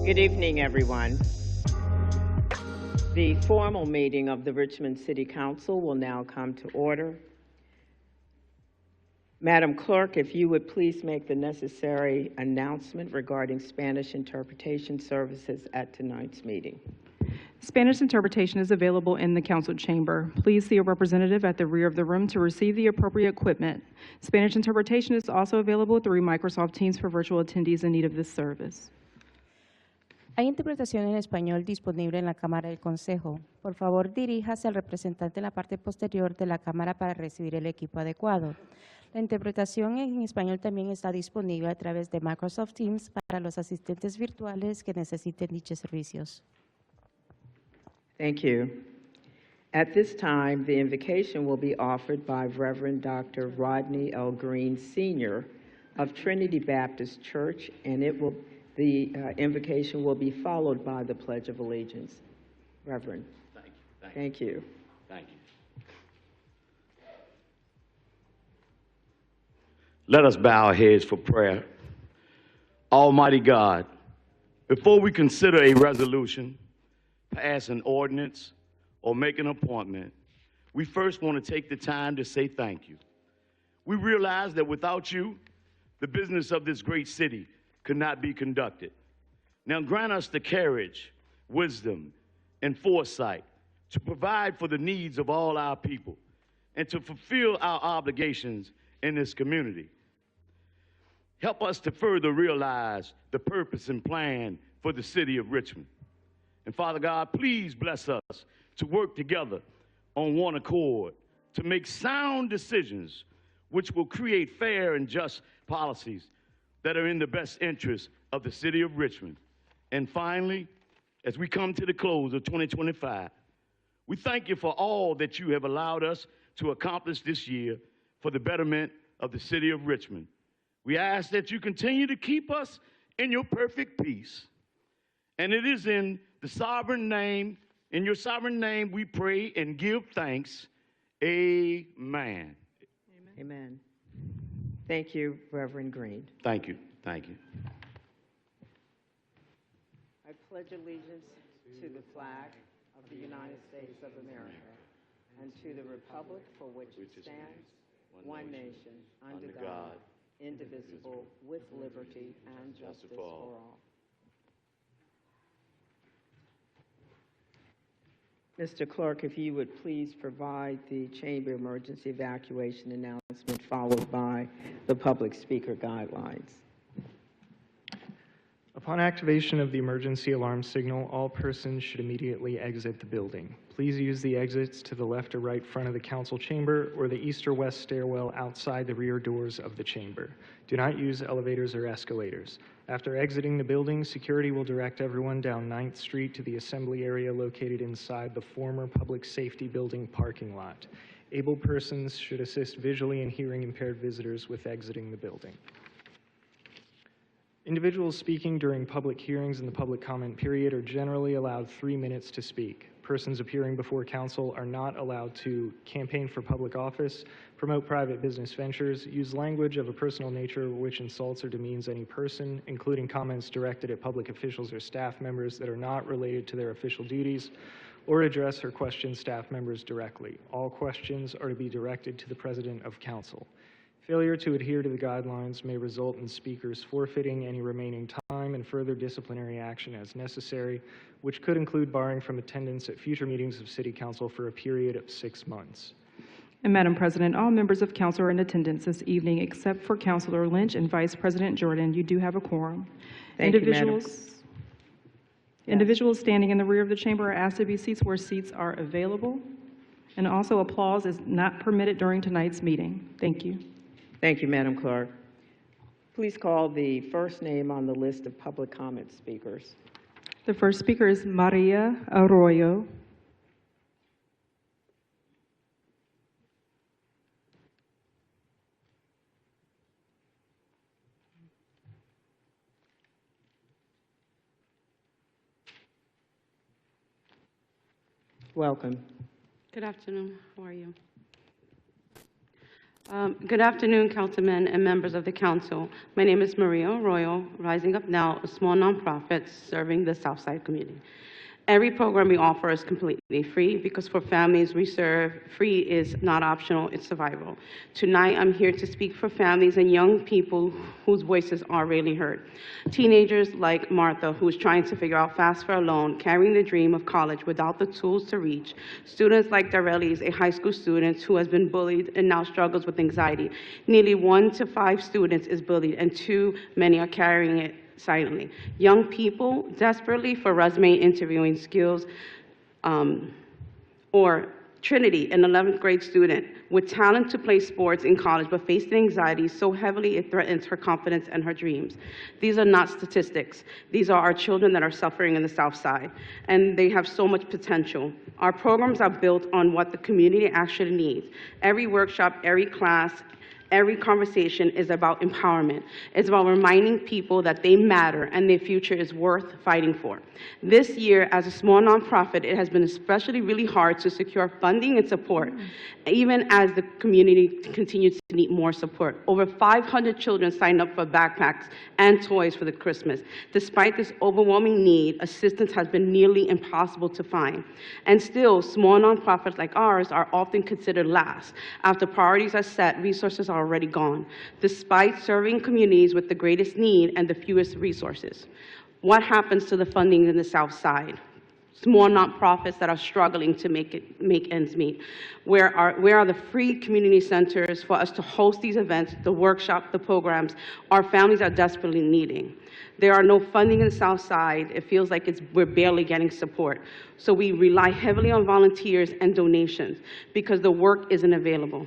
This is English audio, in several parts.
Good evening, everyone. The formal meeting of the Richmond City Council will now come to order. Madam Clerk, if you would please make the necessary announcement regarding Spanish interpretation services at tonight's meeting. Spanish interpretation is available in the council chamber. Please see a representative at the rear of the room to receive the appropriate equipment. Spanish interpretation is also available through Microsoft Teams for virtual attendees in need of this service. Hay interpretación en español disponible en la Cámara del Consejo. Por favor, diríjase al representante en la parte posterior de la Cámara para recibir el equipo adecuado. La interpretación en español también está disponible a través de Microsoft Teams para los asistentes virtuales que necesiten dichos servicios. Thank you. At this time, the invocation will be offered by Reverend Dr. Rodney L. Green, Sr. of Trinity Baptist Church, and the invocation will be followed by the Pledge of Allegiance. Reverend. Thank you. Thank you. Let us bow our heads for prayer. Almighty God, before we consider a resolution, pass an ordinance, or make an appointment, we first want to take the time to say thank you. We realize that without you, the business of this great city could not be conducted. Now grant us the courage, wisdom, and foresight to provide for the needs of all our people and to fulfill our obligations in this community. Help us to further realize the purpose and plan for the city of Richmond. And Father God, please bless us to work together on one accord to make sound decisions which will create fair and just policies that are in the best interest of the city of Richmond. And finally, as we come to the close of 2025, we thank you for all that you have allowed us to accomplish this year for the betterment of the city of Richmond. We ask that you continue to keep us in your perfect peace. And it is in your sovereign name we pray and give thanks. Amen. Amen. Thank you, Reverend Green. Thank you. Thank you. I pledge allegiance to the flag of the United States of America and to the republic for which it stands, one nation, under God, indivisible, with liberty and justice for all. Mr. Clerk, if you would please provide the chamber emergency evacuation announcement followed by the public speaker guidelines. Upon activation of the emergency alarm signal, all persons should immediately exit the building. Please use the exits to the left or right front of the council chamber or the east or west stairwell outside the rear doors of the chamber. Do not use elevators or escalators. After exiting the building, security will direct everyone down 9th Street to the assembly area located inside the former public safety building parking lot. Able persons should assist visually and hearing impaired visitors with exiting the building. Individuals speaking during public hearings in the public comment period are generally allowed 3 minutes to speak. Persons appearing before council are not allowed to campaign for public office, promote private business ventures, use language of a personal nature which insults or demeans any person, including comments directed at public officials or staff members that are not related to their official duties, or address or question staff members directly. All questions are to be directed to the President of Council. Failure to adhere to the guidelines may result in speakers forfeiting any remaining time and further disciplinary action as necessary, which could include barring from attendance at future meetings of City Council for a period of 6 months. And Madam President, all members of council are in attendance this evening except for Councilor Lynch and Vice President Jordan. You do have a quorum. Thank you, Madam. Individuals standing in the rear of the chamber are asked to be seated where seats are available. And also, applause is not permitted during tonight's meeting. Thank you. Thank you, Madam Clerk. Please call the first name on the list of public comment speakers. The first speaker is Maria Arroyo. Welcome. Good afternoon. How are you? Good afternoon, councilmen and members of the council. My name is Maria Arroyo, Rising Up Now, a small nonprofit serving the Southside community. Every program we offer is completely free because for families we serve, free is not optional, it's survival. Tonight, I'm here to speak for families and young people whose voices are rarely heard. Teenagers like Martha, who is trying to figure out FAFSA alone, carrying the dream of college without the tools to reach. Students like Darelis, a high school student who has been bullied and now struggles with anxiety. Nearly 1 to 5 students is bullied and too many are carrying it silently. Young people desperately for resume interviewing skills, or Trinity, an 11th grade student with talent to play sports in college, but facing anxiety so heavily it threatens her confidence and her dreams. These are not statistics. These are our children that are suffering in the South Side, and they have so much potential. Our programs are built on what the community actually needs. Every workshop, every class, every conversation is about empowerment. It's about reminding people that they matter and their future is worth fighting for. This year, as a small nonprofit, it has been especially really hard to secure funding and support, even as the community continues to need more support. Over 500 children signed up for backpacks and toys for the Christmas. Despite this overwhelming need, assistance has been nearly impossible to find. And still, small nonprofits like ours are often considered last. After priorities are set, resources are already gone, despite serving communities with the greatest need and the fewest resources. What happens to the funding in the South Side? Small nonprofits that are struggling to make ends meet. Where are the free community centers for us to host these events, the workshops, the programs our families are desperately needing? There are no funding in the South Side. It feels like we're barely getting support. So we rely heavily on volunteers and donations because the work isn't available.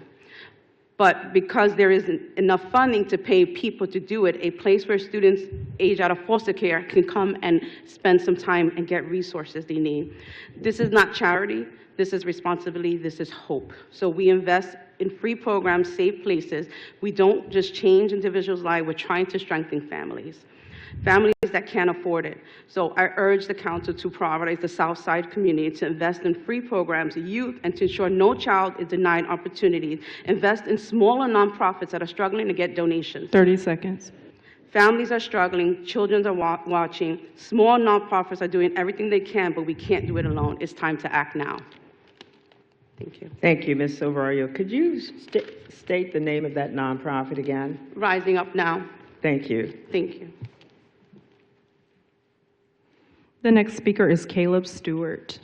But because there isn't enough funding to pay people to do it, a place where students age out of foster care can come and spend some time and get resources they need. This is not charity, this is responsibility, this is hope. So we invest in free programs, safe places. We don't just change individuals' lives, we're trying to strengthen families. Families that can't afford it. So I urge the council to prioritize the South Side community, to invest in free programs, youth, and to ensure no child is denied opportunities. Invest in smaller nonprofits that are struggling to get donations. 30 seconds. Families are struggling, children are watching, small nonprofits are doing everything they can, but we can't do it alone. It's time to act now. Thank you. Thank you, Ms. Silverio. Could you state the name of that nonprofit again? Rising Up Now. Thank you. Thank you. The next speaker is Caleb Stewart.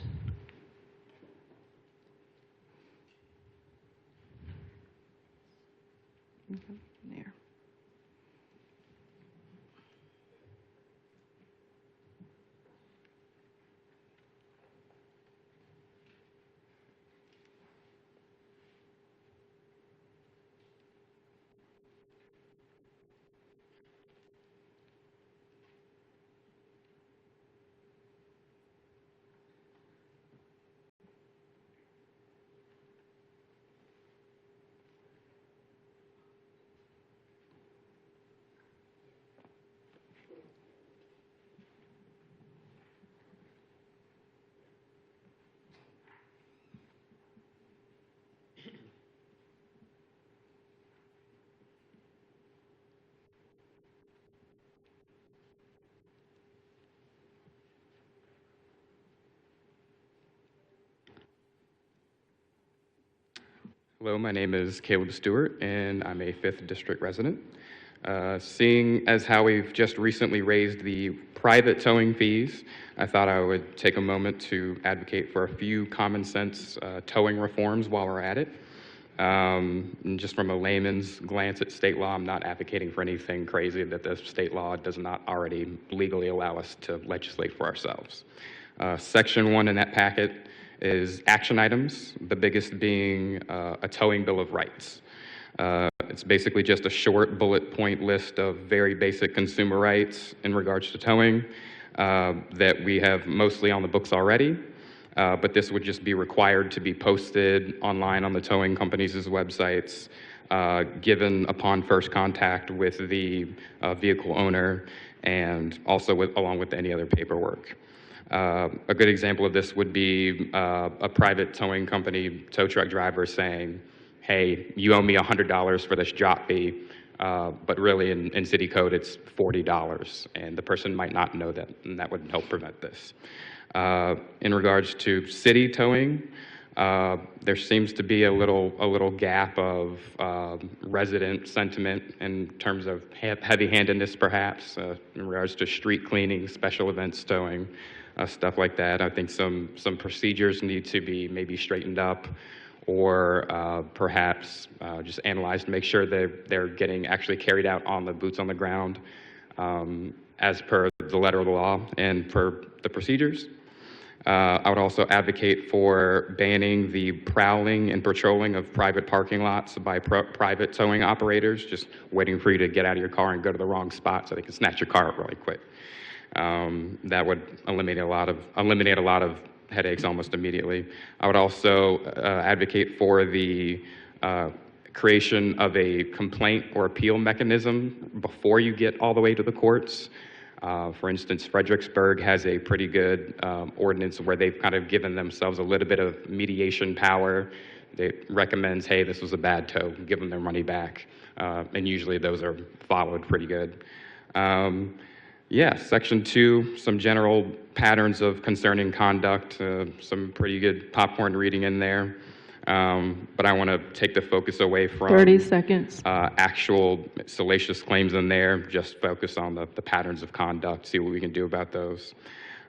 There. Hello, my name is Caleb Stewart, and I'm a 5th District resident. Seeing as how we've just recently raised the private towing fees, I thought I would take a moment to advocate for a few common sense towing reforms while we're at it. And just from a layman's glance at state law, I'm not advocating for anything crazy that the state law does not already legally allow us to legislate for ourselves. Section 1 in that packet is action items, the biggest being a towing bill of rights. It's basically just a short bullet point list of very basic consumer rights in regards to towing that we have mostly on the books already, but this would just be required to be posted online on the towing companies' websites, given upon first contact with the vehicle owner, and also along with any other paperwork. A good example of this would be a private towing company tow truck driver saying, hey, you owe me $100 for this drop fee, but really in city code, it's $40, and the person might not know that, and that would help prevent this. In regards to city towing, there seems to be a little gap of resident sentiment in terms of heavy-handedness, perhaps, in regards to street cleaning, special events towing, stuff like that. I think some procedures need to be maybe straightened up, or perhaps just analyzed to make sure they're getting actually carried out on the boots on the ground, as per the letter of the law and per the procedures. I would also advocate for banning the prowling and patrolling of private parking lots by private towing operators, just waiting for you to get out of your car and go to the wrong spot so they can snatch your car up really quick. That would eliminate a lot of headaches almost immediately. I would also advocate for the creation of a complaint or appeal mechanism before you get all the way to the courts. For instance, Fredericksburg has a pretty good ordinance where they've kind of given themselves a little bit of mediation power. It recommends, hey, this was a bad tow, give them their money back. And usually those are followed pretty good. Yeah, Section 2, some general patterns of concerning conduct, some pretty good popcorn reading in there. But I want to take the focus away from 30 seconds. Actual salacious claims in there, just focus on the patterns of conduct, see what we can do about those.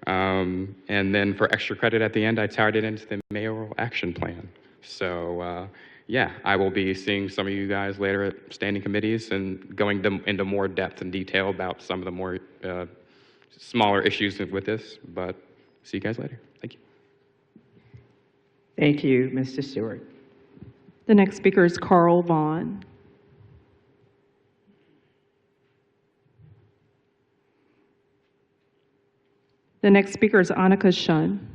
And then for extra credit at the end, I tied it into the mayoral action plan. So yeah, I will be seeing some of you guys later at standing committees and going into more depth and detail about some of the more smaller issues with this, but see you guys later. Thank you. Thank you, Mr. Stewart. The next speaker is Carl Vaughn. The next speaker is Annika Shun.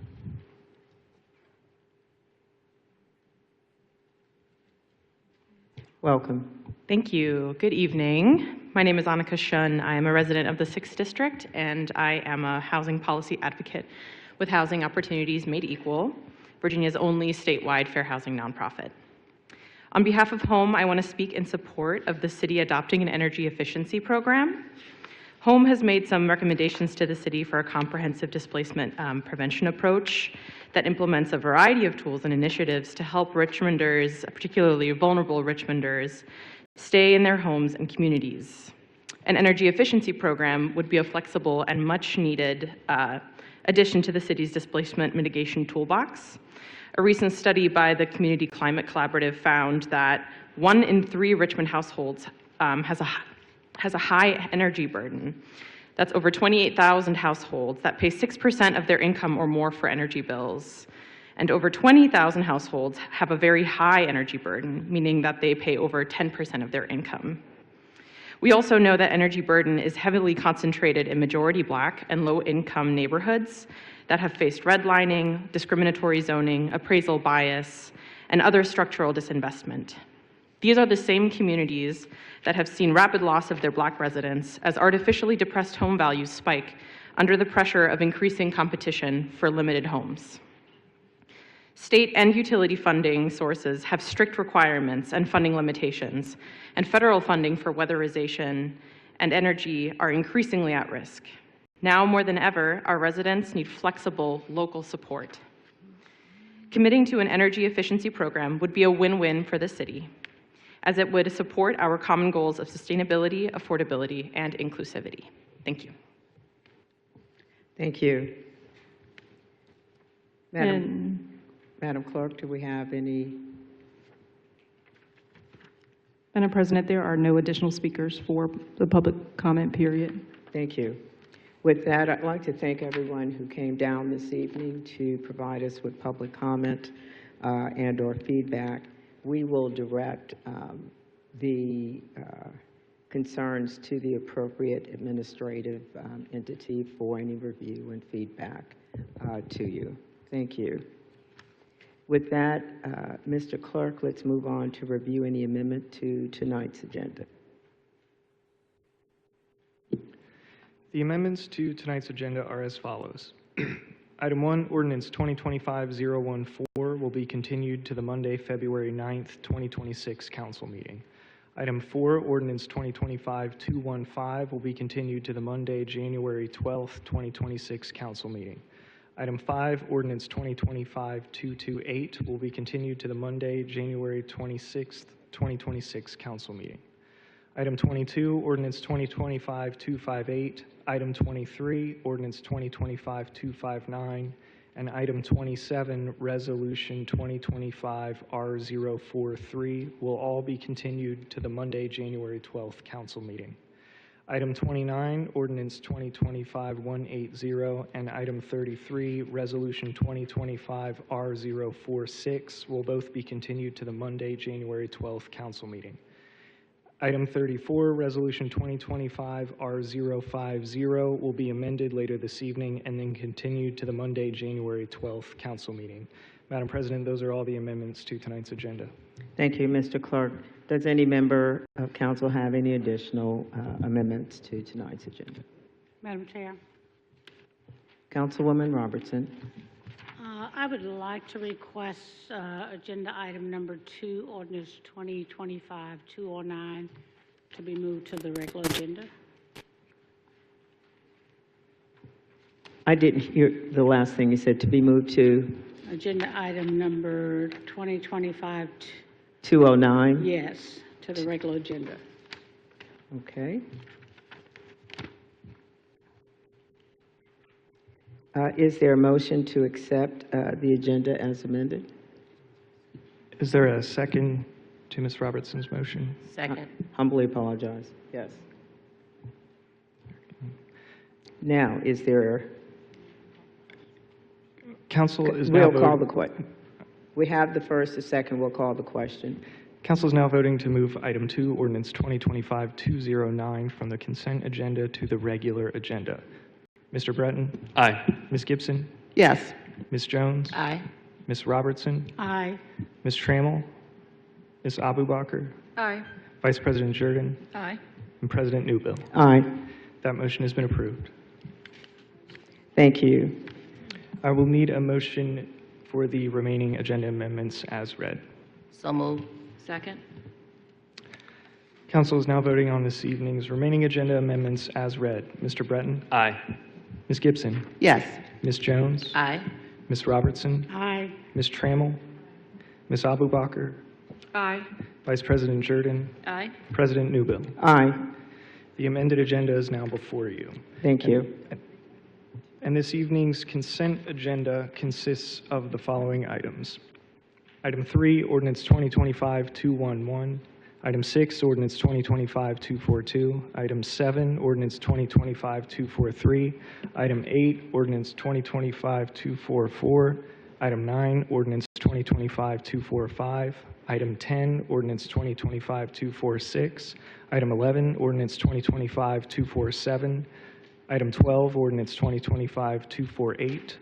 Welcome. Thank you. Good evening. My name is Annika Shun. I am a resident of the 6th District, and I am a housing policy advocate with Housing Opportunities Made Equal, Virginia's only statewide fair housing nonprofit. On behalf of HOME, I want to speak in support of the city adopting an energy efficiency program. HOME has made some recommendations to the city for a comprehensive displacement prevention approach that implements a variety of tools and initiatives to help Richmonders, particularly vulnerable Richmonders, stay in their homes and communities. An energy efficiency program would be a flexible and much needed addition to the city's displacement mitigation toolbox. A recent study by the Community Climate Collaborative found that 1 in 3 Richmond households has a high energy burden. That's over 28,000 households that pay 6% of their income or more for energy bills. And over 20,000 households have a very high energy burden, meaning that they pay over 10% of their income. We also know that energy burden is heavily concentrated in majority Black and low-income neighborhoods that have faced redlining, discriminatory zoning, appraisal bias, and other structural disinvestment. These are the same communities that have seen rapid loss of their Black residents as artificially depressed home values spike under the pressure of increasing competition for limited homes. State and utility funding sources have strict requirements and funding limitations, and federal funding for weatherization and energy are increasingly at risk. Now more than ever, our residents need flexible local support. Committing to an energy efficiency program would be a win-win for the city, as it would support our common goals of sustainability, affordability, and inclusivity. Thank you. Thank you. Madam Clerk, do we have any? Madam President, there are no additional speakers for the public comment period. Thank you. With that, I'd like to thank everyone who came down this evening to provide us with public comment and/or feedback. We will direct the concerns to the appropriate administrative entity for any review and feedback to you. Thank you. With that, Mr. Clerk, let's move on to review any amendment to tonight's agenda. The amendments to tonight's agenda are as follows. Item 1, Ordinance 2025-014 will be continued to the Monday, February 9th, 2026 council meeting. Item 4, Ordinance 2025-215 will be continued to the Monday, January 12th, 2026 council meeting. Item 5, Ordinance 2025-228 will be continued to the Monday, January 26th, 2026 council meeting. Item 22, Ordinance 2025-258, Item 23, Ordinance 2025-259, and Item 27, Resolution 2025-R043 will all be continued to the Monday, January 12th council meeting. Item 29, Ordinance 2025-180, and Item 33, Resolution 2025-R046 will both be continued to the Monday, January 12th council meeting. Item 34, Resolution 2025-R050 will be amended later this evening and then continued to the Monday, January 12th council meeting. Madam President, those are all the amendments to tonight's agenda. Thank you, Mr. Clerk. Does any member of council have any additional amendments to tonight's agenda? Madam Chair, Councilwoman Robertson. I would like to request agenda item number 2, ordinance 2025-209, to be moved to the regular agenda. I didn't hear the last thing you said, to be moved to Agenda item number 2025, 209? yes, to the regular agenda. Okay. Is there a motion to accept the agenda as amended? Is there a second to Ms. Robertson's motion? Second. Humbly apologize. Yes. Now, is there? Council is now We'll call voting. the question. We have the first, the second. We'll call the question. Council is now voting to move item 2, Ordinance 2025-209 from the consent agenda to the regular agenda. Mr. Breton? Aye. Ms. Gibson? Yes. Ms. Jones? Aye. Ms. Robertson? Aye. Ms. Trammell? Ms. Abubakar? Aye. Vice President Jordan? Aye. And President Newbill? Aye. That motion has been approved. Thank you. I will need a motion for the remaining agenda amendments as read. So moved. Second. Council is now voting on this evening's remaining agenda amendments as read. Mr. Breton? Aye. Ms. Gibson? Yes. Ms. Jones? Aye. Ms. Robertson? Aye. Ms. Trammell? Ms. Abubakar? Aye. Vice President Jordan? Aye. President Newbill? Aye. The amended agenda is now before you. Thank you. And this evening's consent agenda consists of the following items. Item 3, Ordinance 2025-211. Item 6, Ordinance 2025-242. Item 7, Ordinance 2025-243. Item 8, Ordinance 2025-244. Item 9, Ordinance 2025-245. Item 10, Ordinance 2025-246. Item 11, Ordinance 2025-247. Item 12, Ordinance 2025-248.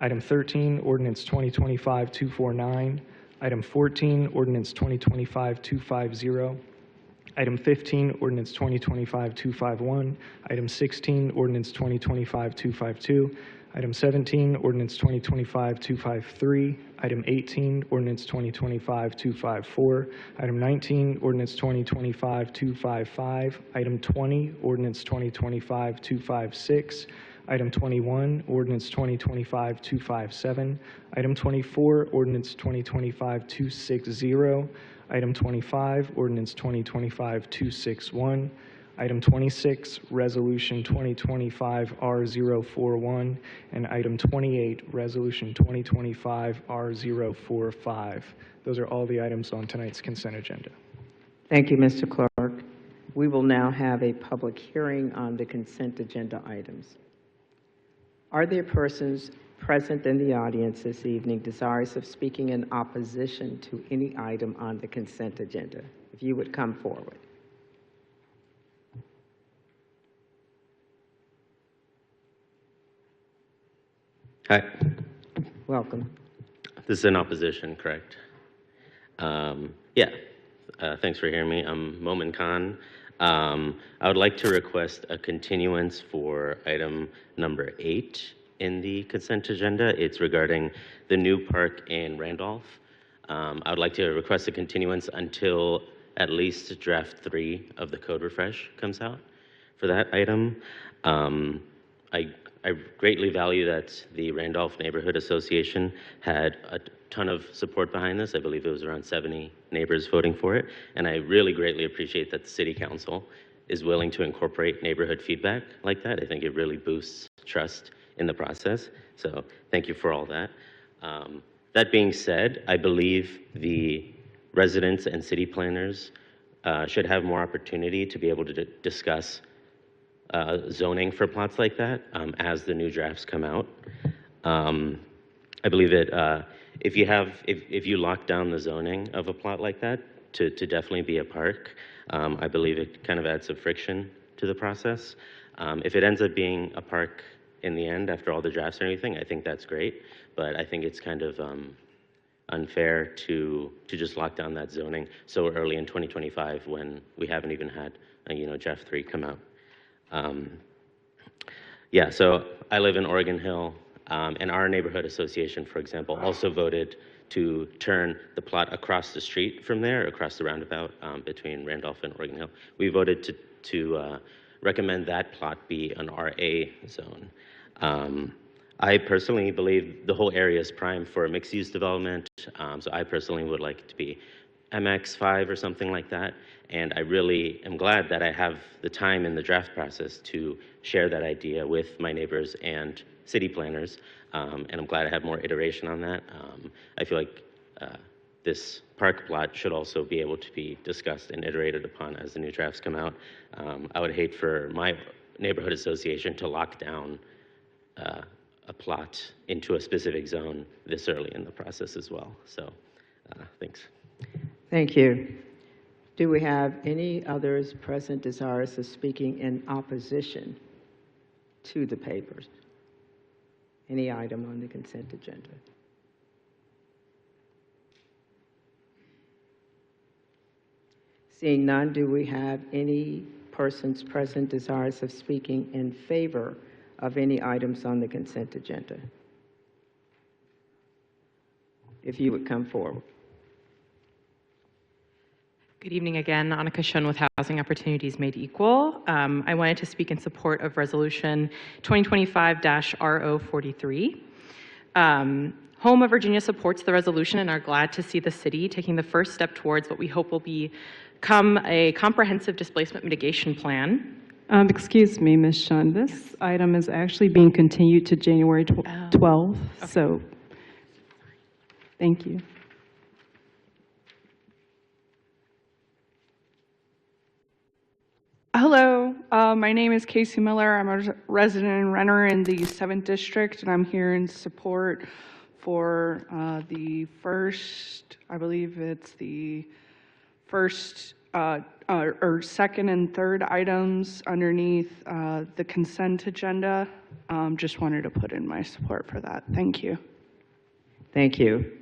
Item 13, Ordinance 2025-249. Item 14, Ordinance 2025-250. Item 15, Ordinance 2025-251. Item 16, Ordinance 2025-252. Item 17, Ordinance 2025-253. Item 18, Ordinance 2025-254. Item 19, Ordinance 2025-255. Item 20, Ordinance 2025-256. Item 21, Ordinance 2025-257. Item 24, Ordinance 2025-260. Item 25, Ordinance 2025-261. Item 26, Resolution 2025-R041. And item 28, Resolution 2025-R045. Those are all the items on tonight's consent agenda. Thank you, Mr. Clerk. We will now have a public hearing on the consent agenda items. Are there persons present in the audience this evening desirous of speaking in opposition to any item on the consent agenda? If you would come forward. Hi, Welcome. this is in opposition, correct? Thanks for hearing me. I'm Momin Khan. I would like to request a continuance for item number 8 in the consent agenda. It's regarding the new park in Randolph. I would like to request a continuance until at least draft 3 of the code refresh comes out for that item. I greatly value that the Randolph Neighborhood Association had a ton of support behind this. I believe it was around 70 neighbors voting for it. And I really greatly appreciate that the City Council is willing to incorporate neighborhood feedback like that. I think it really boosts trust in the process. So thank you for all that. That being said, I believe the residents and city planners should have more opportunity to be able to discuss zoning for plots like that as the new drafts come out. I believe that if you lock down the zoning of a plot like that to definitely be a park, I believe it kind of adds some friction to the process. If it ends up being a park in the end after all the drafts and everything, I think that's great. But I think it's kind of unfair to just lock down that zoning so early in 2025 when we haven't even had draft 3 come out. Yeah, so I live in Oregon Hill, and our neighborhood association, for example, also voted to turn the plot across the street from there, across the roundabout between Randolph and Oregon Hill. We voted to recommend that plot be an RA zone. I personally believe the whole area is prime for mixed-use development, so I personally would like it to be MX5 or something like that. And I really am glad that I have the time in the draft process to share that idea with my neighbors and city planners. And I'm glad I have more iteration on that. I feel like this park plot should also be able to be discussed and iterated upon as the new drafts come out. I would hate for my neighborhood association to lock down a plot into a specific zone this early in the process as well. So thanks. Thank you. Do we have any others present desirous of speaking in opposition to the papers? Any item on the consent agenda? Seeing none, do we have any persons present desirous of speaking in favor of any items on the consent agenda? If you would come forward. Good evening again. Annika Shun with Housing Opportunities Made Equal. I wanted to speak in support of Resolution 2025-RO43. Home of Virginia supports the resolution and are glad to see the city taking the first step towards what we hope will become a comprehensive displacement mitigation plan. Excuse me, Ms. Shun, this item is actually being continued to January 12th, so thank you. Hello, my name is Casey Miller. I'm a resident and renter in the 7th District, and I'm here in support for the first, I believe it's the first or second and third items underneath the consent agenda. Just wanted to put in my support for that. Thank you. Thank you.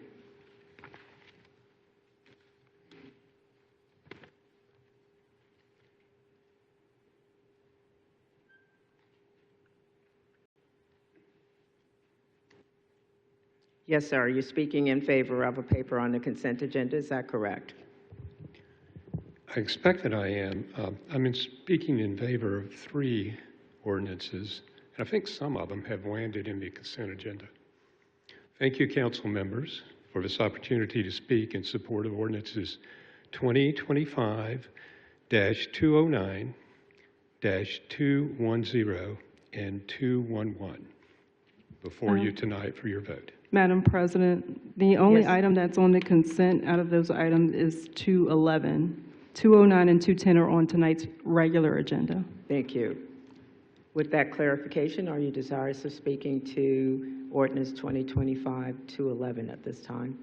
Yes, sir. You're speaking in favor of a paper on the consent agenda. Is that correct? I expect that I am. I'm speaking in favor of 3 ordinances, and I think some of them have landed in the consent agenda. Thank you, council members, for this opportunity to speak in support of ordinances 2025-209, -210, and 211 before you tonight for your vote. Madam President, the only Yes. item that's on the consent out of those items is 211. 209 and 210 are on tonight's regular agenda. Thank you. With that clarification, are you desirous of speaking to ordinance 2025-211 at this time?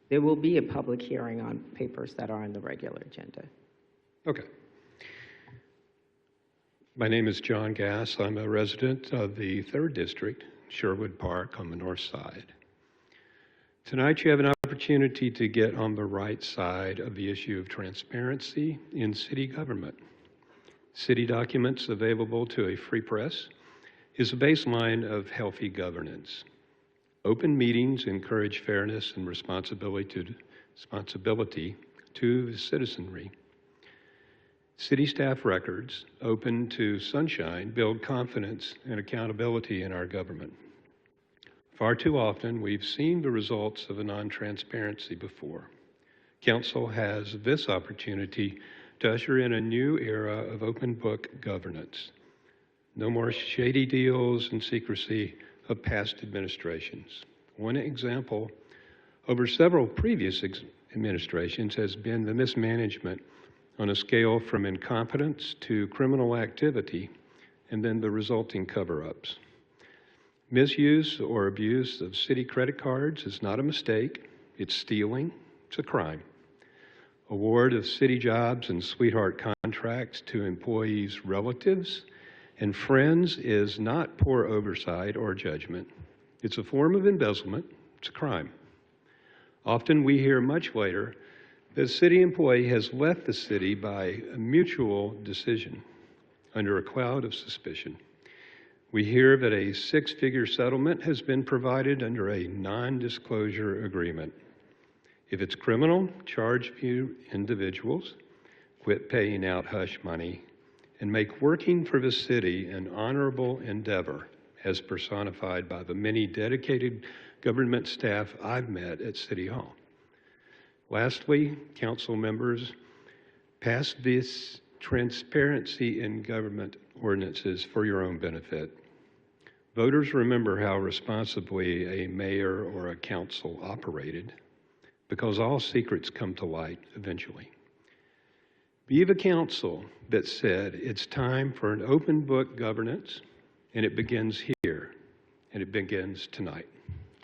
There will be a public hearing on papers that are on the regular agenda. Okay. My name is John Gass. I'm a resident of the 3rd District, Sherwood Park on the north side. Tonight you have an opportunity to get on the right side of the issue of transparency in city government. City documents available to a free press is a baseline of healthy governance. Open meetings encourage fairness and responsibility to the citizenry. City staff records, open to sunshine, build confidence and accountability in our government. Far too often, we've seen the results of a non-transparency before. Council has this opportunity to usher in a new era of open book governance. No more shady deals and secrecy of past administrations. One example over several previous administrations has been the mismanagement on a scale from incompetence to criminal activity, and then the resulting cover-ups. Misuse or abuse of city credit cards is not a mistake, it's stealing, it's a crime. Award of city jobs and sweetheart contracts to employees' relatives and friends is not poor oversight or judgment. It's a form of embezzlement, it's a crime. Often we hear much later that a city employee has left the city by a mutual decision under a cloud of suspicion. We hear that a six-figure settlement has been provided under a non-disclosure agreement. If it's criminal, charge few individuals, quit paying out hush money, and make working for the city an honorable endeavor, as personified by the many dedicated government staff I've met at City Hall. Lastly, council members, pass this transparency in government ordinances for your own benefit. Voters remember how responsibly a mayor or a council operated, because all secrets come to light eventually. Be the council that said it's time for an open book governance, and it begins here, and it begins tonight.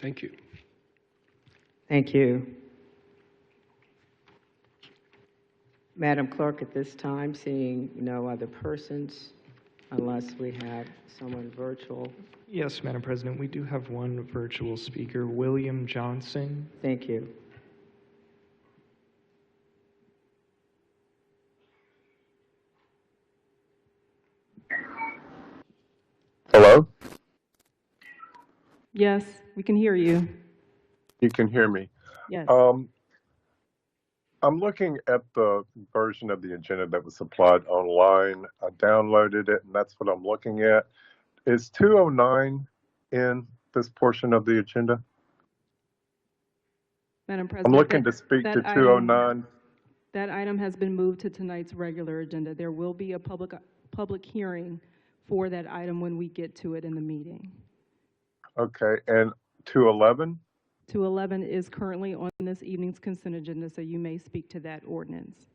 Thank you. Thank you. Madam Clerk, at this time, seeing no other persons, unless we have someone virtual. Yes, Madam President, we do have one virtual speaker, William Johnson. Thank you. Hello? Yes, we can hear you. You can hear me. Yes. I'm looking at the version of the agenda that was supplied online. I downloaded it, and that's what I'm looking at. Is 209 in this portion of the agenda? Madam I'm President, looking to speak to 209. that item has been moved to tonight's regular agenda. There will be a public hearing for that item when we get to it in the meeting. Okay, and 211? 211 is currently on this evening's consent agenda, so you may speak to that ordinance.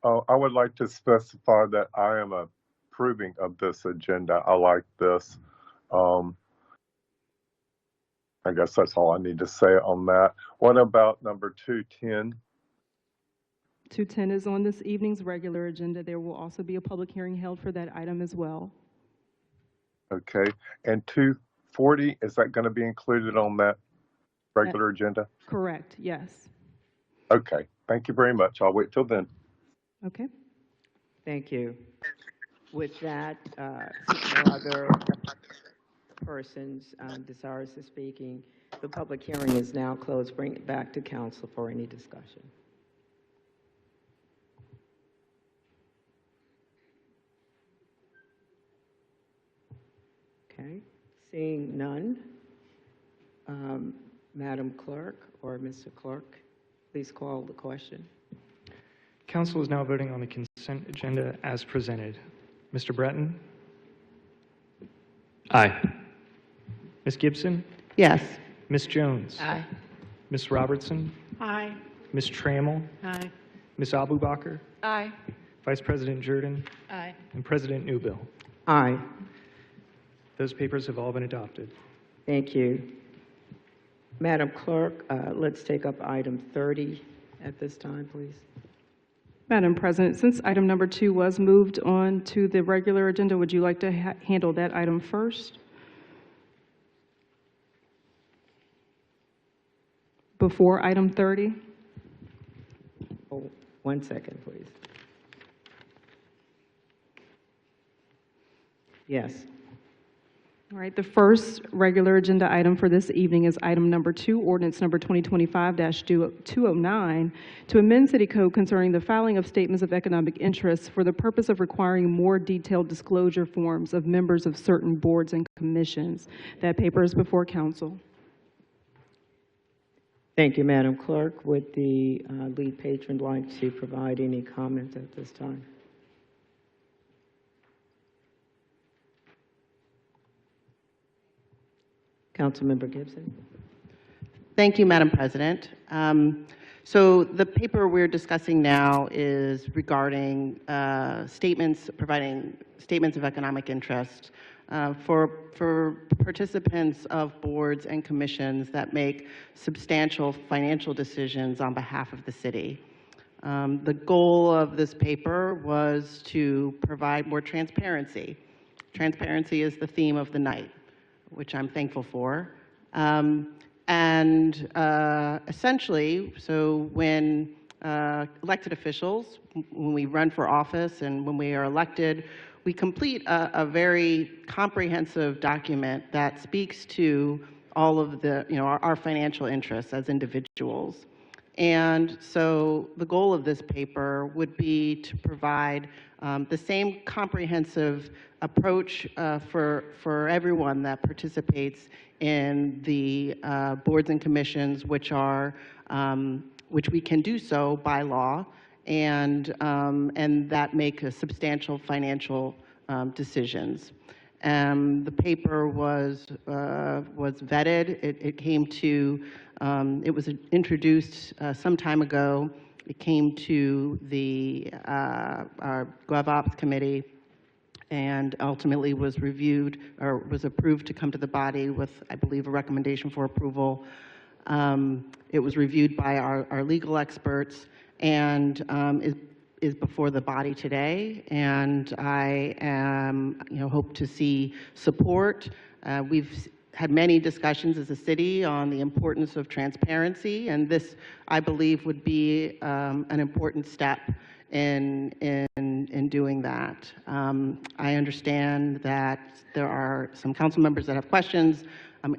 I would like to specify that I am approving of this agenda. I like this. I guess that's all I need to say on that. What about number 210? 210 is on this evening's regular agenda. There will also be a public hearing held for that item as well. Okay, and 240, is that going to be included on that regular agenda? Correct, yes. Okay, thank you very much. I'll wait till then. Okay. Thank you. With that, no other persons desirous of speaking, the public hearing is now closed. Bring it back to council for any discussion. Okay, seeing none, Madam Clerk or Mr. Clerk, please call the question. Council is now voting on the consent agenda as presented. Mr. Breton? Aye. Ms. Gibson? Yes. Ms. Jones? Aye. Ms. Robertson? Aye. Ms. Trammell? Aye. Ms. Abubakar? Aye. Vice President Jordan? Aye. And President Newbill. Aye. Those papers have all been adopted. Thank you. Madam Clerk, let's take up item 30 at this time, please. Madam President, since item number 2 was moved on to the regular agenda, would you like to handle that item first? Before item 30? Oh, 1 second, please. Yes. All right, the first regular agenda item for this evening is item number 2, ordinance number 2025-209, to amend City Code concerning the filing of statements of economic interest for the purpose of requiring more detailed disclosure forms of members of certain boards and commissions. That paper is before council. Thank you, Madam Clerk. Would the lead patron like to provide any comments at this time? Councilmember Gibson. Thank you, Madam President. So the paper we're discussing now is regarding providing statements of economic interest for participants of boards and commissions that make substantial financial decisions on behalf of the city. The goal of this paper was to provide more transparency. Transparency is the theme of the night, which I'm thankful for. Essentially, so when elected officials, when we run for office and when we are elected, we complete a very comprehensive document that speaks to all of the, our financial interests as individuals. And so the goal of this paper would be to provide the same comprehensive approach for everyone that participates in the boards and commissions, which we can do so by law, and that make a substantial financial decisions. The paper was vetted. It came to, it was introduced some time ago. It came to our GovOps committee and ultimately was reviewed or was approved to come to the body with, I believe, a recommendation for approval. It was reviewed by our legal experts and is before the body today, and I hope to see support. We've had many discussions as a city on the importance of transparency, and this, I believe, would be an important step in doing that. I understand that there are some council members that have questions.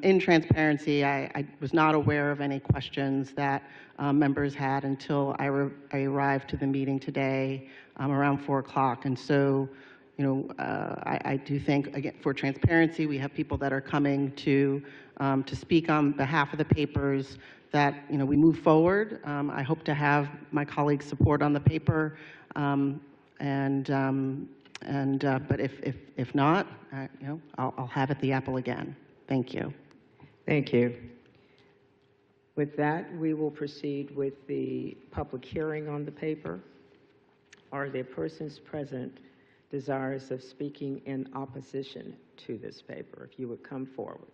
In transparency, I was not aware of any questions that members had until I arrived to the meeting today around 4 o'clock. And so, I do think, again, for transparency, we have people that are coming to speak on behalf of the papers, that we move forward. I hope to have my colleagues' support on the paper, but if not, I'll have at the apple again. Thank you. Thank you. With that, we will proceed with the public hearing on the paper. Are there persons present desirous of speaking in opposition to this paper? If you would come forward.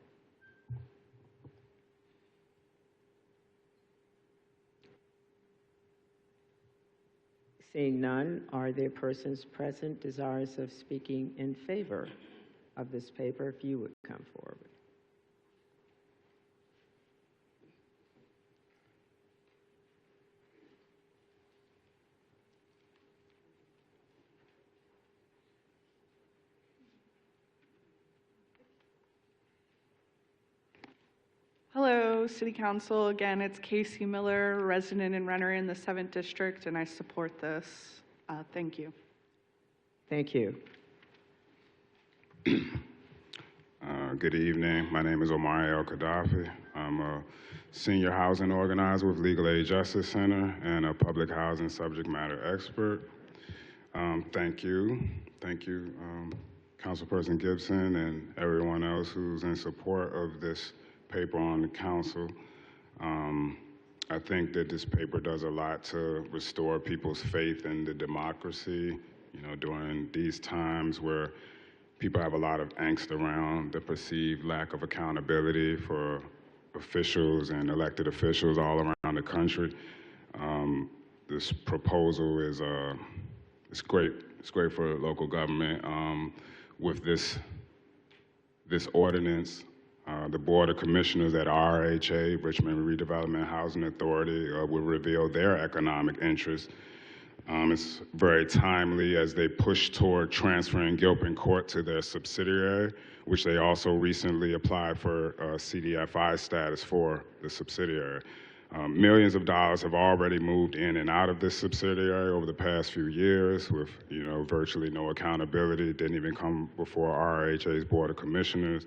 Seeing none, are there persons present desirous of speaking in favor of this paper? If you would come forward. Hello, City Council. Again, it's Casey Miller, resident and runner in the 7th District, and I support this. Thank you. Thank you. Good evening. My name is Omar El Gaddafi. I'm a senior housing organizer with Legal Aid Justice Center and a public housing subject matter expert. Thank you. Thank you, Councilperson Gibson and everyone else who's in support of this paper on the council. I think that this paper does a lot to restore people's faith in the democracy, during these times where people have a lot of angst around the perceived lack of accountability for officials and elected officials all around the country. This proposal is it's great. It's great for local government. With this ordinance, the Board of Commissioners at RHA, Richmond Redevelopment Housing Authority, will reveal their economic interests It's very timely as they push toward transferring Gilpin Court to their subsidiary, which they also recently applied for CDFI status for the subsidiary. Millions of dollars have already moved in and out of this subsidiary over the past few years with, virtually no accountability. It didn't even come before RHA's Board of Commissioners.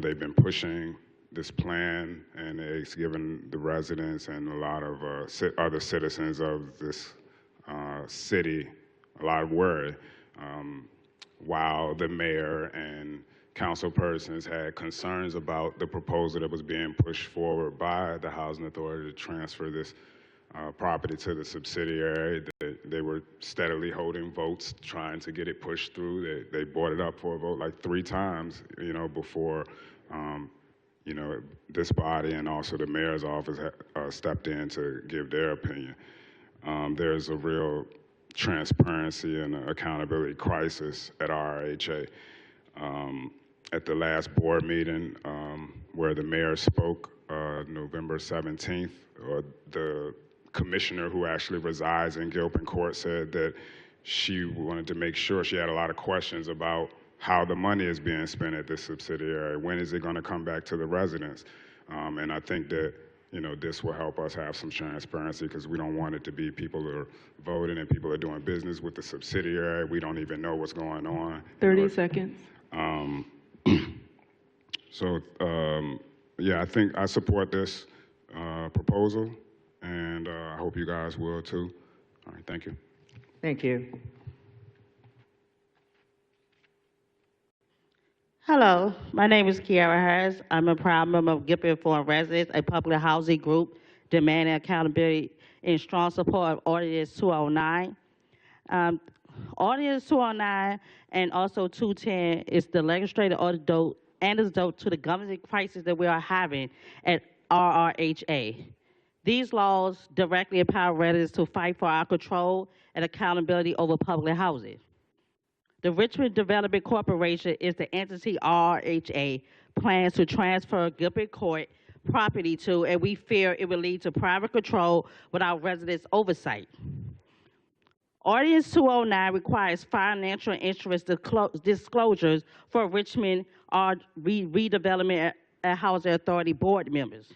They've been pushing this plan, and it's given the residents and a lot of other citizens of this city a lot of worry. While the mayor and council persons had concerns about the proposal that was being pushed forward by the Housing Authority to transfer this property to the subsidiary, they were steadily holding votes, trying to get it pushed through. They brought it up for a vote like 3 times, before this body and also the mayor's office stepped in to give their opinion. There's a real transparency and accountability crisis at RHA. At the last board meeting where the mayor spoke November 17th, the commissioner who actually resides in Gilpin Court said that she wanted to make sure, she had a lot of questions about how the money is being spent at this subsidiary. When is it going to come back to the residents? And I think that this will help us have some transparency, because we don't want it to be people are voting and people are doing business with the subsidiary. We don't even know what's going on. 30 seconds. Yeah, I think I support this proposal, and I hope you guys will too. All right, thank you. Thank you. Hello, my name is Kiara Harris. I'm a proud member of Gilpin Forum Residents, a public housing group demanding accountability in strong support of Ordinance 209. Ordinance 209 and also 210 is the legislative antidote to the government crisis that we are having at RRHA. These laws directly empower residents to fight for our control and accountability over public housing. The Richmond Development Corporation is the entity RRHA plans to transfer Gilpin Court property to, and we fear it will lead to private control without residents' oversight. Ordinance 209 requires financial interest disclosures for Richmond Redevelopment and Housing Authority board members.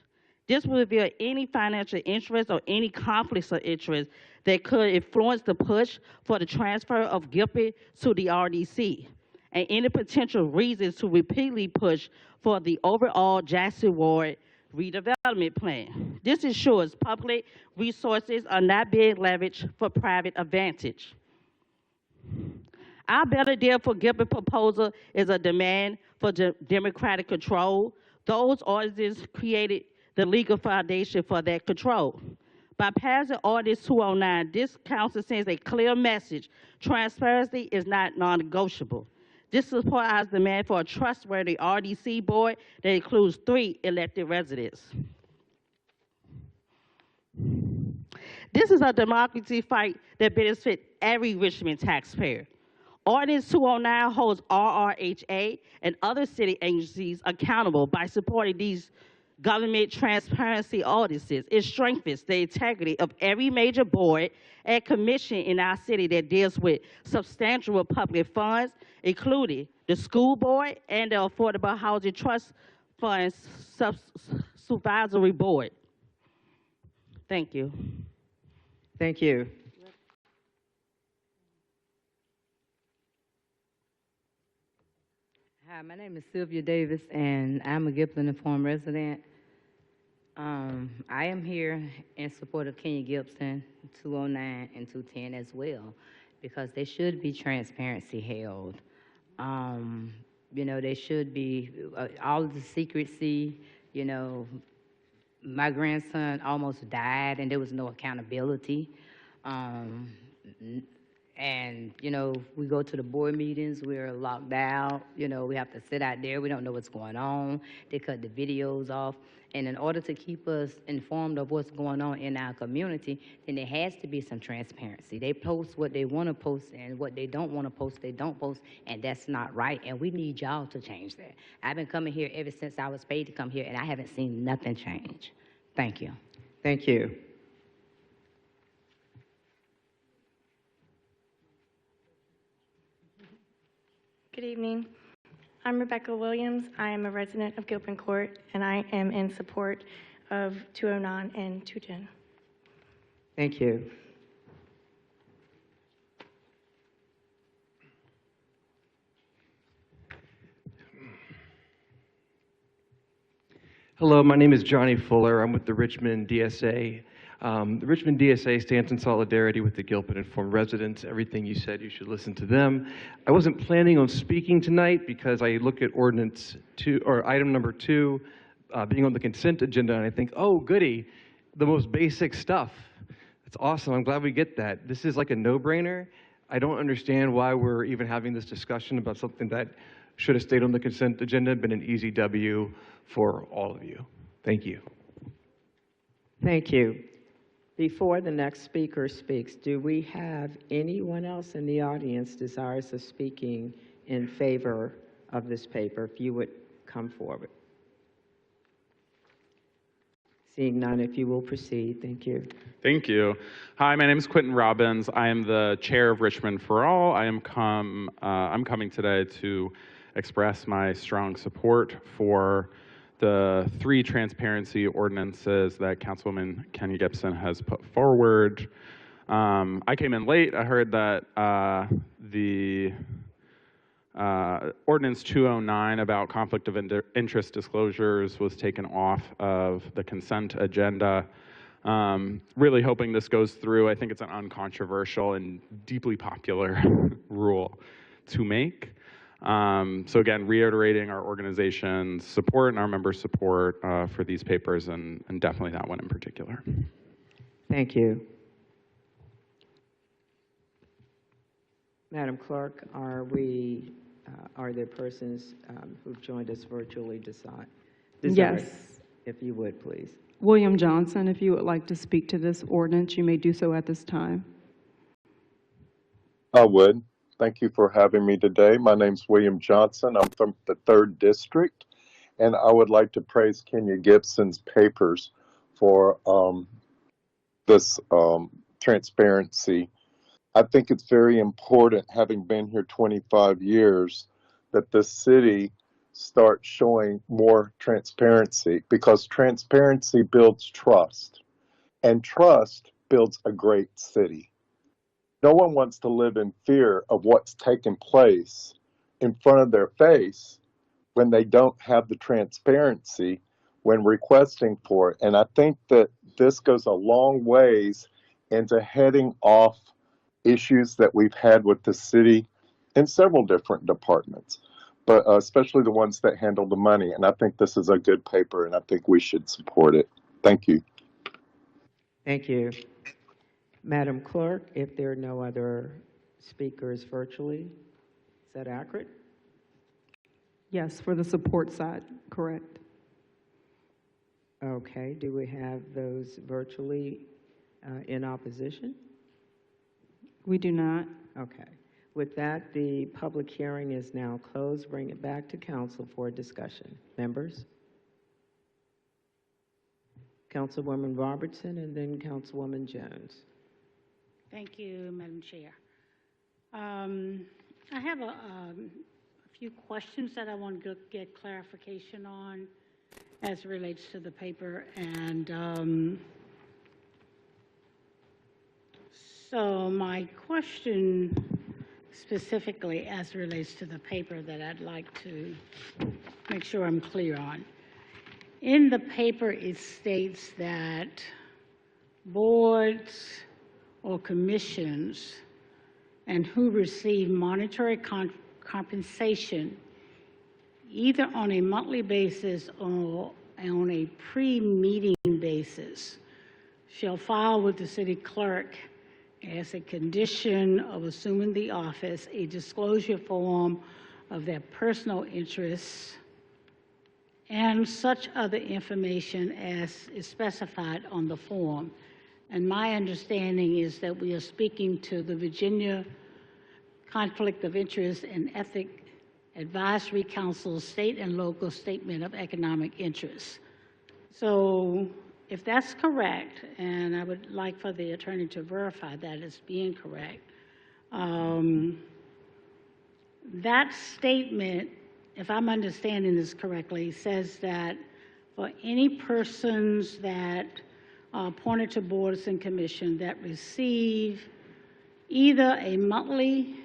This will reveal any financial interest or any conflicts of interest that could influence the push for the transfer of Gilpin to the RDC, and any potential reasons to repeatedly push for the overall Jackson Ward redevelopment plan. This ensures public resources are not being leveraged for private advantage. Our better deal for Gilpin proposal is a demand for democratic control. Those ordinances created the legal foundation for that control. By passing Ordinance 209, this council sends a clear message: transparency is not non-negotiable. This supports our demand for a trustworthy RDC board that includes 3 elected residents. This is a democracy fight that benefits every Richmond taxpayer. Ordinance 209 holds RRHA and other city agencies accountable by supporting these government transparency audits. It strengthens the integrity of every major board and commission in our city that deals with substantial public funds, including the school board and the Affordable Housing Trust Fund's supervisory board. Thank you. Thank you. Hi, my name is Sylvia Davis, and I'm a Gilpin Forum resident. I am here in support of Kenya Gibson, 209 and 210 as well, because there should be transparency held. There should be all of the secrecy. My grandson almost died, and there was no accountability. And, we go to the board meetings, we're locked out, we have to sit out there, we don't know what's going on. They cut the videos off. And in order to keep us informed of what's going on in our community, then there has to be some transparency. They post what they want to post, and what they don't want to post, they don't post, and that's not right. And we need y'all to change that. I've been coming here ever since I was paid to come here, and I haven't seen nothing change. Thank you. Thank you. Good evening. I'm Rebecca Williams. I am a resident of Gilpin Court, and I am in support of 209 and 210. Thank you. Hello, my name is Johnny Fuller. I'm with the Richmond DSA. The Richmond DSA stands in solidarity with the Gilpin Informed residents. Everything you said, you should listen to them. I wasn't planning on speaking tonight because I look at ordinance 2, or item number 2, being on the consent agenda, and I think, oh, goody, the most basic stuff. That's awesome. I'm glad we get that. This is like a no-brainer. I don't understand why we're even having this discussion about something that should have stayed on the consent agenda, been an easy W for all of you. Thank you. Thank you. Before the next speaker speaks, do we have anyone else in the audience desirous of speaking in favor of this paper? If you would come forward. Seeing none, if you will proceed. Thank you. Thank you. Hi, my name is Quentin Robbins. I am the chair of Richmond for All. I'm coming today to express my strong support for the 3 transparency ordinances that Councilwoman Kenya Gibson has put forward. I came in late. I heard that the Ordinance 209 about conflict of interest disclosures was taken off of the consent agenda. Really hoping this goes through. I think it's an uncontroversial and deeply popular rule to make. So again, reiterating our organization's support and our members' support for these papers, and definitely that one in particular. Thank you. Madam Clerk, are there persons who've joined us virtually desirous? Yes. If you would, please. William Johnson, if you would like to speak to this ordinance, you may do so at this time. I would. Thank you for having me today. My name's William Johnson. I'm from the 3rd District, and I would like to praise Kenya Gibson's papers for this transparency. I think it's very important, having been here 25 years, that the city start showing more transparency, because transparency builds trust, and trust builds a great city. No one wants to live in fear of what's taking place in front of their face when they don't have the transparency when requesting for it. And I think that this goes a long ways into heading off issues that we've had with the city in several different departments, but especially the ones that handle the money. And I think this is a good paper, and I think we should support it. Thank you. Thank you. Madam Clerk, if there are no other speakers virtually, is that accurate? Yes, for the support side, correct. Okay, do we have those virtually in opposition? We do not. Okay. With that, the public hearing is now closed. Bring it back to council for discussion. Members? Councilwoman Robertson and then Councilwoman Jones. Thank you, Madam Chair. I have a few questions that I want to get clarification on as it relates to the paper. And so my question specifically as it relates to the paper that I'd like to make sure I'm clear on. In the paper, it states that boards or commissions and who receive monetary compensation either on a monthly basis or on a pre-meeting basis shall file with the city clerk as a condition of assuming the office a disclosure form of their personal interests and such other information as is specified on the form. And my understanding is that we are speaking to the Virginia Conflict of Interest and Ethics Advisory Council's state and local statement of economic interest. So if that's correct, and I would like for the attorney to verify that as being correct, that statement, if I'm understanding this correctly, says that for any persons that are appointed to boards and commissions that receive either a monthly,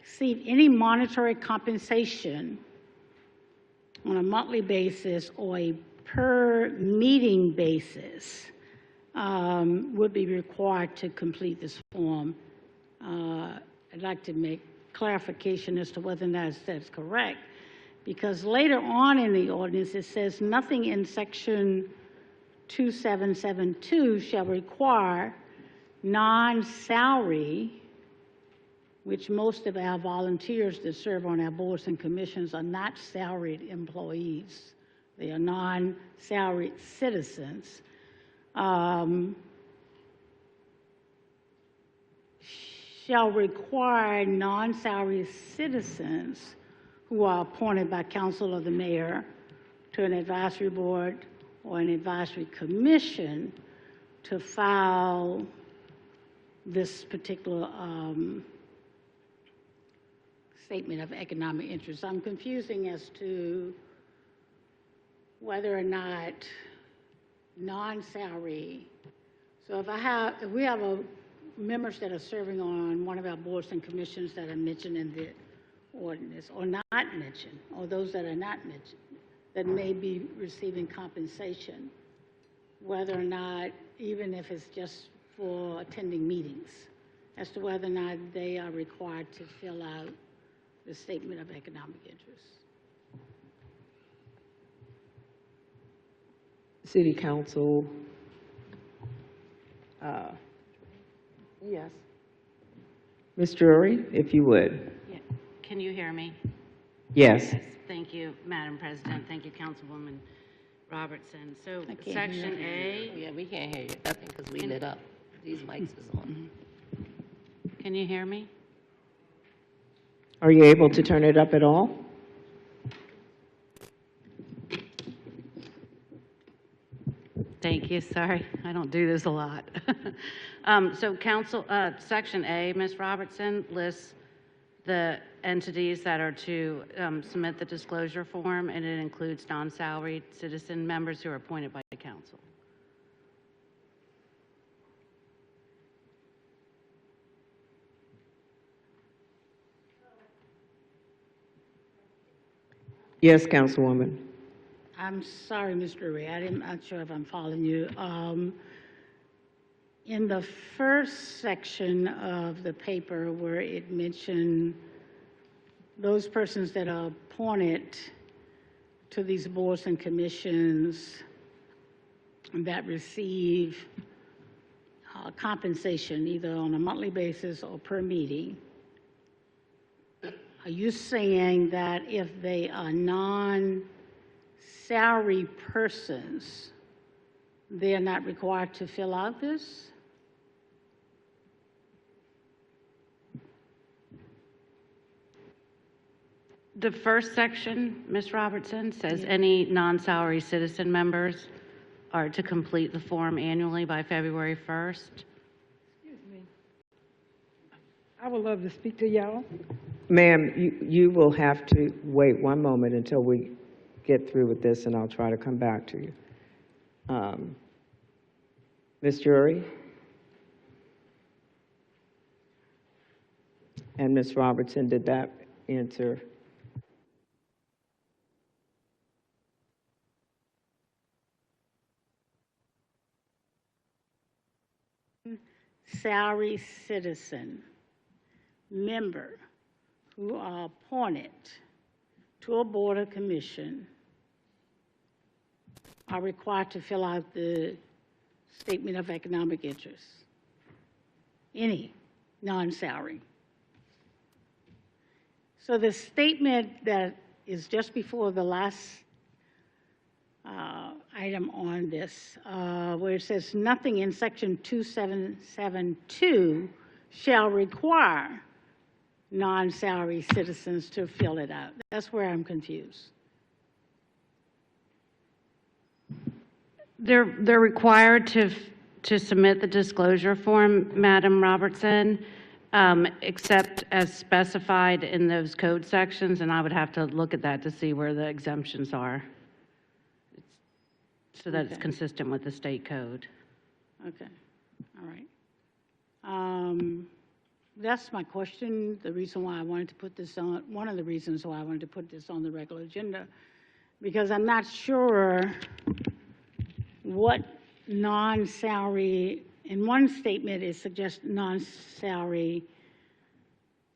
receive any monetary compensation on a monthly basis or a per meeting basis would be required to complete this form. I'd like to make clarification as to whether or not that's correct, because later on in the ordinance it says nothing in section 2772 shall require non-salary, which most of our volunteers that serve on our boards and commissions are not salaried employees. They are non-salaried citizens. Shall require non-salaried citizens who are appointed by council or the mayor to an advisory board or an advisory commission to file this particular statement of economic interest. I'm confusing as to whether or not non-salary. So if we have members that are serving on one of our boards and commissions that are mentioned in the ordinance or not mentioned, or those that are not mentioned, that may be receiving compensation, whether or not, even if it's just for attending meetings, as to whether or not they are required to fill out the statement of economic interest. City Council, yes. Ms. Drury, if you would. Yeah. Can you hear me? Yes. Thank you, Madam President. Thank you, Councilwoman Robertson. So I can't Section hear A. Yeah, we can't hear you, nothing, because we lit up. These mics is on. Can you hear me? Are you able to turn it up at all? Thank you. Sorry, I don't do this a lot. So Section A, Ms. Robertson, lists the entities that are to submit the disclosure form, and it includes non-salaried citizen members who are appointed by the council. Yes, Councilwoman. I'm sorry, Mr. Ray, I'm not sure if I'm following you. In the first section of the paper where it mentioned those persons that are appointed to these boards and commissions that receive compensation either on a monthly basis or per meeting, are you saying that if they are non-salary persons, they are not required to fill out this? The first section, Ms. Robertson, says any non-salary citizen members are to complete the form annually by February 1st. Excuse me. I would love to speak to y'all. Ma'am, you will have to wait one moment until we get through with this, and I'll try to come back to you. Ms. Drury? And Ms. Robertson, did that answer? Salary citizen member who are appointed to a board or commission are required to fill out the statement of economic interest. Any non-salary. So the statement that is just before the last item on this, where it says nothing in section 2772 shall require non-salary citizens to fill it out. That's where I'm confused. They're required to submit the disclosure form, Madam Robertson, except as specified in those code sections, and I would have to look at that to see where the exemptions are, so that it's Okay. consistent with the state code. Okay, all right. That's my question, the reason why I wanted to put this on, one of the reasons why I wanted to put this on the regular agenda, because I'm not sure what non-salary, in one statement it suggests non-salary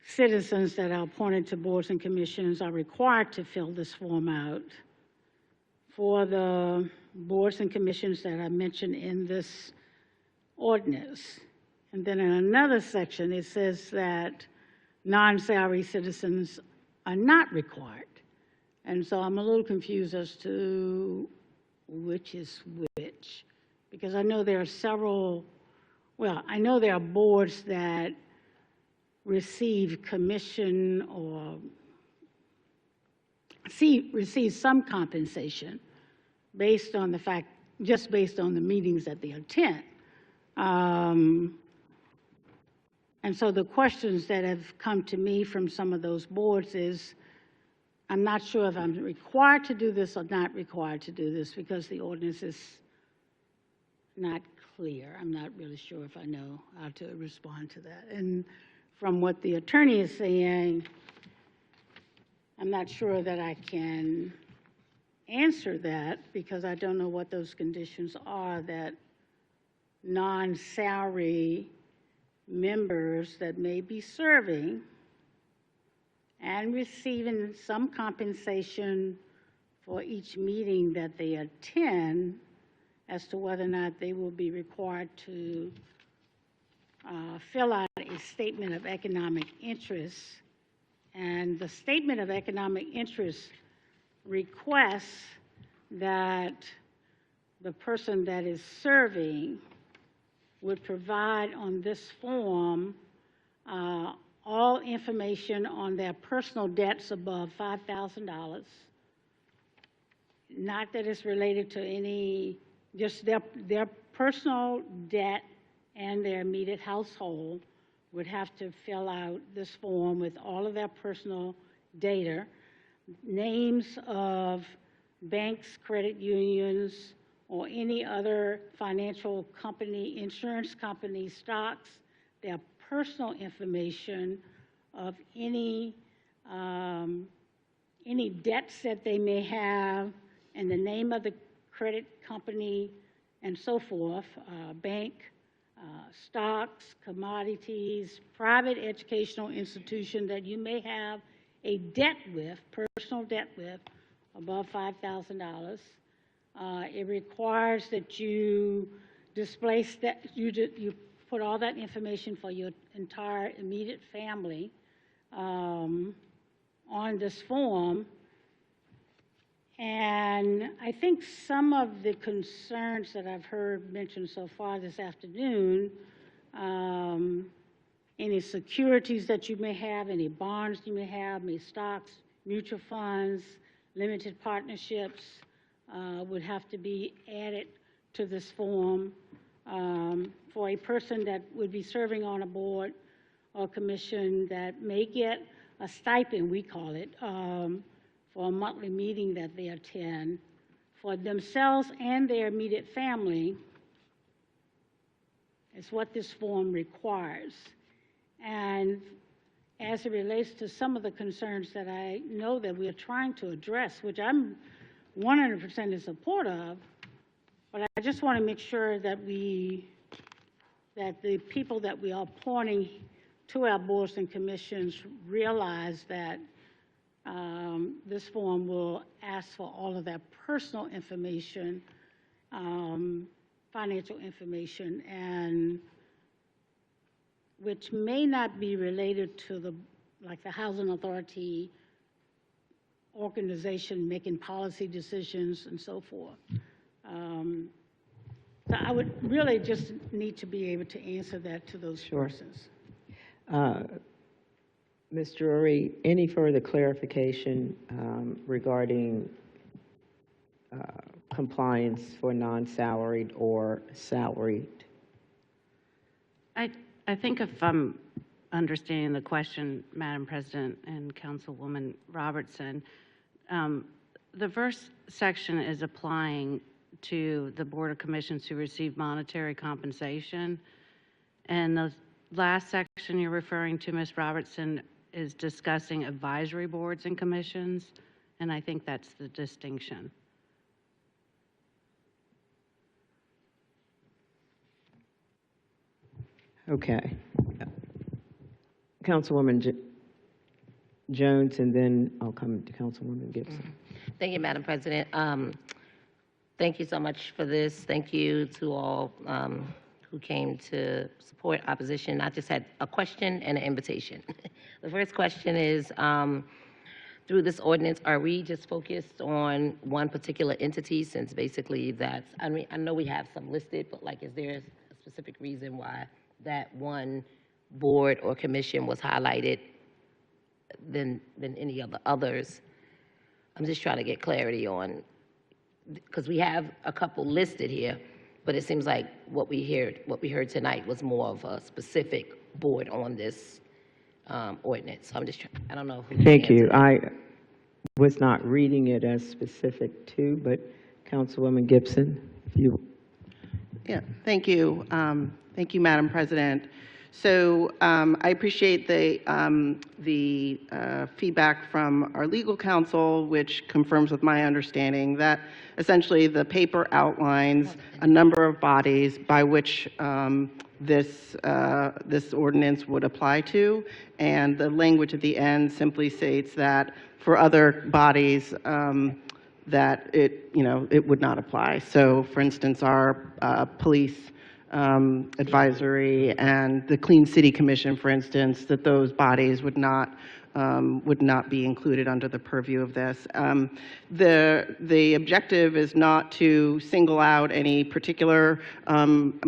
citizens that are appointed to boards and commissions are required to fill this form out. For the boards and commissions that I mentioned in this ordinance. And then in another section, it says that non-salary citizens are not required. And so I'm a little confused as to which is which, because I know there are several, well, I know there are boards that receive commission or receive some compensation based on the fact, just based on the meetings that they attend. And so the questions that have come to me from some of those boards is, I'm not sure if I'm required to do this or not required to do this because the ordinance is not clear. I'm not really sure if I know how to respond to that. And from what the attorney is saying, I'm not sure that I can answer that because I don't know what those conditions are that non-salary members that may be serving and receiving some compensation for each meeting that they attend, as to whether or not they will be required to fill out a statement of economic interest. And the statement of economic interest requests that the person that is serving would provide on this form all information on their personal debts above $5,000. Not that it's related to any, just their personal debt and their immediate household would have to fill out this form with all of their personal data, names of banks, credit unions, or any other financial company, insurance company, stocks, their personal information of any debts that they may have, and the name of the credit company, and so forth, bank, stocks, commodities, private educational institution that you may have a debt with, personal debt with, above $5,000. It requires that you displace that, you put all that information for your entire immediate family on this form. And I think some of the concerns that I've heard mentioned so far this afternoon, any securities that you may have, any bonds you may have, any stocks, mutual funds, limited partnerships, would have to be added to this form for a person that would be serving on a board or commission that may get a stipend, we call it, for a monthly meeting that they attend. For themselves and their immediate family is what this form requires. And as it relates to some of the concerns that I know that we are trying to address, which I'm 100% in support of, but I just want to make sure that the people that we are appointing to our boards and commissions realize that this form will ask for all of their personal information, financial information, and which may not be related to like the housing authority organization making policy decisions and so forth. So I would really just need to be able to answer that to those persons. Ms. Drury, any further clarification regarding compliance for non-salaried or salaried? I think if I'm understanding the question, Madam President and Councilwoman Robertson, the first section is applying to the Board of Commissions who receive monetary compensation. And the last section you're referring to, Ms. Robertson, is discussing advisory boards and commissions. And I think that's the distinction. Okay. Councilwoman Jones, and then I'll come to Councilwoman Gibson. Thank you, Madam President. Thank you so much for this. Thank you to all who came to support opposition. I just had a question and an invitation. The first question is, through this ordinance, are we just focused on one particular entity, since basically that's, I mean, I know we have some listed, but like, is there a specific reason why that one board or commission was highlighted than any of the others? I'm just trying to get clarity on, because we have a couple listed here, but it seems like what we heard tonight was more of a specific board on this ordinance. So I'm just trying, I don't know who. Thank you. I was not reading it as specific to, but Councilwoman Gibson, if you. Yeah, thank you. Thank you, Madam President. So I appreciate the feedback from our legal counsel, which confirms with my understanding that essentially the paper outlines a number of bodies by which this ordinance would apply to, and the language at the end simply states that for other bodies that it would not apply. So, for instance, our police advisory and the Clean City Commission, for instance, that those bodies would not be included under the purview of this. The objective is not to single out any particular. I'm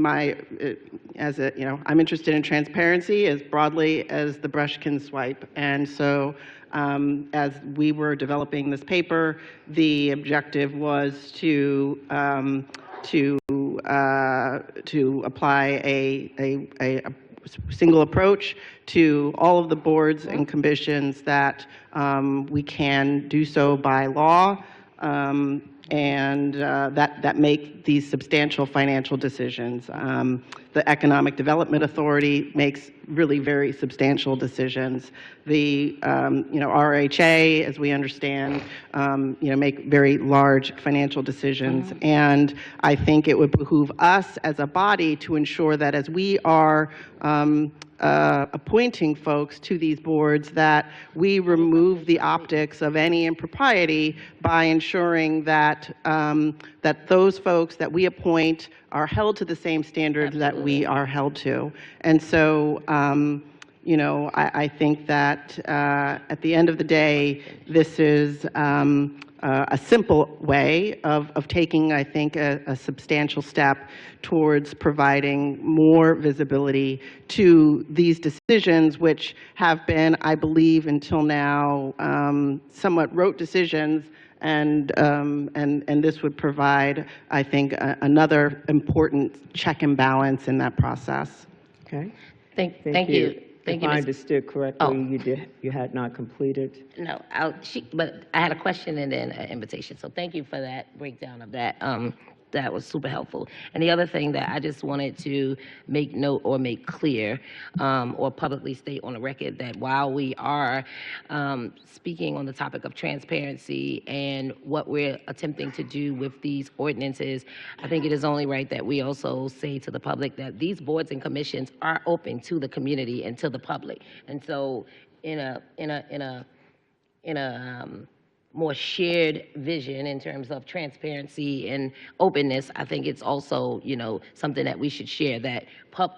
interested in transparency as broadly as the brush can swipe, and so. As we were developing this paper, the objective was to apply a single approach to all of the boards and commissions that we can do so by law, and that make these substantial financial decisions. The Economic Development Authority makes really very substantial decisions. The RHA, as we understand, make very large financial decisions. And I think it would behoove us as a body to ensure that as we are appointing folks to these boards, that we remove the optics of any impropriety by ensuring that that those folks that we appoint are held to the same standards that we are held to. And so, I think that at the end of the day, this is a simple way of taking, I think, a substantial step towards providing more visibility to these decisions, which have been, I believe, until now, somewhat rote decisions. And this would provide, I think, another important check and balance in that process. Okay. Thank you. Thank if you, I Ms. understood correctly, you had not completed. No, but I had a question and then an invitation. So thank you for that breakdown of that. That was super helpful. And the other thing that I just wanted to make note or make clear, or publicly state on the record, that while we are speaking on the topic of transparency and what we're attempting to do with these ordinances, I think it is only right that we also say to the public that these boards and commissions are open to the community and to the public. And so in a more shared vision in terms of transparency and openness, I think it's also, something that we should share, that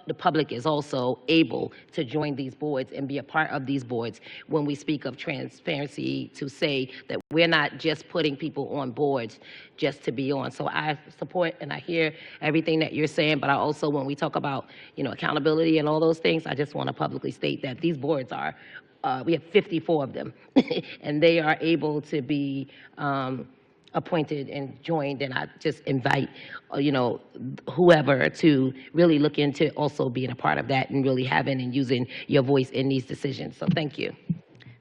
the public is also able to join these boards and be a part of these boards when we speak of transparency, to say that we're not just putting people on boards just to be on. So I support and I hear everything that you're saying, but I also, when we talk about, accountability and all those things, I just want to publicly state that these boards are we have 54 of them, and they are able to be appointed and joined, and I just invite, whoever to really look into also being a part of that and really having and using your voice in these decisions. So thank you.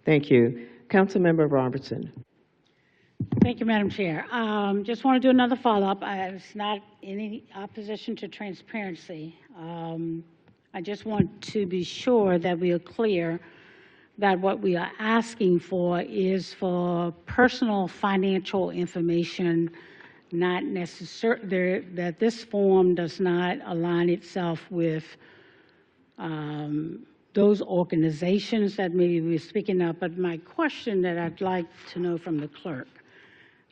Thank you. Councilmember Robertson. Thank you, Madam Chair. Just want to do another follow-up. It's not any opposition to transparency. I just want to be sure that we are clear that what we are asking for is for personal financial information, not necessarily, that this form does not align itself with those organizations that maybe we're speaking of. But my question that I'd like to know from the clerk,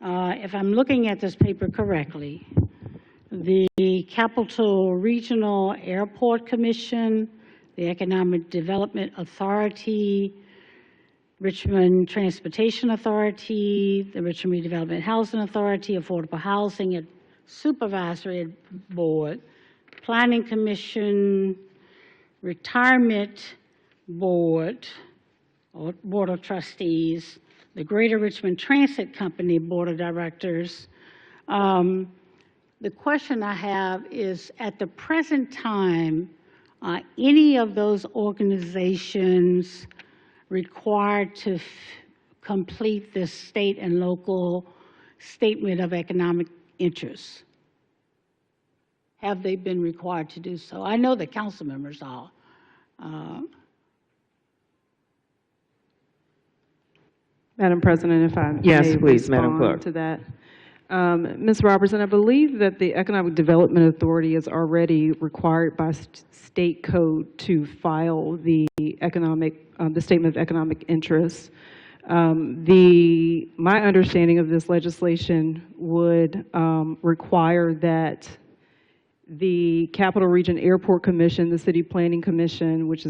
if I'm looking at this paper correctly, the Capital Regional Airport Commission, the Economic Development Authority, Richmond Transportation Authority, the Richmond Redevelopment Housing Authority, Affordable Housing Supervisory Board, Planning Commission, Retirement Board, or Board of Trustees, the Greater Richmond Transit Company Board of Directors. The question I have is, at the present time, any of those organizations required to complete the state and local statement of economic interests? Have they been required to do so? I know the council members are. Madam President, if I Yes, may please, Madam respond Clerk. to that. Ms. Robertson, I believe that the Economic Development Authority is already required by state code to file the statement of economic interest. My understanding of this legislation would require that the Capital Region Airport Commission, the City Planning Commission, which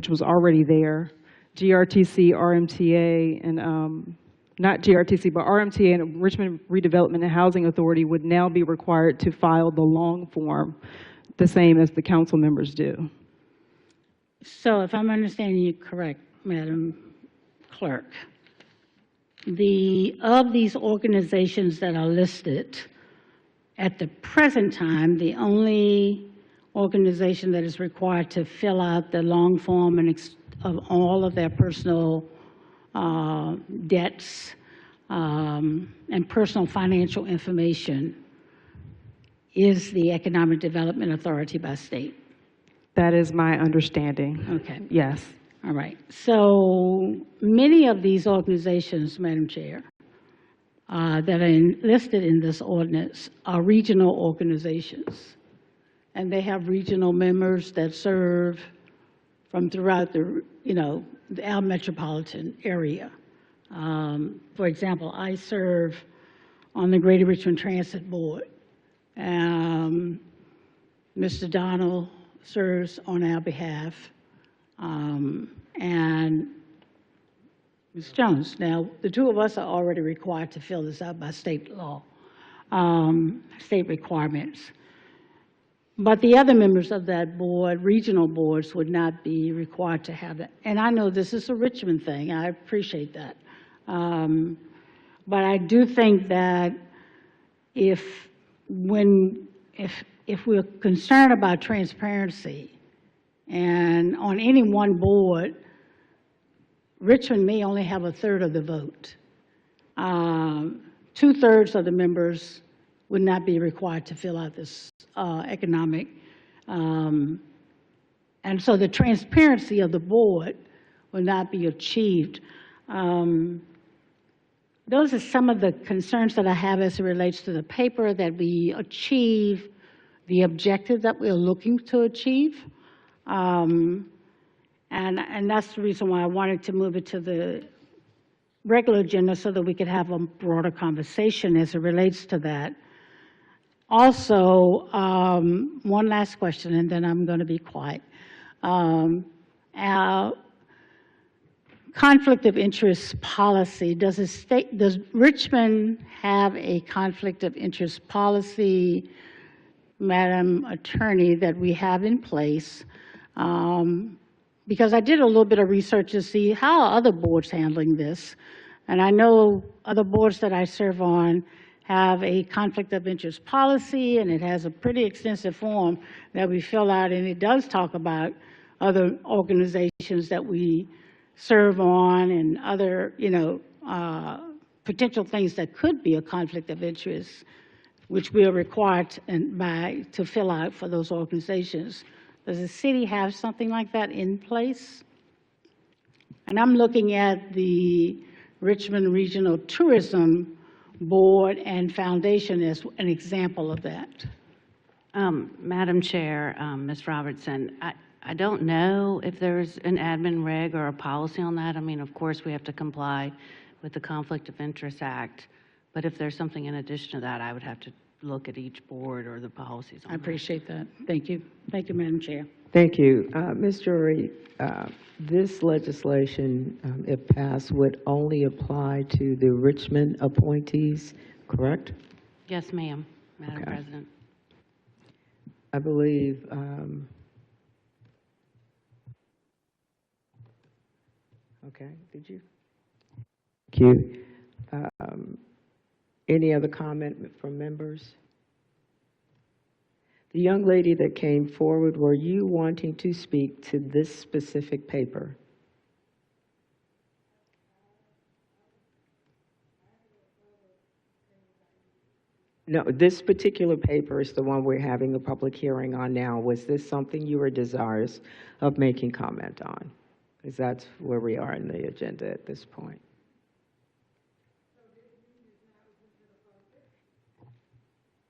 was already there, GRTC, RMTA, and not GRTC, but RMTA and Richmond Redevelopment and Housing Authority would now be required to file the long form, the same as the council members do. So if I'm understanding you correct, Madam Clerk, of these organizations that are listed, at the present time, the only organization that is required to fill out the long form of all of their personal debts and personal financial information is the Economic Development Authority by state. That is my understanding. Okay. Yes. All right. So many of these organizations, Madam Chair, that are listed in this ordinance are regional organizations. And they have regional members that serve from throughout our metropolitan area. For example, I serve on the Greater Richmond Transit Board. Mr. Donald serves on our behalf, and Ms. Jones. Now, the two of us are already required to fill this out by state law, state requirements. But the other members of that board, regional boards, would not be required to have that. And I know this is a Richmond thing. I appreciate that. But I do think that if we're concerned about transparency, and on any one board, Richmond may only have a third of the vote. 2/3 of the members would not be required to fill out this economic. And so the transparency of the board will not be achieved. Those are some of the concerns that I have as it relates to the paper, that we achieve the objective that we're looking to achieve. And that's the reason why I wanted to move it to the regular agenda, so that we could have a broader conversation as it relates to that. Also, one last question, and then I'm going to be quiet. Our conflict of interest policy, does Richmond have a conflict of interest policy, Madam Attorney, that we have in place? Because I did a little bit of research to see how are other boards handling this. And I know other boards that I serve on have a conflict of interest policy, and it has a pretty extensive form that we fill out, and it does talk about other organizations that we serve on and other, potential things that could be a conflict of interest, which we are required to fill out for those organizations. Does the city have something like that in place? And I'm looking at the Richmond Regional Tourism Board and Foundation as an example of that. Madam Chair, Ms. Robertson, I don't know if there's an admin reg or a policy on that. I mean, of course, we have to comply with the Conflict of Interest Act, but if there's something in addition to that, I would have to look at each board or the policies on I appreciate that. Thank you. Thank you, Madam Chair. Thank you. Ms. Drury, this legislation, if passed, would only apply to the Richmond appointees, correct? Yes, ma'am, Madam Okay. President. I believe, okay, did you? Thank you. Any other comment from members? The young lady that came forward, were you wanting to speak to this specific paper? No, this particular paper is the one we're having a public hearing on now. Was this something you were desirous of making comment on? Because that's where we are in the agenda at this point.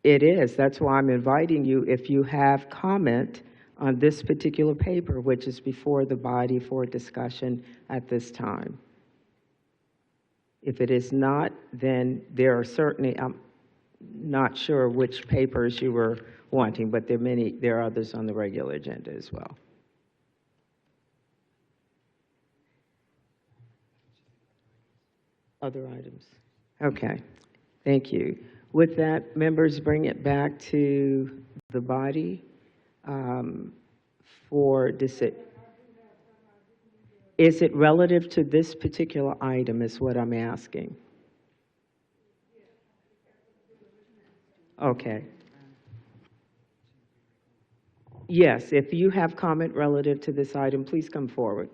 It is. That's why I'm inviting you, if you have comment on this particular paper, which is before the body for discussion at this time. If it is not, then there are certainly, I'm not sure which papers you were wanting, but there are others on the regular agenda as well. Other items? Okay, thank you. With that, members, bring it back to the body for decision. Is it relative to this particular item is what I'm asking? Okay. Yes, if you have comment relative to this item, please come forward.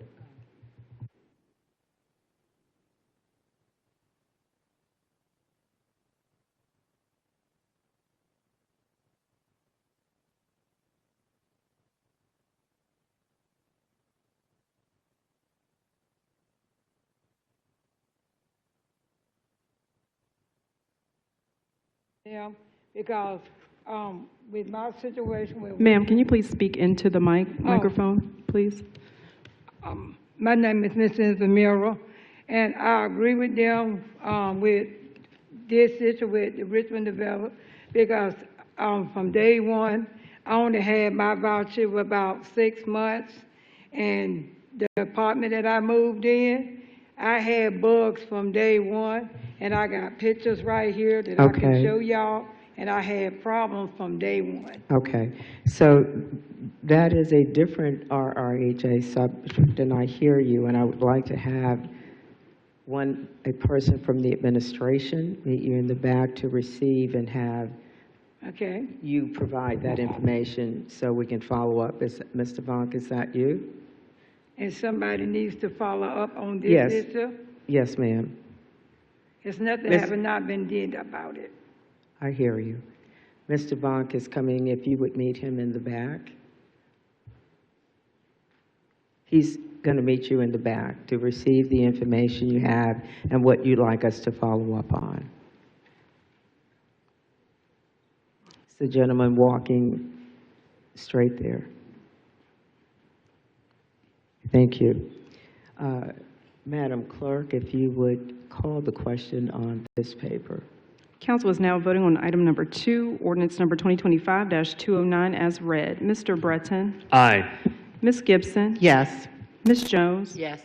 Yeah, because with my situation with... Ma'am, can you please speak into the microphone, please? My name is Mrs. Zamira, and I agree with them with this issue with the Richmond Development, because from day one, I only had my voucher for about 6 months, and the apartment that I moved in, I had bugs from day one, and I got pictures right here that I can Okay. show y'all, and I had problems from day one. Okay, so that is a different RRHA subject, and I hear you, and I would like to have a person from the administration meet you in the back to receive and have Okay? you provide that information so we can follow up. Mr. Vonk, is that you? And somebody needs to follow up on this Yes. issue. Yes, ma'am. There's nothing Miss- having not been did about it. I hear you. Mr. Vonk is coming, if you would meet him in the back. He's going to meet you in the back to receive the information you have and what you'd like us to follow up on. It's the gentleman walking straight there. Thank you. Madam Clerk, if you would call the question on this paper. Council is now voting on item number 2, ordinance number 2025-209 as read. Mr. Breton? Aye. Ms. Gibson? Yes. Ms. Jones? Yes.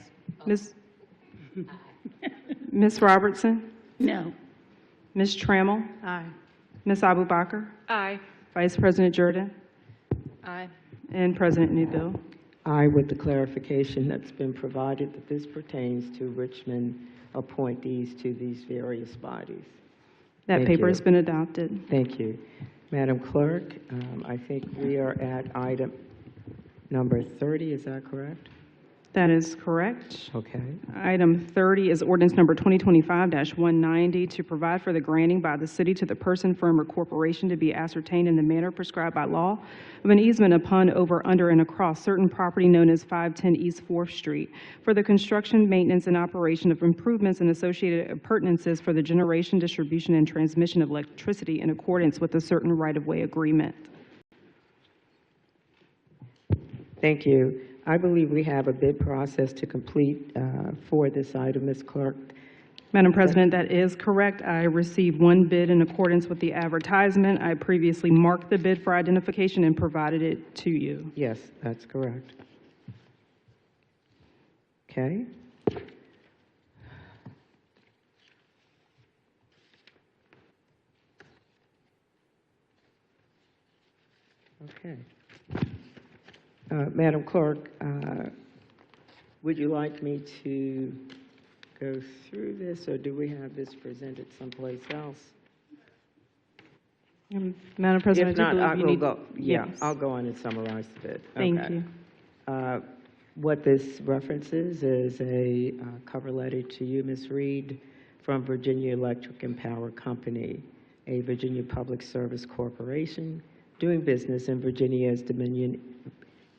Ms. Robertson? No. Ms. Trammell? Aye. Ms. Abubakar? Aye. Vice President Jordan? Aye. And President Newbill? Aye, with the clarification that's been provided that this pertains to Richmond appointees to these various bodies. That Thank paper you. has been adopted. Thank you. Madam Clerk, I think we are at item number 30, is that correct? That is correct. Okay. Item 30 is ordinance number 2025-190 to provide for the granting by the city to the person, firm, or corporation to be ascertained in the manner prescribed by law of an easement upon, over, under, and across certain property known as 510 East 4th Street for the construction, maintenance, and operation of improvements and associated appurtenances for the generation, distribution, and transmission of electricity in accordance with a certain right-of-way agreement. Thank you. I believe we have a bid process to complete for this item, Ms. Clerk. Madam President, that is correct. I received one bid in accordance with the advertisement. I previously marked the bid for identification and provided it to you. Yes, that's correct. Okay. Okay. Madam Clerk, would you like me to go through this, or do we have this presented someplace else? Madam President, If not, I will need... go. Yeah, Yes. I'll go on and summarize the bid. Thank Okay. you. What this references is a cover letter to you, Ms. Reed, from Virginia Electric and Power Company, a Virginia Public Service Corporation doing business in Virginia as Dominion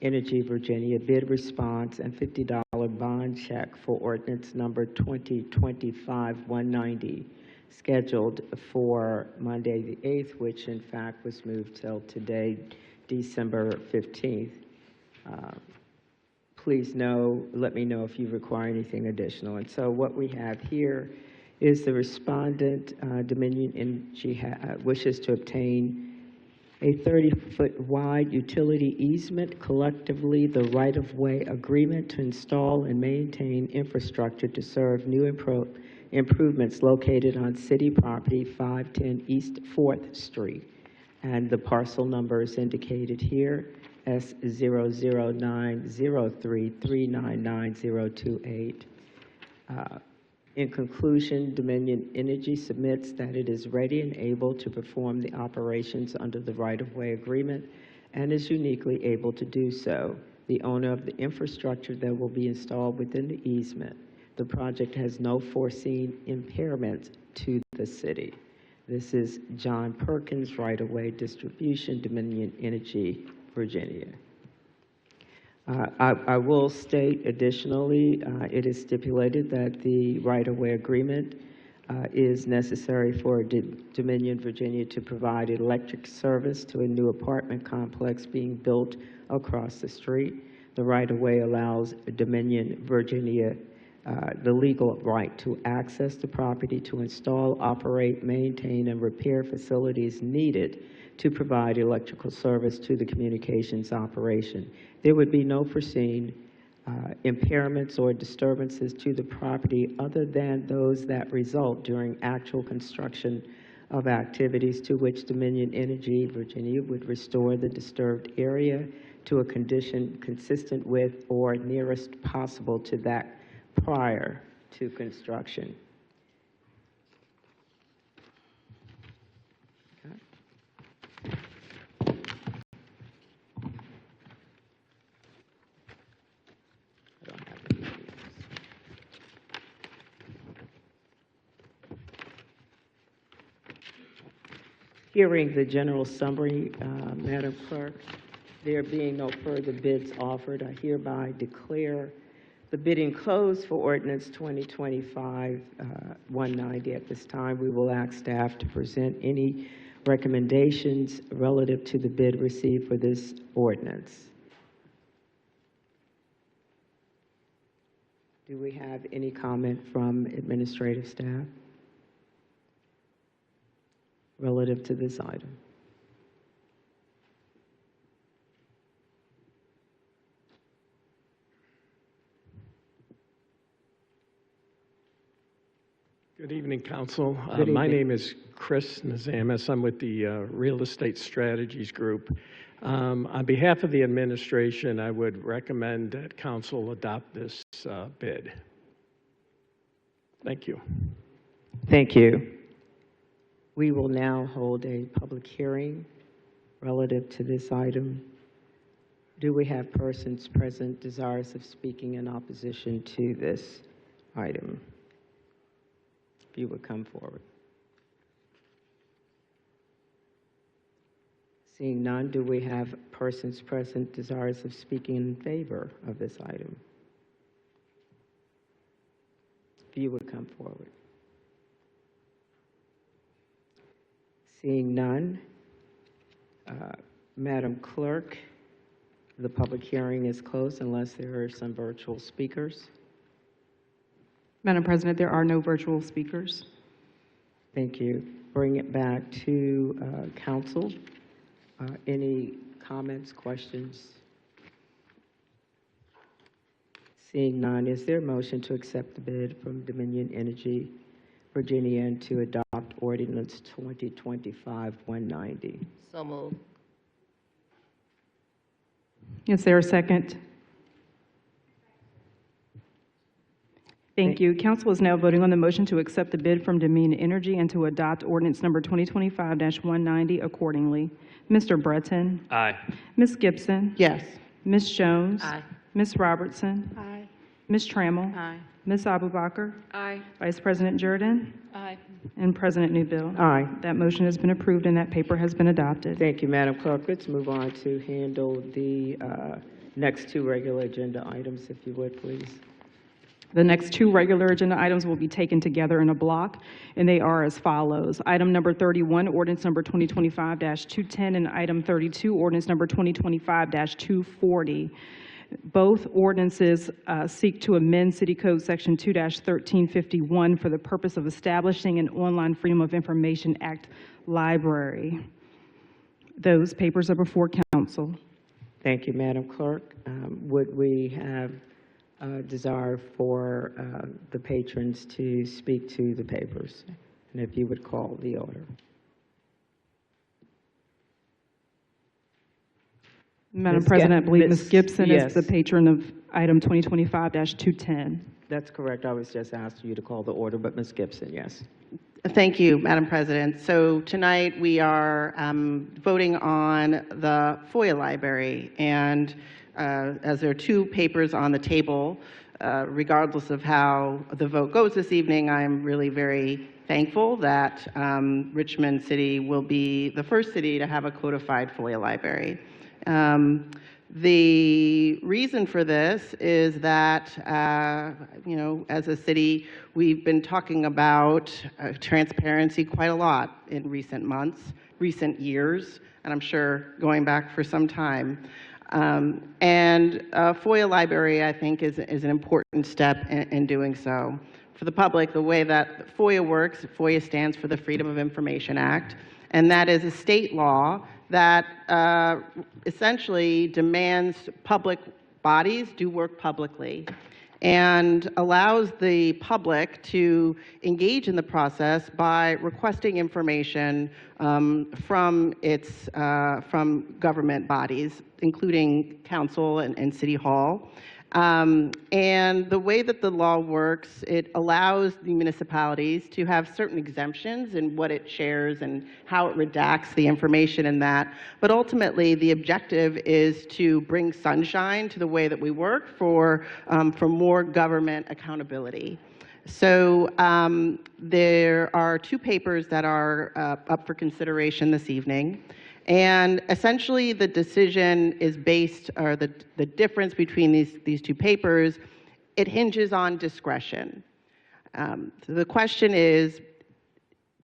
Energy Virginia, bid response and $50 bond check for ordinance number 2025-190, scheduled for Monday the 8th, which in fact was moved till today, December 15th. Please let me know if you require anything additional. And so what we have here is the respondent, Dominion Energy, wishes to obtain a 30-foot wide utility easement, collectively the right-of-way agreement to install and maintain infrastructure to serve new improvements located on city property 510 East 4th Street. And the parcel number is indicated here, S00903399028. In conclusion, Dominion Energy submits that it is ready and able to perform the operations under the right-of-way agreement and is uniquely able to do so. The owner of the infrastructure that will be installed within the easement. The project has no foreseen impairments to the city. This is John Perkins, right-of-way distribution, Dominion Energy, Virginia. I will state additionally, it is stipulated that the right-of-way agreement is necessary for Dominion, Virginia to provide electric service to a new apartment complex being built across the street. The right-of-way allows Dominion, Virginia, the legal right to access the property to install, operate, maintain, and repair facilities needed to provide electrical service to the communications operation. There would be no foreseen impairments or disturbances to the property other than those that result during actual construction of activities to which Dominion Energy Virginia would restore the disturbed area to a condition consistent with or nearest possible to that prior to construction. Hearing the general summary, Madam Clerk, there being no further bids offered, I hereby declare the bidding closed for ordinance 2025-190. At this time, we will ask staff to present any recommendations relative to the bid received for this ordinance. Do we have any comment from administrative staff relative to this item? Good evening, Council. Good My evening. name is Chris Nazamis. I'm with the Real Estate Strategies Group. On behalf of the administration, I would recommend that Council adopt this bid. Thank you. Thank you. We will now hold a public hearing relative to this item. Do we have persons present desirous of speaking in opposition to this item? If you would come forward. Seeing none, do we have persons present desirous of speaking in favor of this item? If you would come forward. Seeing none, Madam Clerk, the public hearing is closed unless there are some virtual speakers. Madam President, there are no virtual speakers. Thank you. Bring it back to council. Any comments, questions? Seeing none, is there a motion to accept the bid from Dominion Energy Virginia and to adopt ordinance 2025-190? So moved. Is there a second? Thank you. Council is now voting on the motion to accept the bid from Dominion Energy and to adopt ordinance number 2025-190 accordingly. Mr. Breton? Aye. Ms. Gibson? Yes. Ms. Jones? Aye. Ms. Robertson? Aye. Ms. Trammell? Aye. Ms. Abubakar? Aye. Vice President Jordan? Aye. And President Newbill? Aye. That motion has been approved and that paper has been adopted. Thank you, Madam Clerk. Let's move on to handle the next two regular agenda items, if you would, please. The next two regular agenda items will be taken together in a block, and they are as follows. Item number 31, ordinance number 2025-210, and item 32, ordinance number 2025-240. Both ordinances seek to amend City Code Section 2-1351 for the purpose of establishing an online Freedom of Information Act library. Those papers are before council. Thank you, Madam Clerk. Would we have desire for the patrons to speak to the papers? And if you would call the order. Madam President, I believe Ms. Gibson yes. is the patron of item 2025-210. That's correct. I was just asking you to call the order, but Ms. Gibson, yes. Thank you, Madam President. So tonight we are voting on the FOIA library, and as there are two papers on the table, regardless of how the vote goes this evening, I'm really very thankful that Richmond City will be the first city to have a codified FOIA library. The reason for this is that, as a city, we've been talking about transparency quite a lot in recent months, recent years, and I'm sure going back for some time. And a FOIA library, I think, is an important step in doing so. For the public, the way that FOIA works, FOIA stands for the Freedom of Information Act, and that is a state law that essentially demands public bodies do work publicly and allows the public to engage in the process by requesting information from government bodies, including council and city hall. And the way that the law works, it allows the municipalities to have certain exemptions in what it shares and how it redacts the information in that. But ultimately, the objective is to bring sunshine to the way that we work for more government accountability. So there are two papers that are up for consideration this evening. And essentially, the decision is based, or the difference between these two papers, it hinges on discretion. So the question is,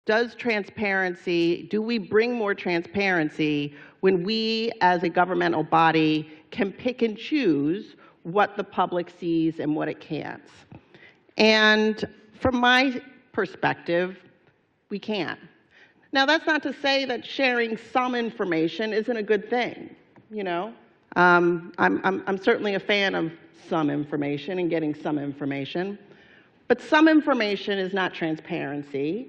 do we bring more transparency when we, as a governmental body, can pick and choose what the public sees and what it can't? And from my perspective, we can. Now, that's not to say that sharing some information isn't a good thing, I'm certainly a fan of some information and getting some information. But some information is not transparency.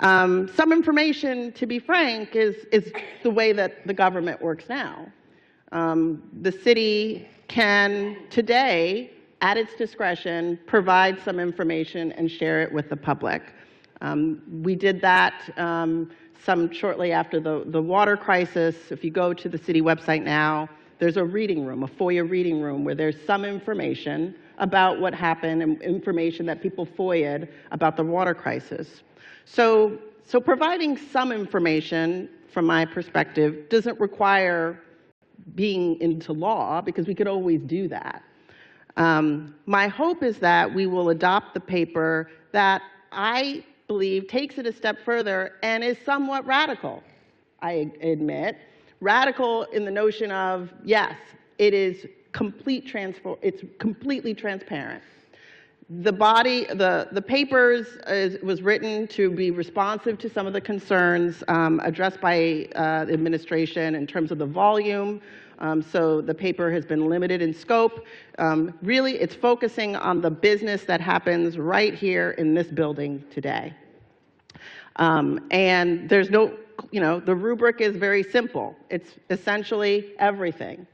Some information, to be frank, is the way that the government works now. The city can today, at its discretion, provide some information and share it with the public. We did that some shortly after the water crisis. If you go to the city website now, there's a reading room, a FOIA reading room, where there's some information about what happened and information that people FOIA'd about the water crisis. So providing some information, from my perspective, doesn't require being into law, because we could always do that. My hope is that we will adopt the paper that I believe takes it a step further and is somewhat radical, I admit. Radical in the notion of, yes, it is it's completely transparent. The papers was written to be responsive to some of the concerns addressed by the administration in terms of the volume. So the paper has been limited in scope. Really, it's focusing on the business that happens right here in this building today. And there's no, the rubric is very simple. It's essentially everything.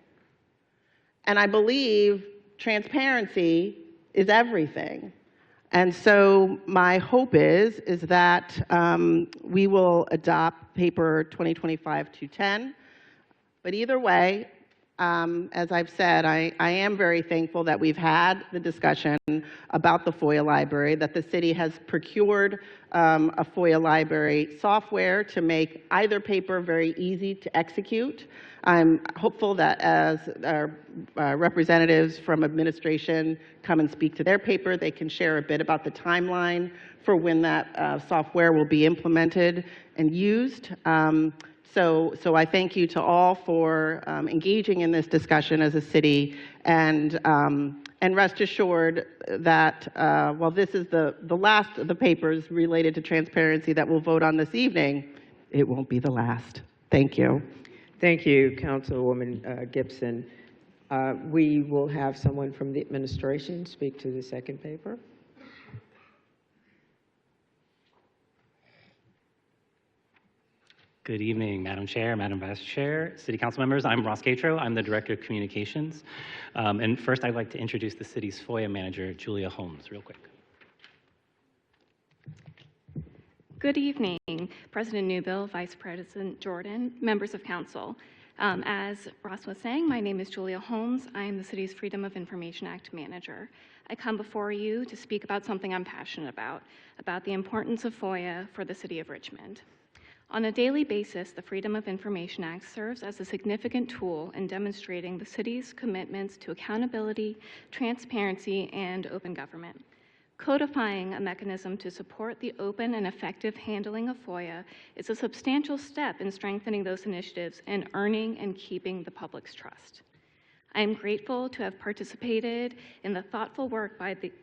And I believe transparency is everything. And so my hope is that we will adopt paper 2025-210. But either way, as I've said, I am very thankful that we've had the discussion about the FOIA library, that the city has procured a FOIA library software to make either paper very easy to execute. I'm hopeful that as our representatives from administration come and speak to their paper, they can share a bit about the timeline for when that software will be implemented and used. So I thank you to all for engaging in this discussion as a city, and rest assured that while this is the last of the papers related to transparency that we'll vote on this evening, it won't be the last. Thank you. Thank you, Councilwoman Gibson. We will have someone from the administration speak to the second paper. Good evening, Madam Chair, Madam Vice Chair, City Council members. I'm Ross Catro. I'm the Director of Communications. And first, I'd like to introduce the city's FOIA manager, Julia Holmes, real quick. Good evening, President Newbill, Vice President Jordan, members of council. As Ross was saying, my name is Julia Holmes. I am the city's Freedom of Information Act manager. I come before you to speak about something I'm passionate about the importance of FOIA for the city of Richmond. On a daily basis, the Freedom of Information Act serves as a significant tool in demonstrating the city's commitments to accountability, transparency, and open government. Codifying a mechanism to support the open and effective handling of FOIA is a substantial step in strengthening those initiatives and earning and keeping the public's trust. I am grateful to have participated in the thoughtful work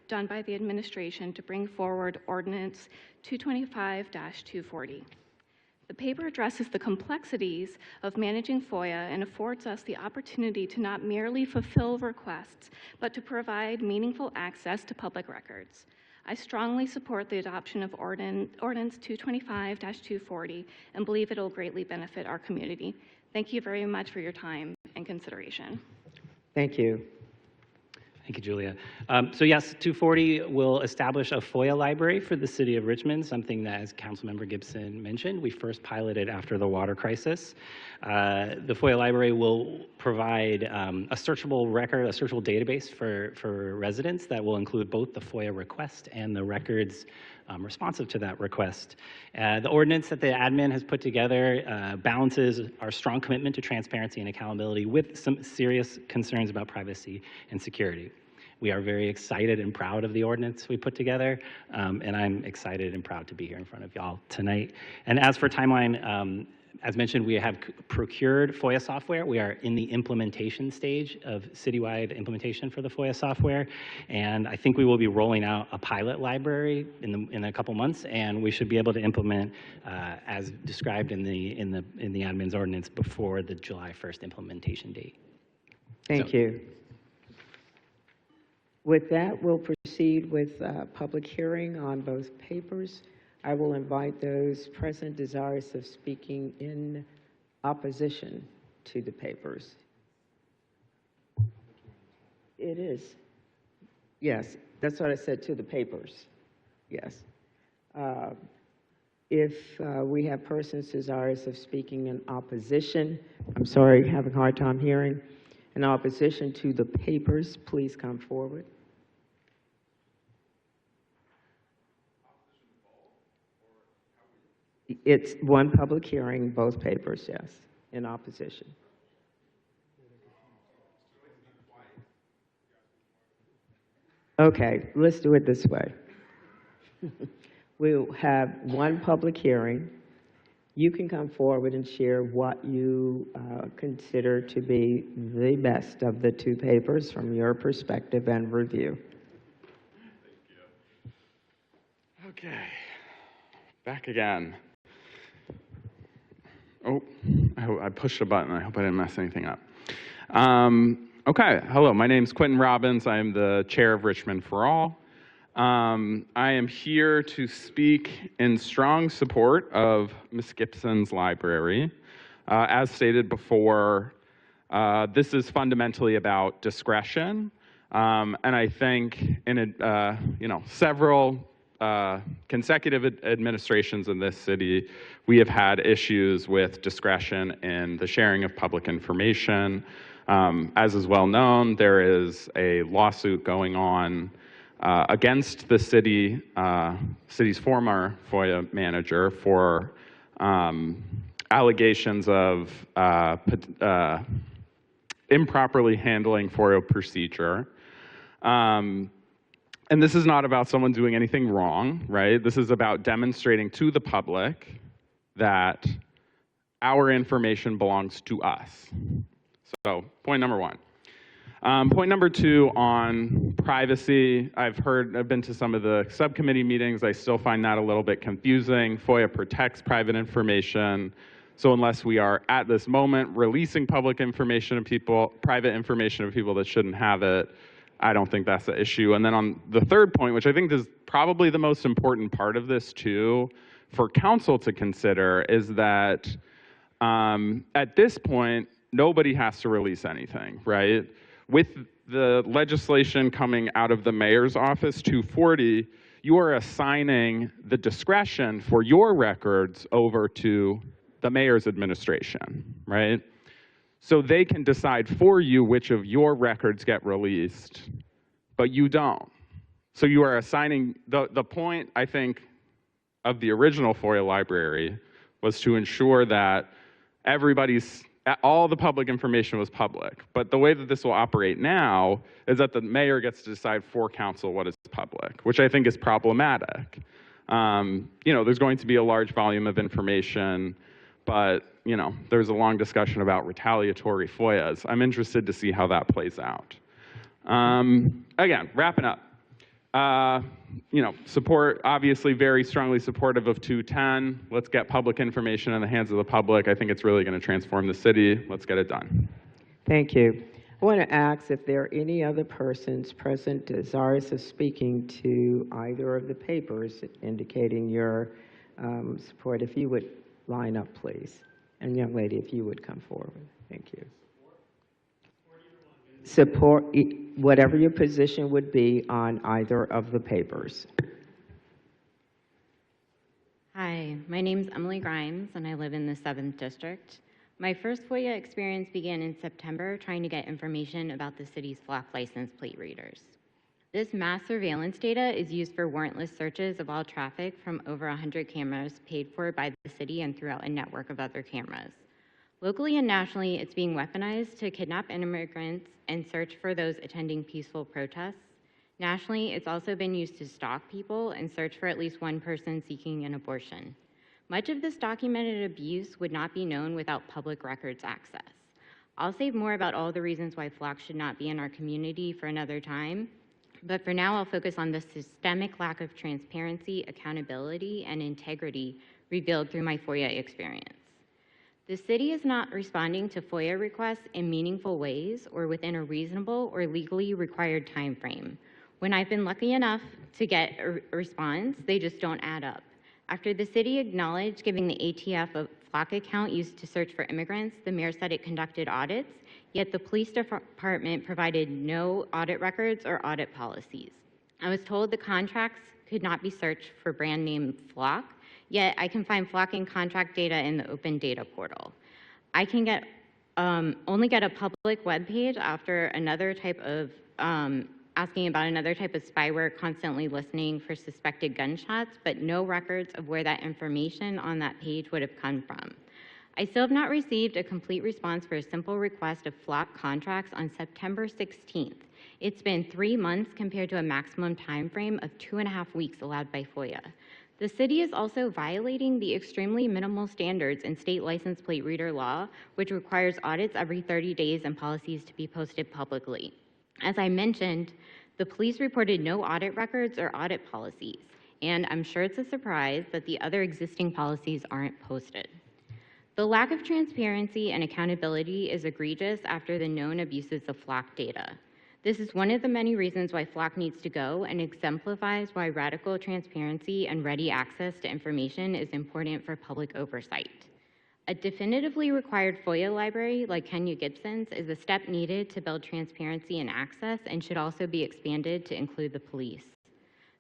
done by the administration to bring forward Ordinance 225-240. The paper addresses the complexities of managing FOIA and affords us the opportunity to not merely fulfill requests, but to provide meaningful access to public records. I strongly support the adoption of Ordinance 225-240 and believe it will greatly benefit our community. Thank you very much for your time and consideration. Thank you. Thank you, Julia. So yes, 240 will establish a FOIA library for the city of Richmond, something that, as Councilmember Gibson mentioned, we first piloted after the water crisis. The FOIA library will provide a searchable record, a searchable database for residents that will include both the FOIA request and the records responsive to that request. The ordinance that the admin has put together balances our strong commitment to transparency and accountability with some serious concerns about privacy and security. We are very excited and proud of the ordinance we put together, and I'm excited and proud to be here in front of y'all tonight. And as for timeline, as mentioned, we have procured FOIA software. We are in the implementation stage of citywide implementation for the FOIA software, and I think we will be rolling out a pilot library in a couple months, and we should be able to implement as described in the admin's ordinance before the July 1st implementation date. Thank you. With that, we'll proceed with public hearing on both papers. I will invite those present desirous of speaking in opposition to the papers. It is. Yes, that's what I said, to the papers. Yes. If we have persons desirous of speaking in opposition, I'm sorry, having a hard time hearing, in opposition to the papers, please come forward. It's one public hearing, both papers, yes, in opposition. Okay, let's do it this way. We'll have one public hearing. You can come forward and share what you consider to be the best of the two papers from your perspective and review. Okay, back again. Oh, I pushed a button. I hope I didn't mess anything up. Okay, hello, my name's Quentin Robbins. I am the chair of Richmond for All. I am here to speak in strong support of Ms. Gibson's library. As stated before, this is fundamentally about discretion, and I think in several consecutive administrations in this city, we have had issues with discretion in the sharing of public information. As is well known, there is a lawsuit going on against the city's former FOIA manager for allegations of improperly handling FOIA procedure. And this is not about someone doing anything wrong, right? This is about demonstrating to the public that our information belongs to us. So, point number one. Point number two on privacy. I've been to some of the subcommittee meetings. I still find that a little bit confusing. FOIA protects private information. So unless we are at this moment releasing public information of people, private information of people that shouldn't have it, I don't think that's the issue. And then on the third point, which I think is probably the most important part of this too, for council to consider, is that at this point, nobody has to release anything, right? With the legislation coming out of the mayor's office, 240, you are assigning the discretion for your records over to the mayor's administration, right? So they can decide for you which of your records get released, but you don't. So you are assigning, the point, I think, of the original FOIA library was to ensure that all the public information was public. But the way that this will operate now is that the mayor gets to decide for council what is public, which I think is problematic. There's going to be a large volume of information, but there's a long discussion about retaliatory FOIAs. I'm interested to see how that plays out. Again, wrapping up. Support, obviously very strongly supportive of 210. Let's get public information in the hands of the public. I think it's really going to transform the city. Let's get it done. Thank you. I want to ask if there are any other persons present desirous of speaking to either of the papers indicating your support. If you would line up, please. And young lady, if you would come forward. Thank you. Support, whatever your position would be on either of the papers. Hi, my name is Emily Grimes, and I live in the 7th District. My first FOIA experience began in September trying to get information about the city's flock license plate readers. This mass surveillance data is used for warrantless searches of all traffic from over 100 cameras paid for by the city and throughout a network of other cameras. Locally and nationally, it's being weaponized to kidnap immigrants and search for those attending peaceful protests. Nationally, it's also been used to stalk people and search for at least one person seeking an abortion. Much of this documented abuse would not be known without public records access. I'll say more about all the reasons why flocks should not be in our community for another time, but for now I'll focus on the systemic lack of transparency, accountability, and integrity revealed through my FOIA experience. The city is not responding to FOIA requests in meaningful ways or within a reasonable or legally required time frame. When I've been lucky enough to get a response, they just don't add up. After the city acknowledged giving the ATF a flock account used to search for immigrants, the mayor said it conducted audits, yet the police department provided no audit records or audit policies. I was told the contracts could not be searched for brand name flock, yet I can find flock and contract data in the open data portal. I can only get a public web page after another type of asking about another type of spyware constantly listening for suspected gunshots, but no records of where that information on that page would have come from. I still have not received a complete response for a simple request of flock contracts on September 16th. It's been 3 months compared to a maximum time frame of 2.5 weeks allowed by FOIA. The city is also violating the extremely minimal standards in state license plate reader law, which requires audits every 30 days and policies to be posted publicly. As I mentioned, the police reported no audit records or audit policies, and I'm sure it's a surprise that the other existing policies aren't posted. The lack of transparency and accountability is egregious after the known abuses of flock data. This is one of the many reasons why flock needs to go and exemplifies why radical transparency and ready access to information is important for public oversight. A definitively required FOIA library like Kenya Gibson's is a step needed to build transparency and access and should also be expanded to include the police.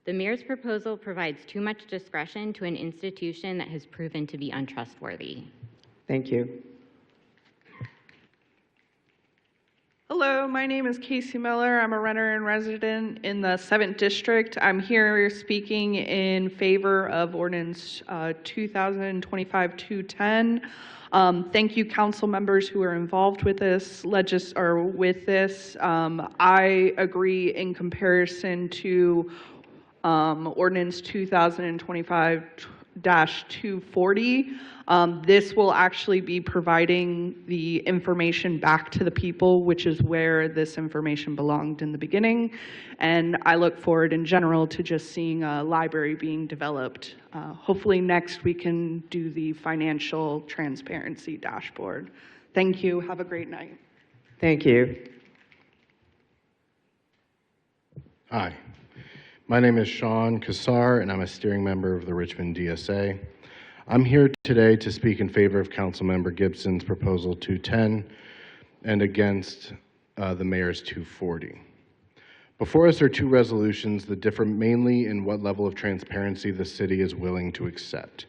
The mayor's proposal provides too much discretion to an institution that has proven to be untrustworthy. Thank you. Hello, my name is Casey Miller. I'm a renter and resident in the 7th District. I'm here speaking in favor of Ordinance 2025-210. Thank you, council members who are involved with this. I agree in comparison to Ordinance 2025-240. This will actually be providing the information back to the people, which is where this information belonged in the beginning. And I look forward in general to just seeing a library being developed. Hopefully next we can do the financial transparency dashboard. Thank you. Have a great night. Thank you. Hi, my name is Sean Kassar, and I'm a steering member of the Richmond DSA. I'm here today to speak in favor of Councilmember Gibson's Proposal 210 and against the Mayor's 240. Before us are two resolutions that differ mainly in what level of transparency the city is willing to accept.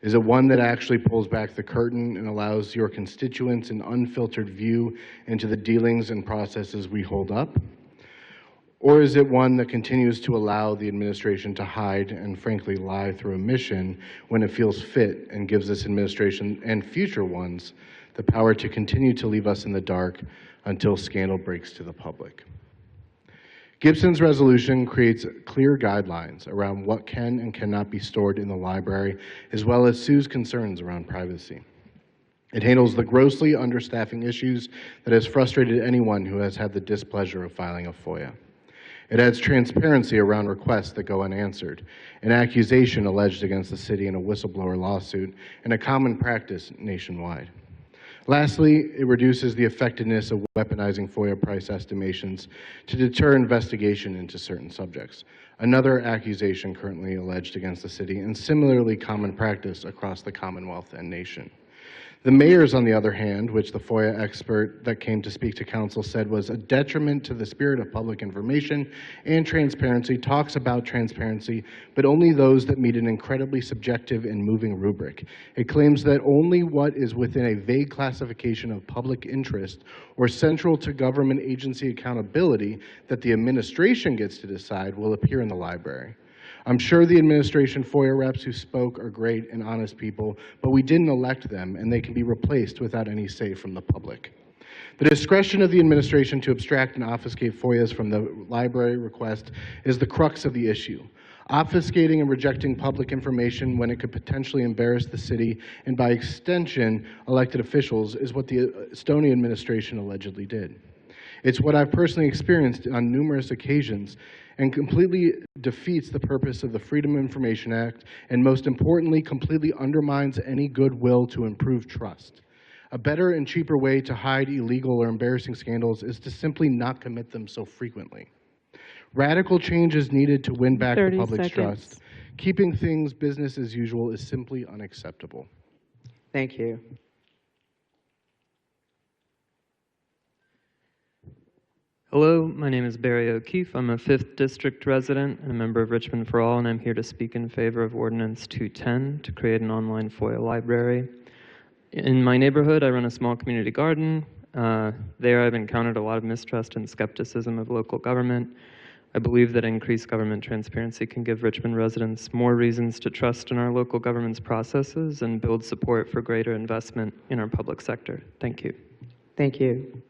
Is it one that actually pulls back the curtain and allows your constituents an unfiltered view into the dealings and processes we hold up? Or is it one that continues to allow the administration to hide and frankly lie through omission when it feels fit and gives this administration and future ones the power to continue to leave us in the dark until scandal breaks to the public? Gibson's resolution creates clear guidelines around what can and cannot be stored in the library, as well as Sue's concerns around privacy. It handles the grossly understaffing issues that has frustrated anyone who has had the displeasure of filing a FOIA. It adds transparency around requests that go unanswered, an accusation alleged against the city in a whistleblower lawsuit, and a common practice nationwide. Lastly, it reduces the effectiveness of weaponizing FOIA price estimations to deter investigation into certain subjects, another accusation currently alleged against the city and similarly common practice across the Commonwealth and nation. The mayor's, on the other hand, which the FOIA expert that came to speak to council said was a detriment to the spirit of public information and transparency, talks about transparency, but only those that meet an incredibly subjective and moving rubric. It claims that only what is within a vague classification of public interest or central to government agency accountability that the administration gets to decide will appear in the library. I'm sure the administration FOIA reps who spoke are great and honest people, but we didn't elect them, and they can be replaced without any say from the public. The discretion of the administration to abstract and obfuscate FOIAs from the library request is the crux of the issue. Obfuscating and rejecting public information when it could potentially embarrass the city and, by extension, elected officials is what the Estonian administration allegedly did. It's what I've personally experienced on numerous occasions and completely defeats the purpose of the Freedom of Information Act and, most importantly, completely undermines any goodwill to improve trust. A better and cheaper way to hide illegal or embarrassing scandals is to simply not commit them so frequently. Radical change is needed to win back the 30 public's seconds. trust. Keeping things business as usual is simply unacceptable. Thank you. Hello, my name is Barry O'Keefe. I'm a 5th District resident and a member of Richmond for All, and I'm here to speak in favor of Ordinance 210 to create an online FOIA library. In my neighborhood, I run a small community garden. There, I've encountered a lot of mistrust and skepticism of local government. I believe that increased government transparency can give Richmond residents more reasons to trust in our local government's processes and build support for greater investment in our public sector. Thank you. Thank you.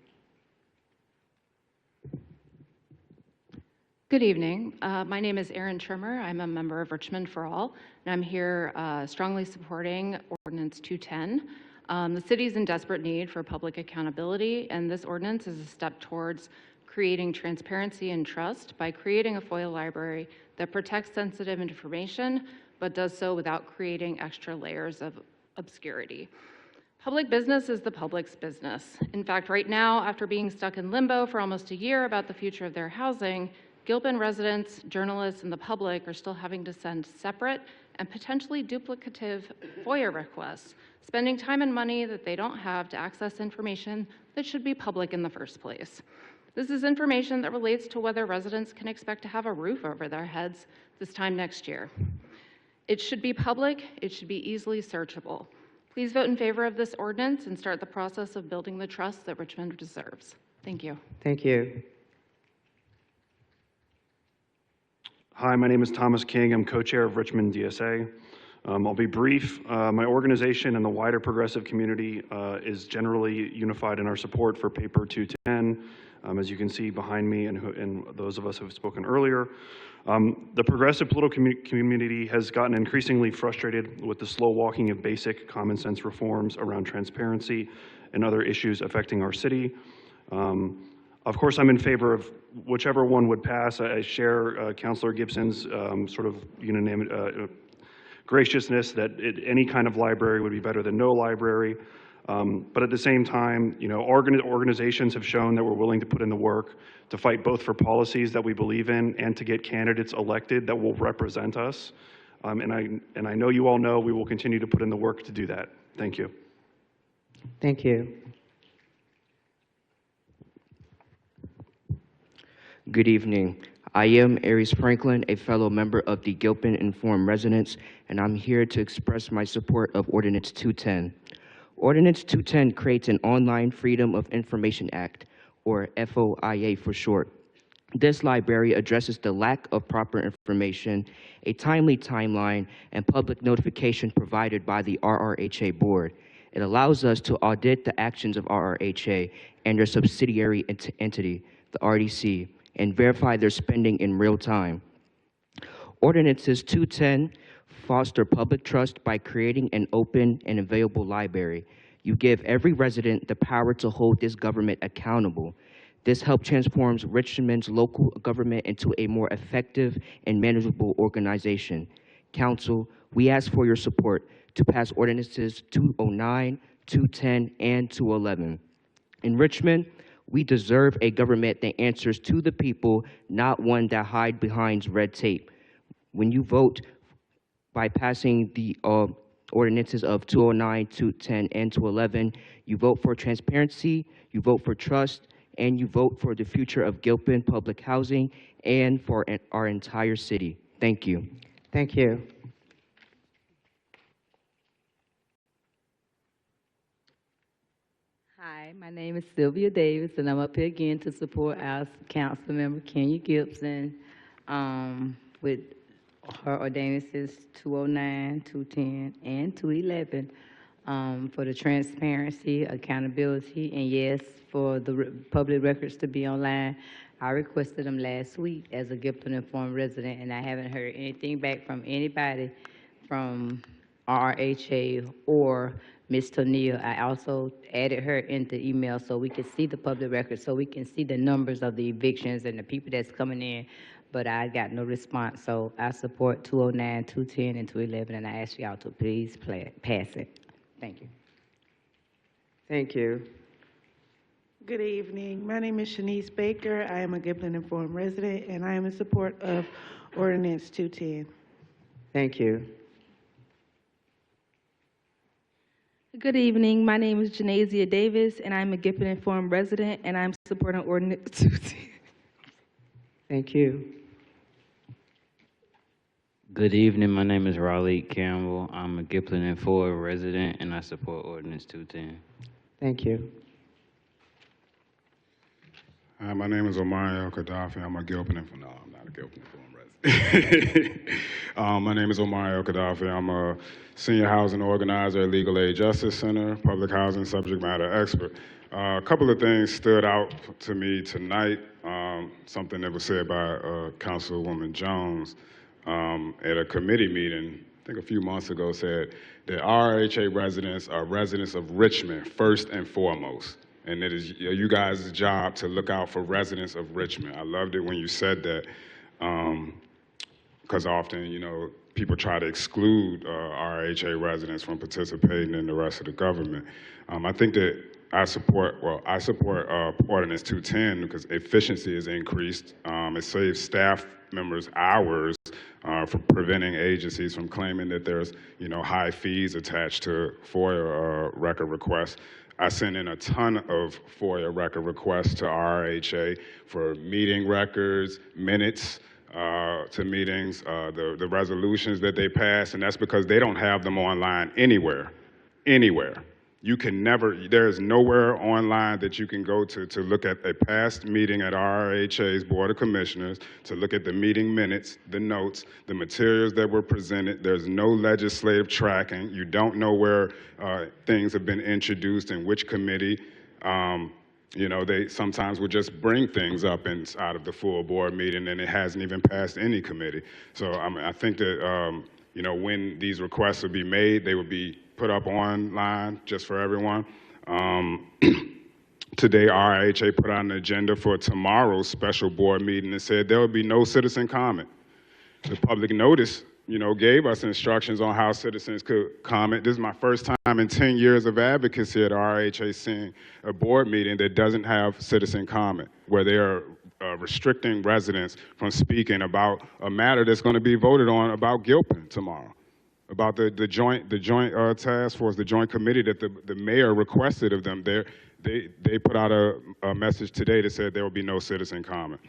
Good evening. My name is Erin Trimmer. I'm a member of Richmond for All, and I'm here strongly supporting Ordinance 210. The city is in desperate need for public accountability, and this ordinance is a step towards creating transparency and trust by creating a FOIA library that protects sensitive information, but does so without creating extra layers of obscurity. Public business is the public's business. In fact, right now, after being stuck in limbo for almost a year about the future of their housing, Gilpin residents, journalists, and the public are still having to send separate and potentially duplicative FOIA requests, spending time and money that they don't have to access information that should be public in the first place. This is information that relates to whether residents can expect to have a roof over their heads this time next year. It should be public, it should be easily searchable. Please vote in favor of this ordinance and start the process of building the trust that Richmond deserves. Thank you. Thank you. Hi, my name is Thomas King. I'm co-chair of Richmond DSA. I'll be brief. My organization and the wider progressive community is generally unified in our support for Paper 210, as you can see behind me and those of us who have spoken earlier. The progressive political community has gotten increasingly frustrated with the slow walking of basic common sense reforms around transparency and other issues affecting our city. Of course, I'm in favor of whichever one would pass. I share Councilor Gibson's sort of unanimous graciousness that any kind of library would be better than no library. But at the same time, you know, organizations have shown that we're willing to put in the work to fight both for policies that we believe in and to get candidates elected that will represent us. And I know you all know we will continue to put in the work to do that. Thank you. Thank you. Good evening. I am Aries Franklin, a fellow member of the Gilpin Informed Residents, and I'm here to express my support of Ordinance 210. Ordinance 210 creates an Online Freedom of Information Act, or FOIA for short. This library addresses the lack of proper information, a timely timeline, and public notification provided by the RRHA board. It allows us to audit the actions of RRHA and their subsidiary entity, the RDC, and verify their spending in real time. Ordinances 210 foster public trust by creating an open and available library. You give every resident the power to hold this government accountable. This helps transform Richmond's local government into a more effective and manageable organization. Council, we ask for your support to pass ordinances 209, 210, and 211. In Richmond, we deserve a government that answers to the people, not one that hides behind red tape. When you vote by passing the ordinances of 209, 210, and 211, you vote for transparency, you vote for trust, and you vote for the future of Gilpin public housing and for our entire city. Thank you. Thank you. Hi, my name is Sylvia Davis, and I'm up here again to support our council member, Kenya Gibson, with her ordinances 209, 210, and 211 for the transparency, accountability, and yes, for the public records to be online. I requested them last week as a Gilpin Informed resident, and I haven't heard anything back from anybody from RRHA or Ms. Tonia. I also added her into email so we can see the public records, so we can see the numbers of the evictions and the people that's coming in, but I got no response. So I support 209, 210, and 211, and I ask y'all to please pass it. Thank you. Thank you. Good evening. My name is Shanice Baker. I am a Giblin Informed resident, and I am in support of Ordinance 210. Thank you. Good evening. My name is Janasia Davis, and I'm a Gifford Informed resident, and I'm supporting Ordinance 210. Thank you. Good evening. My name is Raleigh Campbell. I'm a Gippsland and Ford resident, and I support Ordinance 210. Thank you. Hi, my name is Omari El-Gaddafi. I'm a Gilpin and no, I'm not a Gilpin resident. My name is Omari El-Gaddafi. I'm a senior housing organizer at Legal Aid Justice Center, public housing subject matter expert. A couple of things stood out to me tonight. Something that was said by Councilwoman Jones at a committee meeting, I think a few months ago, said that RHA residents are residents of Richmond first and foremost. And it is you guys' job to look out for residents of Richmond. I loved it when you said that, because often, you know, people try to exclude RHA residents from participating in the rest of the government. I think that I support Ordinance 210 because efficiency is increased. It saves staff members hours for preventing agencies from claiming that there's, you know, high fees attached to FOIA record requests. I sent in a ton of FOIA record requests to RHA for meeting records, minutes to meetings, the resolutions that they pass, and that's because they don't have them online anywhere. You can never, there's nowhere online that you can go to look at a past meeting at RHA's Board of Commissioners, to look at the meeting minutes, the notes, the materials that were presented. There's no legislative tracking. You don't know where things have been introduced in which committee. You know, they sometimes will just bring things up out of the full board meeting and it hasn't even passed any committee. So I think that, you know, when these requests will be made, they will be put up online just for everyone. Today, RHA put out an agenda for tomorrow's special board meeting and said there will be no citizen comment. The public notice, you know, gave us instructions on how citizens could comment. This is my first time in 10 years of advocacy at RHA seeing a board meeting that doesn't have citizen comment, where they are restricting residents from speaking about a matter that's going to be voted on about Gilpin tomorrow, about the joint task force, the joint committee that the mayor requested of them. They put out a message today that said there will be no citizen comment.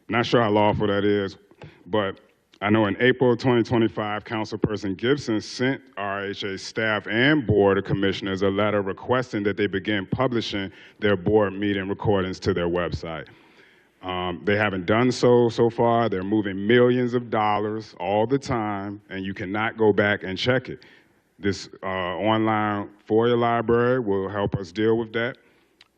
Not sure how lawful that is, but I know in April 2025, Councilperson Gibson sent RHA staff and Board of Commissioners a letter requesting that they begin publishing their board meeting recordings to their website. They haven't done so far. They're moving millions of dollars all the time, and you cannot go back and check it. This online FOIA library will help us deal with that.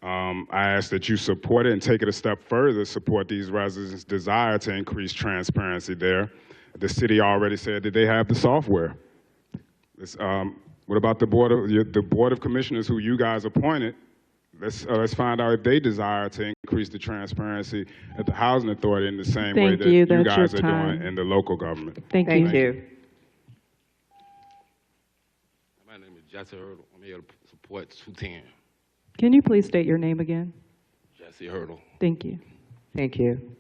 I ask that you support it and take it a step further, support these residents' desire to increase transparency there. The city already said that they have the software. What about the Board of Commissioners who you guys appointed? Let's find out if they desire to increase the transparency at the Housing Authority in the same way that you guys are doing in the local government. Thank you. My name is Jesse Hurdle. I'm here to support 210. Can you please state your name again? Jesse Hurdle. Thank you. Thank you.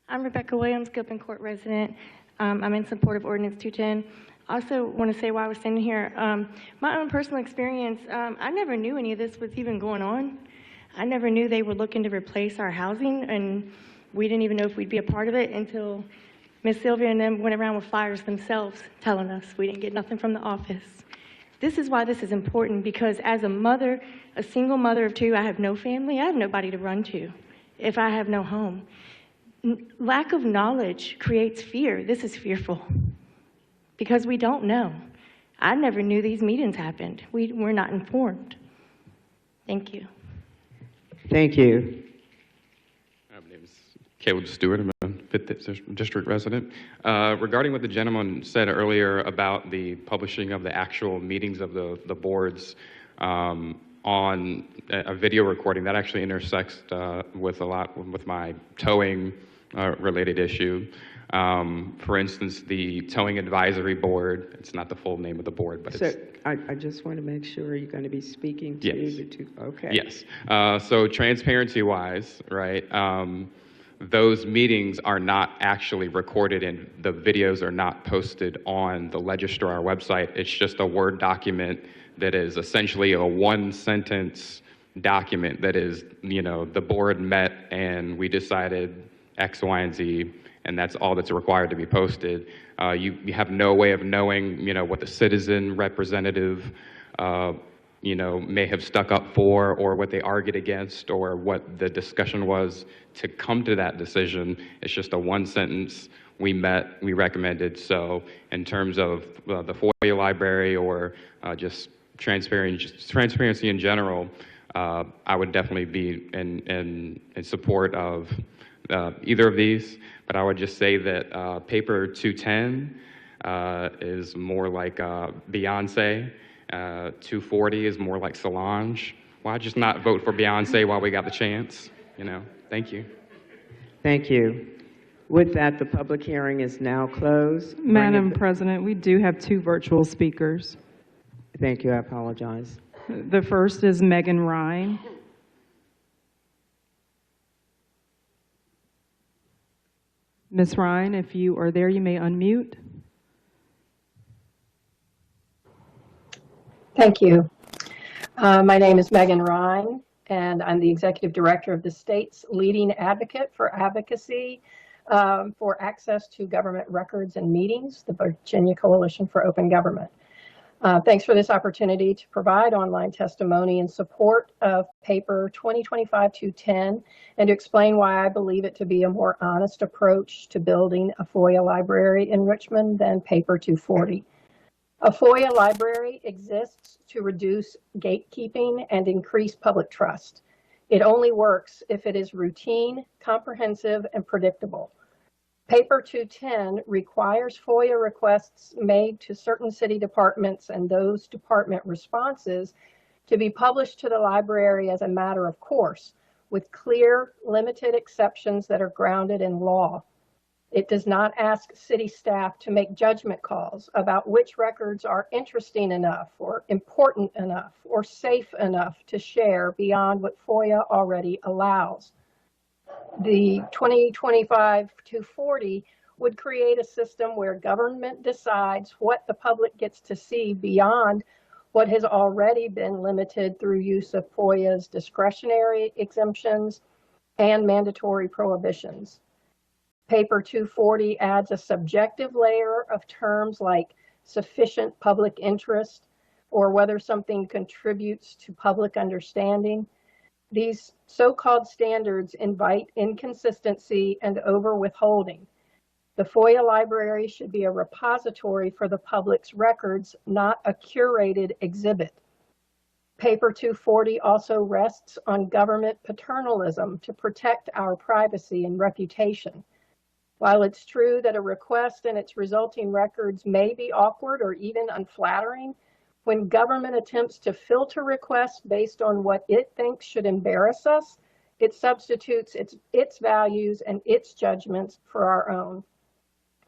I'm Rebecca Williams, Gilpin Court resident. I'm in support of Ordinance 210. Also want to say while we're standing here, my own personal experience, I never knew any of this was even going on. I never knew they were looking to replace our housing, and we didn't even know if we'd be a part of it until Miss Sylvia and them went around with flyers themselves telling us we didn't get nothing from the office. This is why this is important, because as a mother, a single mother of two, I have no family, I have nobody to run to if I have no home. Lack of knowledge creates fear. This is fearful because we don't know. I never knew these meetings happened. We're not informed. Thank you. Thank you. My name is Caleb Stewart. I'm a 5th District resident. Regarding what the gentleman said earlier about the publishing of the actual meetings of the boards on a video recording, that actually intersects with my towing related issue. For instance, the Towing Advisory Board, it's not the full name of the board, but So it's... I just want to make sure you're going to be speaking to Yes. the two. Okay. Yes. So transparency-wise, right, those meetings are not actually recorded and the videos are not posted on the registrar website. It's just a Word document that is essentially a one-sentence document that is, the board met and we decided X, Y, and Z, and that's all that's required to be posted. You have no way of knowing, what the citizen representative, may have stuck up for, or what they argued against, or what the discussion was to come to that decision. It's just a one sentence, we met, we recommended. So in terms of the FOIA library or just transparency in general, I would definitely be in support of either of these, but I would just say that paper 210 is more like Beyonce. 240 is more like Solange. Why just not vote for Beyonce while we got the chance? Thank you. Thank you. With that, the public hearing is now closed. Madam President, we do have two virtual speakers. Thank you. I apologize. The first is Megan Ryan. Ms. Ryan, if you are there, you may unmute. Thank you. My name is Megan Ryan, and I'm the Executive Director of the state's leading advocate for advocacy for access to government records and meetings, the Virginia Coalition for Open Government. Thanks for this opportunity to provide online testimony in support of paper 2025-210 and to explain why I believe it to be a more honest approach to building a FOIA library in Richmond than paper 240. A FOIA library exists to reduce gatekeeping and increase public trust. It only works if it is routine, comprehensive, and predictable. Paper 210 requires FOIA requests made to certain city departments and those department responses to be published to the library as a matter of course, with clear, limited exceptions that are grounded in law. It does not ask city staff to make judgment calls about which records are interesting enough or important enough or safe enough to share beyond what FOIA already allows. The 2025-240 would create a system where government decides what the public gets to see beyond what has already been limited through use of FOIA's discretionary exemptions and mandatory prohibitions. Paper 240 adds a subjective layer of terms like sufficient public interest or whether something contributes to public understanding. These so-called standards invite inconsistency and over-withholding. The FOIA library should be a repository for the public's records, not a curated exhibit. Paper 240 also rests on government paternalism to protect our privacy and reputation. While it's true that a request and its resulting records may be awkward or even unflattering, when government attempts to filter requests based on what it thinks should embarrass us, it substitutes its values and its judgments for our own.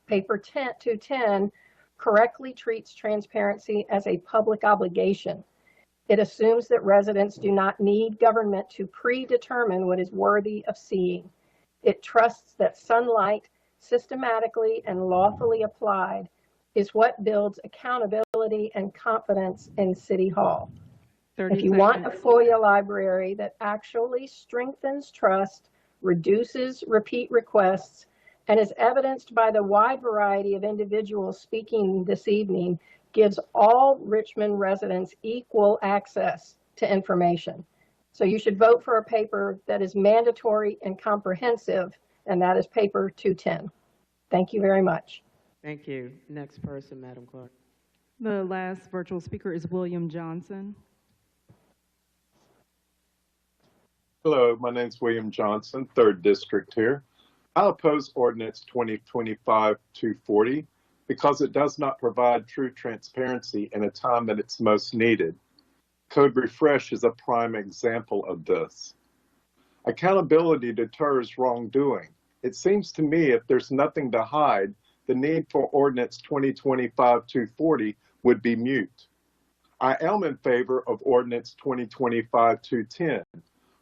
Paper 210 correctly treats transparency as a public obligation. It assumes that residents do not need government to predetermine what is worthy of seeing. It trusts that sunlight, systematically and lawfully applied, is what builds accountability and confidence in City Hall. If you want a FOIA library that actually strengthens trust, reduces repeat requests, and is evidenced by the wide variety of individuals speaking this evening, gives all Richmond residents equal access to information. So you should vote for a paper that is mandatory and comprehensive, and that is paper 210. Thank you very much. Thank you. Next person, Madam Clerk. The last virtual speaker is William Johnson. Hello, my name is William Johnson, 3rd District here. I oppose Ordinance 2025-240 because it does not provide true transparency in a time that it's most needed. Code Refresh is a prime example of this. Accountability deters wrongdoing. It seems to me if there's nothing to hide, the need for Ordinance 2025-240 would be moot. I am in favor of Ordinance 2025-210,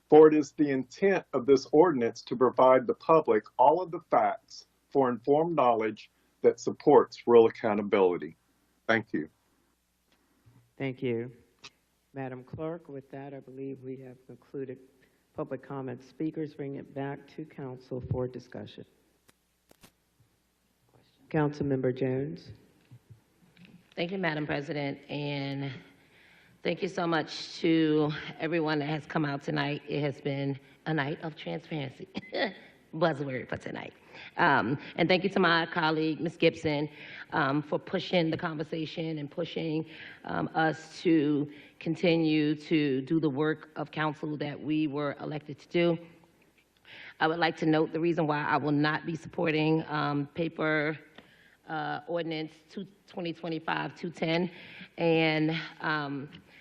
for it is the intent of this ordinance to provide the public all of the facts for informed knowledge that supports real accountability. Thank you. Thank you. Madam Clerk, with that, I believe we have concluded public comment. Speakers, bring it back to council for discussion. Councilmember Jones. Thank you, Madam President, and thank you so much to everyone that has come out tonight. It has been a night of transparency, buzzword for tonight. And thank you to my colleague, Ms. Gibson, for pushing the conversation and pushing us to continue to do the work of council that we were elected to do. I would like to note the reason why I will not be supporting paper ordinance 2025-210, and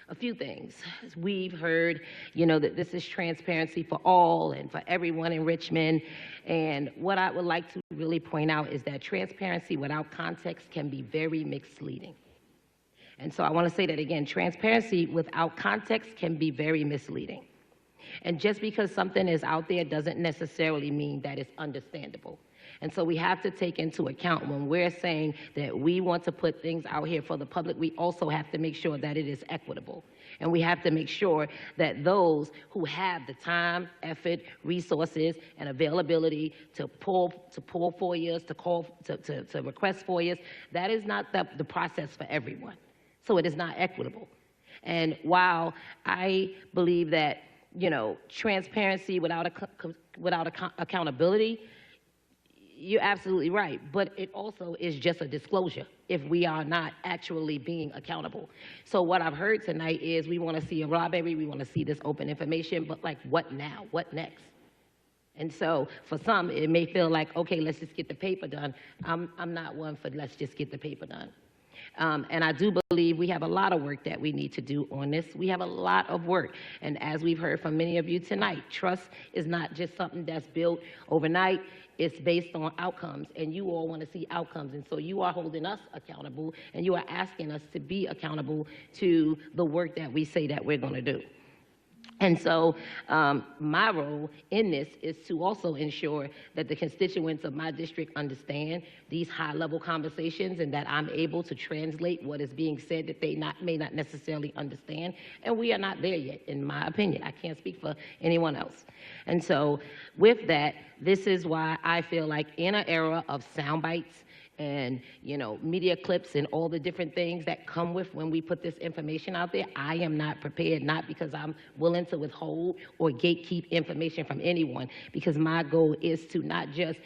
a few things. We've heard, that this is transparency for all and for everyone in Richmond. And what I would like to really point out is that transparency without context can be very misleading. And so I want to say that again, transparency without context can be very misleading. And just because something is out there doesn't necessarily mean that it's understandable. And so we have to take into account when we're saying that we want to put things out here for the public, we also have to make sure that it is equitable. And we have to make sure that those who have the time, effort, resources, and availability to pull FOIAs, to request FOIAs, that is not the process for everyone. So it is not equitable. And while I believe that, transparency without accountability, you're absolutely right, but it also is just a disclosure if we are not actually being accountable. So what I've heard tonight is we want to see a library, we want to see this open information, but like what now? What next? And so for some, it may feel like, okay, let's just get the paper done. I'm not one for let's just get the paper done. And I do believe we have a lot of work that we need to do on this. We have a lot of work. And as we've heard from many of you tonight, trust is not just something that's built overnight. It's based on outcomes, and you all want to see outcomes. And so you are holding us accountable, and you are asking us to be accountable to the work that we say that we're going to do. And so my role in this is to also ensure that the constituents of my district understand these high-level conversations and that I'm able to translate what is being said that they may not necessarily understand. And we are not there yet, in my opinion. I can't speak for anyone else. And so with that, this is why I feel like in an era of sound bites and, media clips and all the different things that come with when we put this information out there, I am not prepared, not because I'm willing to withhold or gatekeep information from anyone, because my goal is to not just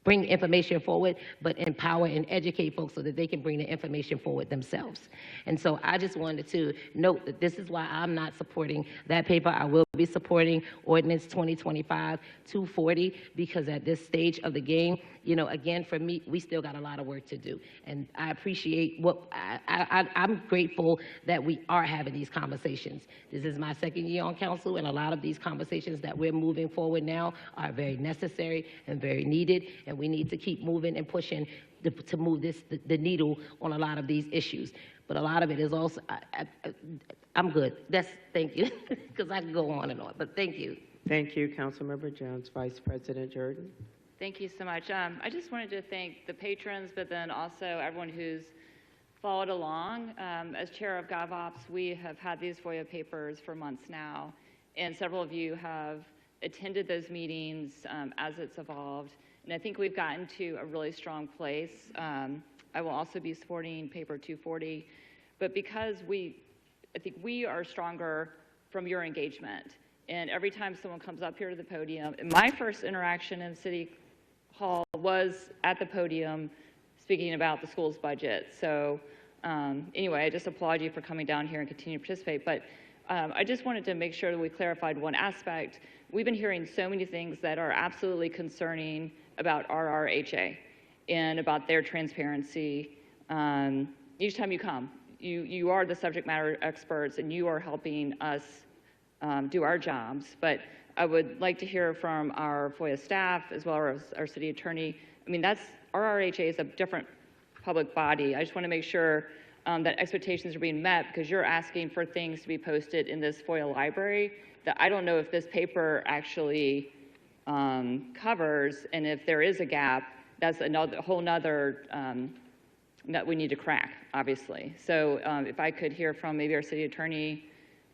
bring information forward, but empower and educate folks so that they can bring the information forward themselves. And so I just wanted to note that this is why I'm not supporting that paper. I will be supporting Ordinance 2025-240, because at this stage of the game, again, for me, we still got a lot of work to do. And I appreciate I'm grateful that we are having these conversations. This is my second year on council, and a lot of these conversations that we're moving forward now are very necessary and very needed, and we need to keep moving and pushing to move the needle on a lot of these issues. But a lot of it is also, I'm good. Thank you, because I can go on and on, but thank you. Thank you, Councilmember Jones. Vice President Jordan. Thank you so much. I just wanted to thank the patrons, but then also everyone who's followed along. As chair of GovOps, we have had these FOIA papers for months now, and several of you have attended those meetings as it's evolved, and I think we've gotten to a really strong place. I will also be supporting paper 240, but because I think we are stronger from your engagement. And every time someone comes up here to the podium, and my first interaction in City Hall was at the podium speaking about the school's budget. So anyway, I just applaud you for coming down here and continue to participate. But I just wanted to make sure that we clarified one aspect. We've been hearing so many things that are absolutely concerning about RRHA and about their transparency. Each time you come, you are the subject matter experts, and you are helping us do our jobs. But I would like to hear from our FOIA staff as well as our city attorney. I mean, our RHA is a different public body. I just want to make sure that expectations are being met, because you're asking for things to be posted in this FOIA library that I don't know if this paper actually covers, and if there is a gap, that's a whole nother that we need to crack, obviously. So if I could hear from maybe our city attorney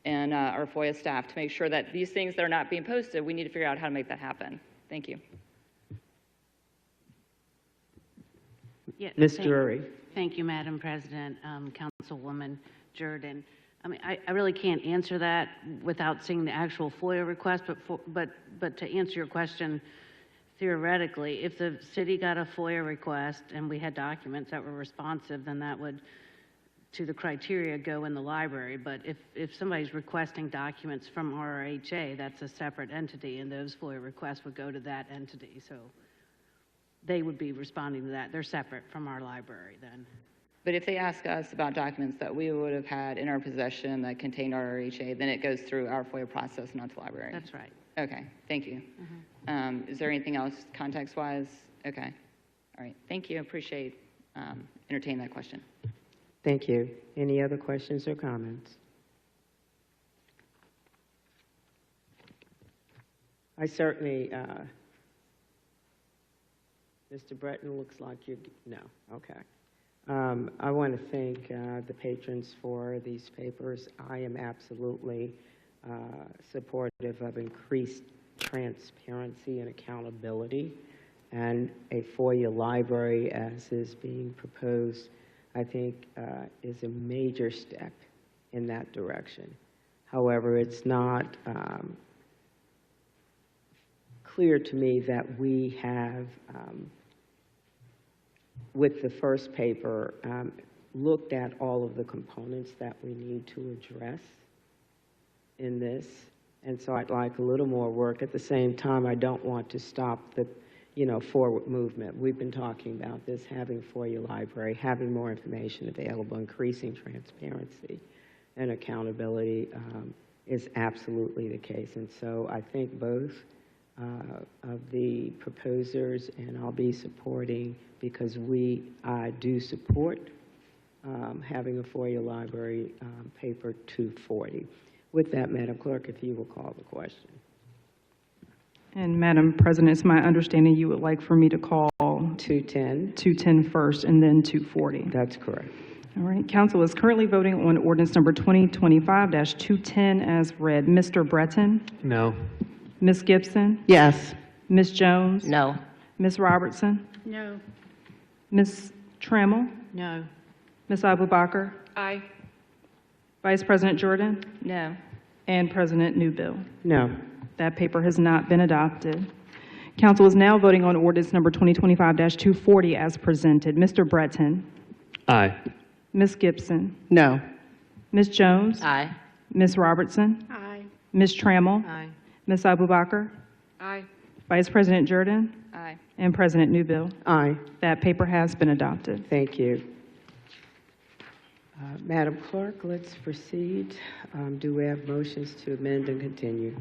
and our FOIA staff to make sure that these things that are not being posted, we need to figure out how to make that happen. Thank you. Yeah, Ms. Drury. Thank you, Madam President, Councilwoman Jordan. I mean, I really can't answer that without seeing the actual FOIA request, but to answer your question, theoretically, if the city got a FOIA request and we had documents that were responsive, then that would, to the criteria, go in the library. But if somebody's requesting documents from RHA, that's a separate entity, and those FOIA requests would go to that entity. So they would be responding to that. They're separate from our library then. But if they ask us about documents that we would have had in our possession that contained our RHA, then it goes through our FOIA process, not the library. That's right. Okay, thank you. Is there anything else context-wise? Okay, all right, thank you, appreciate entertaining that question. Thank you. Any other questions or comments? I certainly, Mr. Breton, looks like you, no, okay. I want to thank the patrons for these papers. I am absolutely supportive of increased transparency and accountability, and a FOIA library, as is being proposed, I think is a major step in that direction. However, it's not clear to me that we have, with the first paper, looked at all of the components that we need to address in this. And so I'd like a little more work. At the same time, I don't want to stop the, forward movement. We've been talking about this, having FOIA library, having more information available, increasing transparency and accountability is absolutely the case. And so I think both of the proposers, and I'll be supporting, because I do support having a FOIA library, paper 240. With that, Madam Clerk, if you will call the question. And Madam President, it's my understanding you would like for me to call 210 first and then 240. That's correct. All right, council is currently voting on ordinance number 2025-210 as read. Mr. Breton? No. Ms. Gibson? Yes. Ms. Jones? No. Ms. Robertson? No. Ms. Trammell? No. Ms. Abubakar? Aye. Vice President Jordan? No. And President Newbill? No. That paper has not been adopted. Council is now voting on ordinance number 2025-240 as presented. Mr. Breton? Aye. Ms. Gibson? No. Ms. Jones? Aye. Ms. Robertson? Aye. Ms. Trammell? Aye. Ms. Abubakar? Aye. Vice President Jordan? Aye. And President Newbill? Aye. That paper has been adopted. Thank you. Madam Clerk, let's proceed. Do we have motions to amend and continue?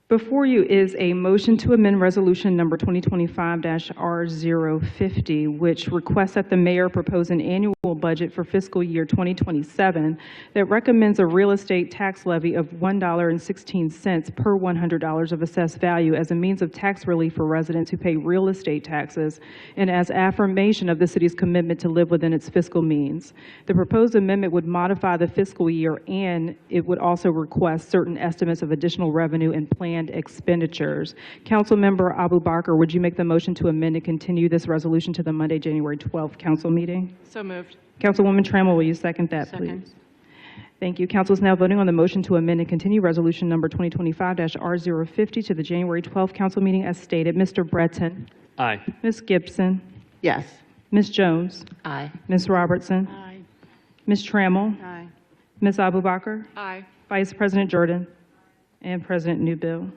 Before you is a motion to amend resolution number 2025-R050, which requests that the mayor propose an annual budget for fiscal year 2027 that recommends a real estate tax levy of $1.16 per $100 of assessed value as a means of tax relief for residents who pay real estate taxes and as affirmation of the city's commitment to live within its fiscal means. The proposed amendment would modify the fiscal year, and it would also request certain estimates of additional revenue and planned expenditures. Councilmember Abubakar, would you make the motion to amend and continue this resolution to the Monday, January 12th council meeting? So moved. Councilwoman Trammell, will you second that, Second. please? Thank you. Council is now voting on the motion to amend and continue resolution number 2025-R050 to the January 12th council meeting as stated. Mr. Breton? Aye. Ms. Gibson? Yes. Ms. Jones? Aye. Ms. Robertson? Aye. Ms. Trammell? Aye. Ms. Abubakar? Aye. Vice President Jordan? And President Newbill?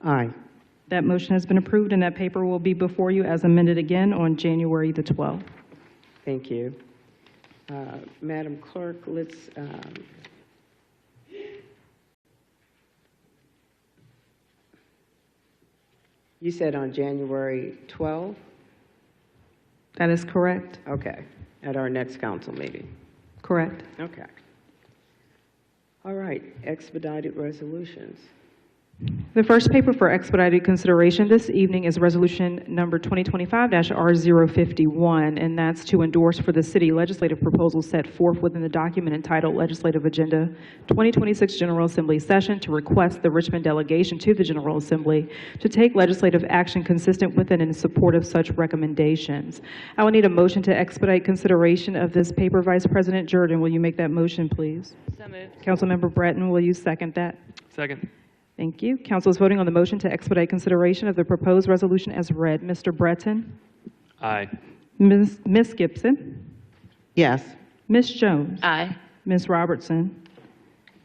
Aye. That motion has been approved, and that paper will be before you as amended again on January the 12th. Thank you. Madam Clerk, let's You said on January 12th? That is correct. Okay, at our next council meeting. Correct. Okay. All right, expedited resolutions. The first paper for expedited consideration this evening is resolution number 2025-R051, and that's to endorse for the city legislative proposal set forth within the document entitled Legislative Agenda 2026 General Assembly Session to request the Richmond delegation to the General Assembly to take legislative action consistent with and in support of such recommendations. I will need a motion to expedite consideration of this paper. Vice President Jordan, will you make that motion, please? So moved. Councilmember Breton, will you second that? Second. Thank you. Council is voting on the motion to expedite consideration of the proposed resolution as read. Mr. Breton? Aye. Ms. Gibson? Yes. Ms. Jones? Aye. Ms. Robertson?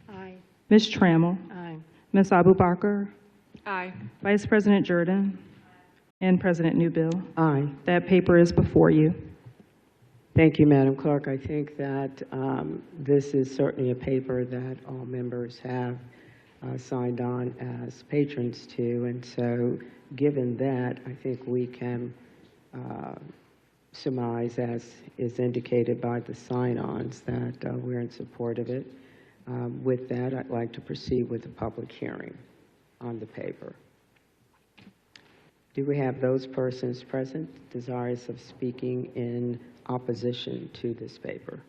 Aye. Ms. Trammell? Aye. Ms. Abubakar? Aye. Vice President Jordan? And President Newbill? Aye. That paper is before you. Thank you, Madam Clerk. I think that this is certainly a paper that all members have signed on as patrons to, and so given that, I think we can surmise, as is indicated by the sign-ons, that we're in support of it. With that, I'd like to proceed with the public hearing on the paper. Do we have those persons present desirous of speaking in opposition to this paper?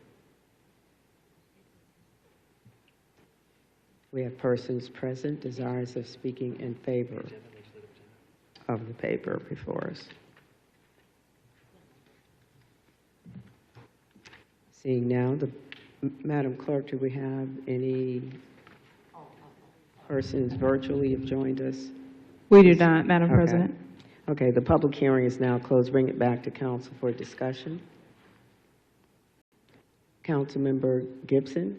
We have persons present desirous of speaking in favor of the paper before us. Seeing now, Madam Clerk, do we have any persons virtually have joined us? We do not, Madam Okay. President. Okay, the public hearing is now closed. Bring it back to council for discussion. Councilmember Gibson?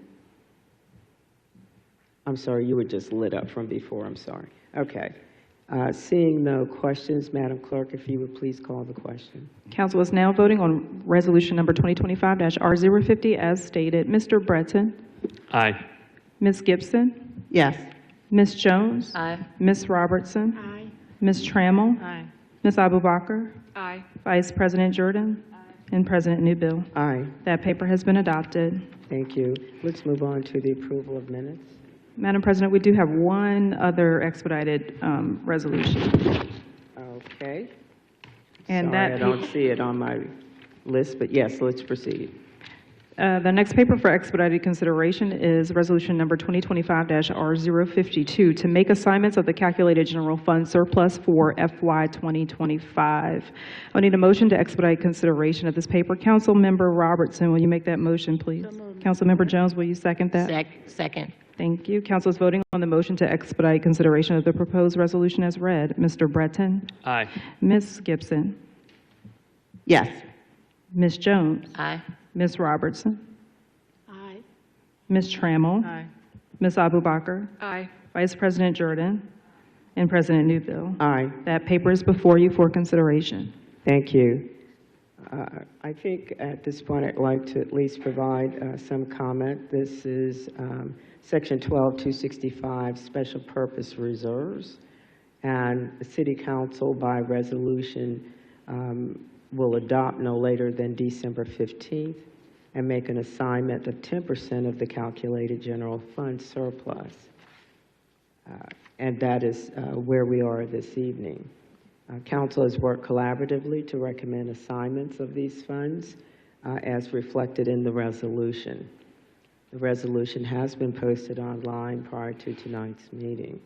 I'm sorry, you were just lit up from before, I'm sorry. Okay. Seeing no questions, Madam Clerk, if you would please call the question. Council is now voting on resolution number 2025-R050 as stated. Mr. Breton? Aye. Ms. Gibson? Yes. Ms. Jones? Aye. Ms. Robertson? Aye. Ms. Trammell? Aye. Ms. Abubakar? Aye. Vice President Jordan? And President Newbill? Aye. That paper has been adopted. Thank you. Let's move on to the approval of minutes. Madam President, we do have one other expedited resolution. Okay. And Sorry, that I don't see it on my list, but yes, let's proceed. The next paper for expedited consideration is resolution number 2025-R052 to make assignments of the calculated general fund surplus for FY 2025. I need a motion to expedite consideration of this paper. Councilmember Robertson, will you make that motion, please? Councilmember Jones, will you second that? Second. Thank you. Council is voting on the motion to expedite consideration of the proposed resolution as read. Mr. Breton? Aye. Ms. Gibson? Yes. Ms. Jones? Aye. Ms. Robertson? Aye. Ms. Trammell? Aye. Ms. Abubakar? Aye. Vice President Jordan? And President Newbill? Aye. That paper is before you for consideration. Thank you. I think at this point I'd like to at least provide some comment. This is Section 12265, Special Purpose Reserves, and the City Council by resolution will adopt no later than December 15th and make an assignment of 10% of the calculated general fund surplus. And that is where we are this evening. Council has worked collaboratively to recommend assignments of these funds as reflected in the resolution. The resolution has been posted online prior to tonight's meeting.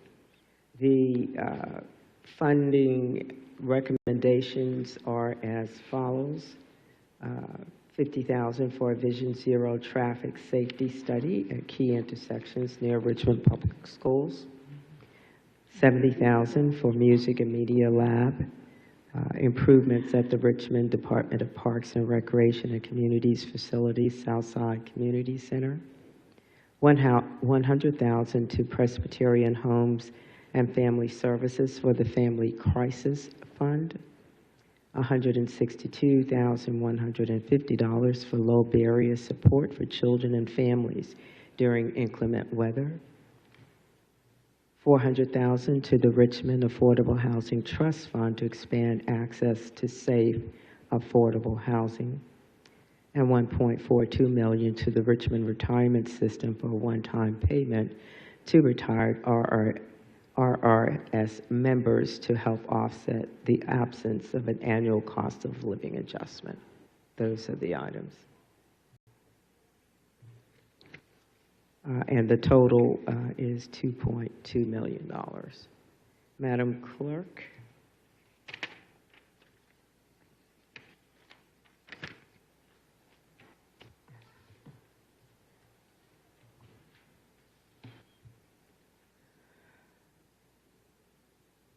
The funding recommendations are as follows. $50,000 for a Vision Zero traffic safety study at key intersections near Richmond Public Schools. $70,000 for music and media lab, improvements at the Richmond Department of Parks and Recreation and Communities Facilities, Southside Community Center. $100,000 to Presbyterian Homes and Family Services for the Family Crisis Fund. $162,150 for low barrier support for children and families during inclement weather. $400,000 to the Richmond Affordable Housing Trust Fund to expand access to safe, affordable housing, and $1.42 million to the Richmond Retirement System for a one-time payment to retired RRS members to help offset the absence of an annual cost of living adjustment. Those are the items. And the total is $2.2 million. Madam Clerk.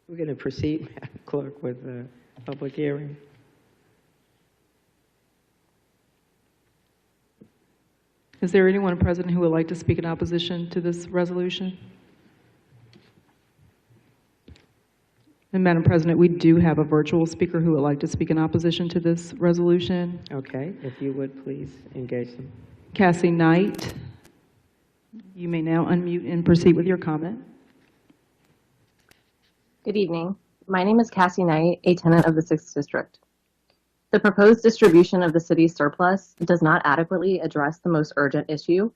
We're going to proceed, Madam Clerk, with the public hearing. Is there anyone present who would like to speak in opposition to this resolution? And Madam President, we do have a virtual speaker who would like to speak in opposition to this resolution. Okay, if you would please engage them. Cassie Knight, you may now unmute and proceed with your comment. Good evening. My name is Cassie Knight, a tenant of the 6th District. The proposed distribution of the city's surplus does not adequately address the most urgent issue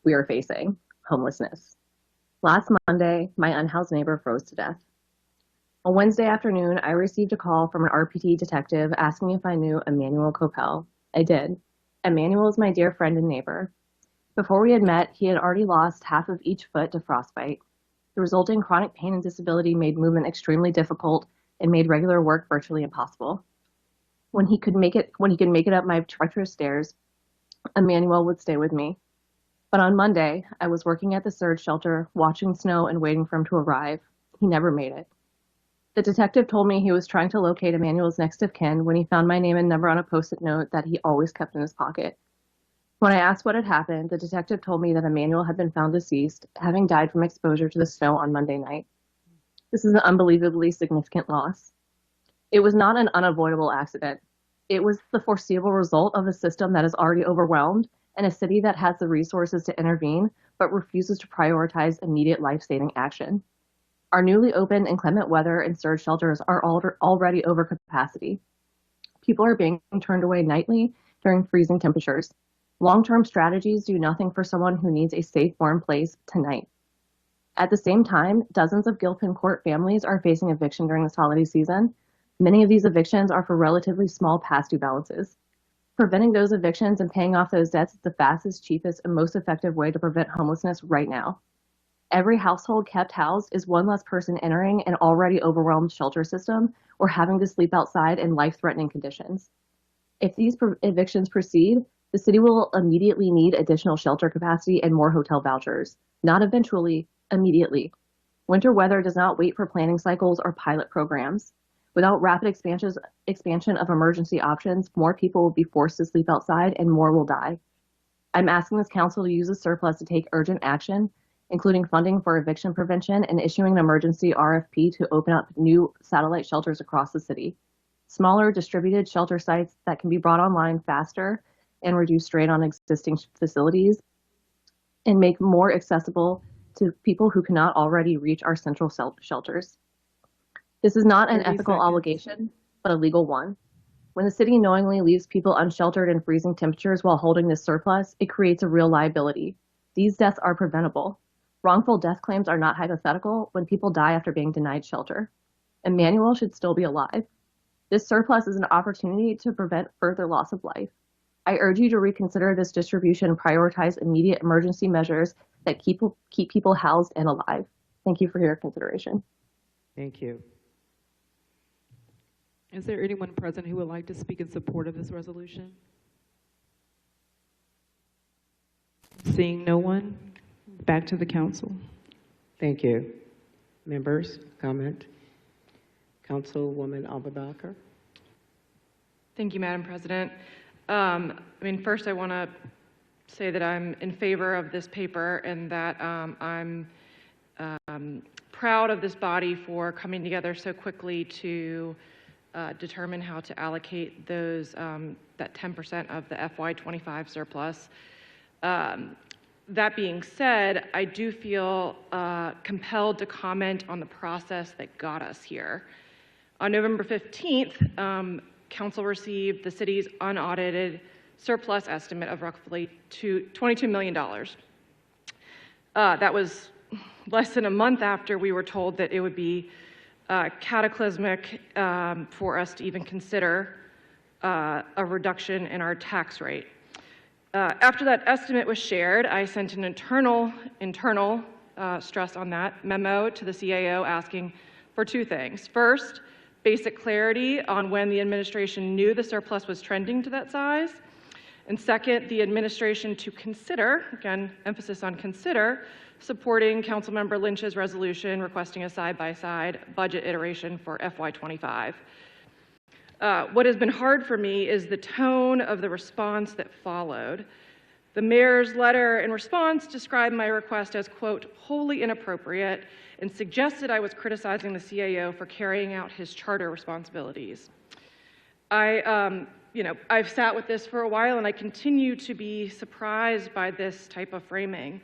we are facing, homelessness. Last Monday, my unhoused neighbor froze to death. On Wednesday afternoon, I received a call from an RPT detective asking if I knew Emmanuel Coppell. I did. Emmanuel is my dear friend and neighbor. Before we had met, he had already lost half of each foot to frostbite. The resulting chronic pain and disability made movement extremely difficult and made regular work virtually impossible. When he could make it up my treacherous stairs, Emmanuel would stay with me. But on Monday, I was working at the surge shelter, watching snow and waiting for him to arrive. He never made it. The detective told me he was trying to locate Emmanuel's next of kin when he found my name and number on a Post-it note that he always kept in his pocket. When I asked what had happened, the detective told me that Emmanuel had been found deceased, having died from exposure to the snow on Monday night. This is an unbelievably significant loss. It was not an unavoidable accident. It was the foreseeable result of a system that is already overwhelmed and a city that has the resources to intervene but refuses to prioritize immediate life-saving action. Our newly open inclement weather and surge shelters are already over capacity. People are being turned away nightly during freezing temperatures. Long-term strategies do nothing for someone who needs a safe, warm place tonight. At the same time, dozens of Gilpin Court families are facing eviction during this holiday season. Many of these evictions are for relatively small past due balances. Preventing those evictions and paying off those debts is the fastest, cheapest, and most effective way to prevent homelessness right now. Every household kept housed is one less person entering an already overwhelmed shelter system or having to sleep outside in life-threatening conditions. If these evictions proceed, the city will immediately need additional shelter capacity and more hotel vouchers. Not eventually, immediately. Winter weather does not wait for planning cycles or pilot programs. Without rapid expansion of emergency options, more people will be forced to sleep outside and more will die. I'm asking this council to use the surplus to take urgent action, including funding for eviction prevention and issuing an emergency RFP to open up new satellite shelters across the city. Smaller distributed shelter sites that can be brought online faster and reduce strain on existing facilities and make more accessible to people who cannot already reach our central shelters. This is not an ethical obligation, but a legal one. When the city knowingly leaves people unsheltered in freezing temperatures while holding this surplus, it creates a real liability. These deaths are preventable. Wrongful death claims are not hypothetical when people die after being denied shelter. Emmanuel should still be alive. This surplus is an opportunity to prevent further loss of life. I urge you to reconsider this distribution and prioritize immediate emergency measures that keep people housed and alive. Thank you for your consideration. Thank you. Is there anyone present who would like to speak in support of this resolution? Seeing no one, back to the council. Thank you. Members, comment? Councilwoman Abubakar. Thank you, Madam President. First I want to say that I'm in favor of this paper and that I'm proud of this body for coming together so quickly to determine how to allocate those that 10% of the FY25 surplus. That being said, I do feel compelled to comment on the process that got us here. On November 15th, Council received the city's unaudited surplus estimate of roughly $22 million. That was less than a month after we were told that it would be cataclysmic for us to even consider a reduction in our tax rate. After that estimate was shared, I sent an internal stress on that memo to the CAO asking for two things. First, basic clarity on when the administration knew the surplus was trending to that size. And second, the administration to consider, again, emphasis on consider, supporting Councilmember Lynch's resolution requesting a side-by-side budget iteration for FY25. What has been hard for me is the tone of the response that followed. The mayor's letter in response described my request as, quote, wholly inappropriate and suggested I was criticizing the CAO for carrying out his charter responsibilities. I've sat with this for a while and I continue to be surprised by this type of framing.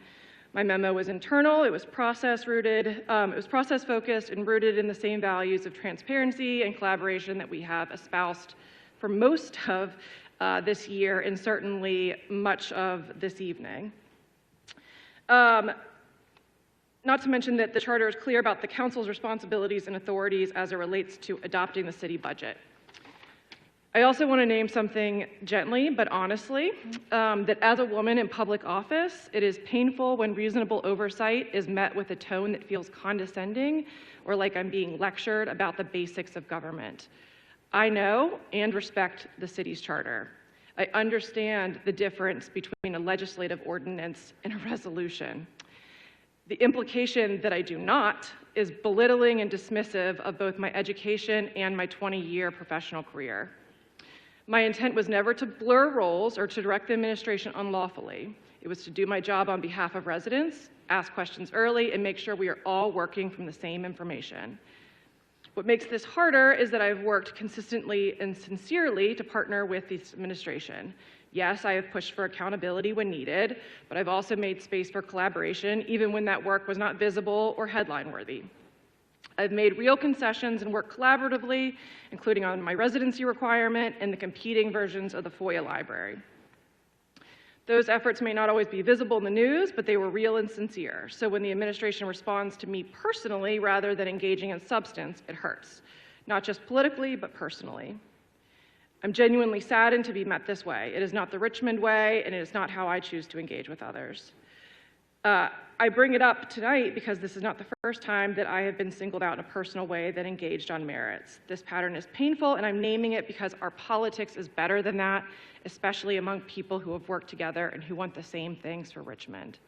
My memo was internal, it was process-rooted, it was process-focused and rooted in the same values of transparency and collaboration that we have espoused for most of this year and certainly much of this evening. Not to mention that the charter is clear about the council's responsibilities and authorities as it relates to adopting the city budget. I also want to name something gently but honestly, that as a woman in public office, it is painful when reasonable oversight is met with a tone that feels condescending or like I'm being lectured about the basics of government. I know and respect the city's charter. I understand the difference between a legislative ordinance and a resolution. The implication that I do not is belittling and dismissive of both my education and my 20-year professional career. My intent was never to blur roles or to direct the administration unlawfully. It was to do my job on behalf of residents, ask questions early, and make sure we are all working from the same information. What makes this harder is that I've worked consistently and sincerely to partner with this administration. Yes, I have pushed for accountability when needed, but I've also made space for collaboration, even when that work was not visible or headline-worthy. I've made real concessions and worked collaboratively, including on my residency requirement and the competing versions of the FOIA library. Those efforts may not always be visible in the news, but they were real and sincere. So when the administration responds to me personally rather than engaging in substance, it hurts. Not just politically, but personally. I'm genuinely saddened to be met this way. It is not the Richmond way, and it is not how I choose to engage with others. I bring it up tonight because this is not the first time that I have been singled out in a personal way that engaged on merits. This pattern is painful, and I'm naming it because our politics is better than that, especially among people who have worked together and who want the same things for Richmond.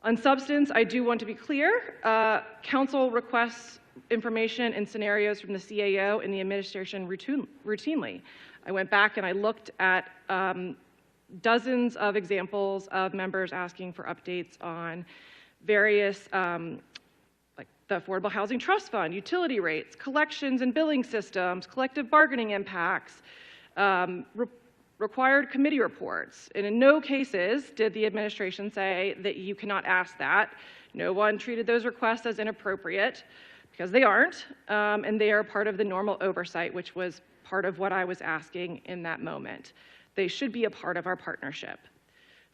On substance, I do want to be clear. Council requests information and scenarios from the CAO and the administration routinely. I went back and I looked at dozens of examples of members asking for updates on various, like the Affordable Housing Trust Fund, utility rates, collections and billing systems, collective bargaining impacts, required committee reports. And in no cases did the administration say that you cannot ask that. No one treated those requests as inappropriate because they aren't, and they are part of the normal oversight, which was part of what I was asking in that moment. They should be a part of our partnership.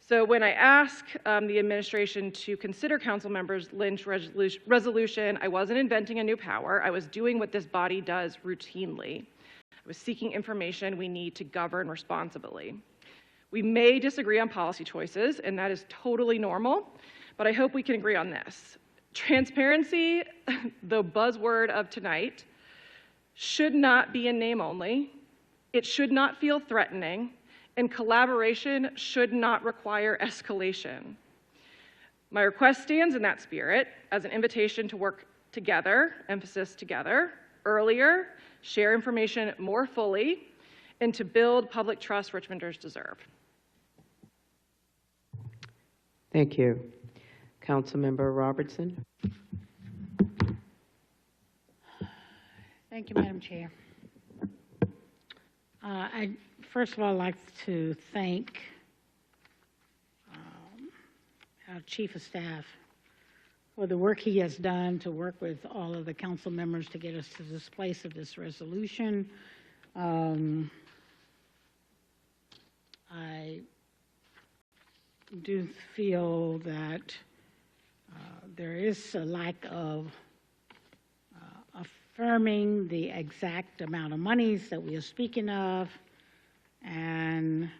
So when I ask the administration to consider Councilmember Lynch's resolution, I wasn't inventing a new power. I was doing what this body does routinely. I was seeking information we need to govern responsibly. We may disagree on policy choices, and that is totally normal, but I hope we can agree on this. Transparency, the buzzword of tonight, should not be in name only. It should not feel threatening. And collaboration should not require escalation. My request stands in that spirit as an invitation to work together, emphasis together, earlier, share information more fully, and to build public trust Richmonders deserve. Thank you. Councilmember Robertson. Thank you, Madam Chair. First of all, I'd like to thank Chief of Staff for the work he has done to work with all of the council members to get us to this place of this resolution. I do feel that there is a lack of affirming the exact amount of monies that we are speaking of, and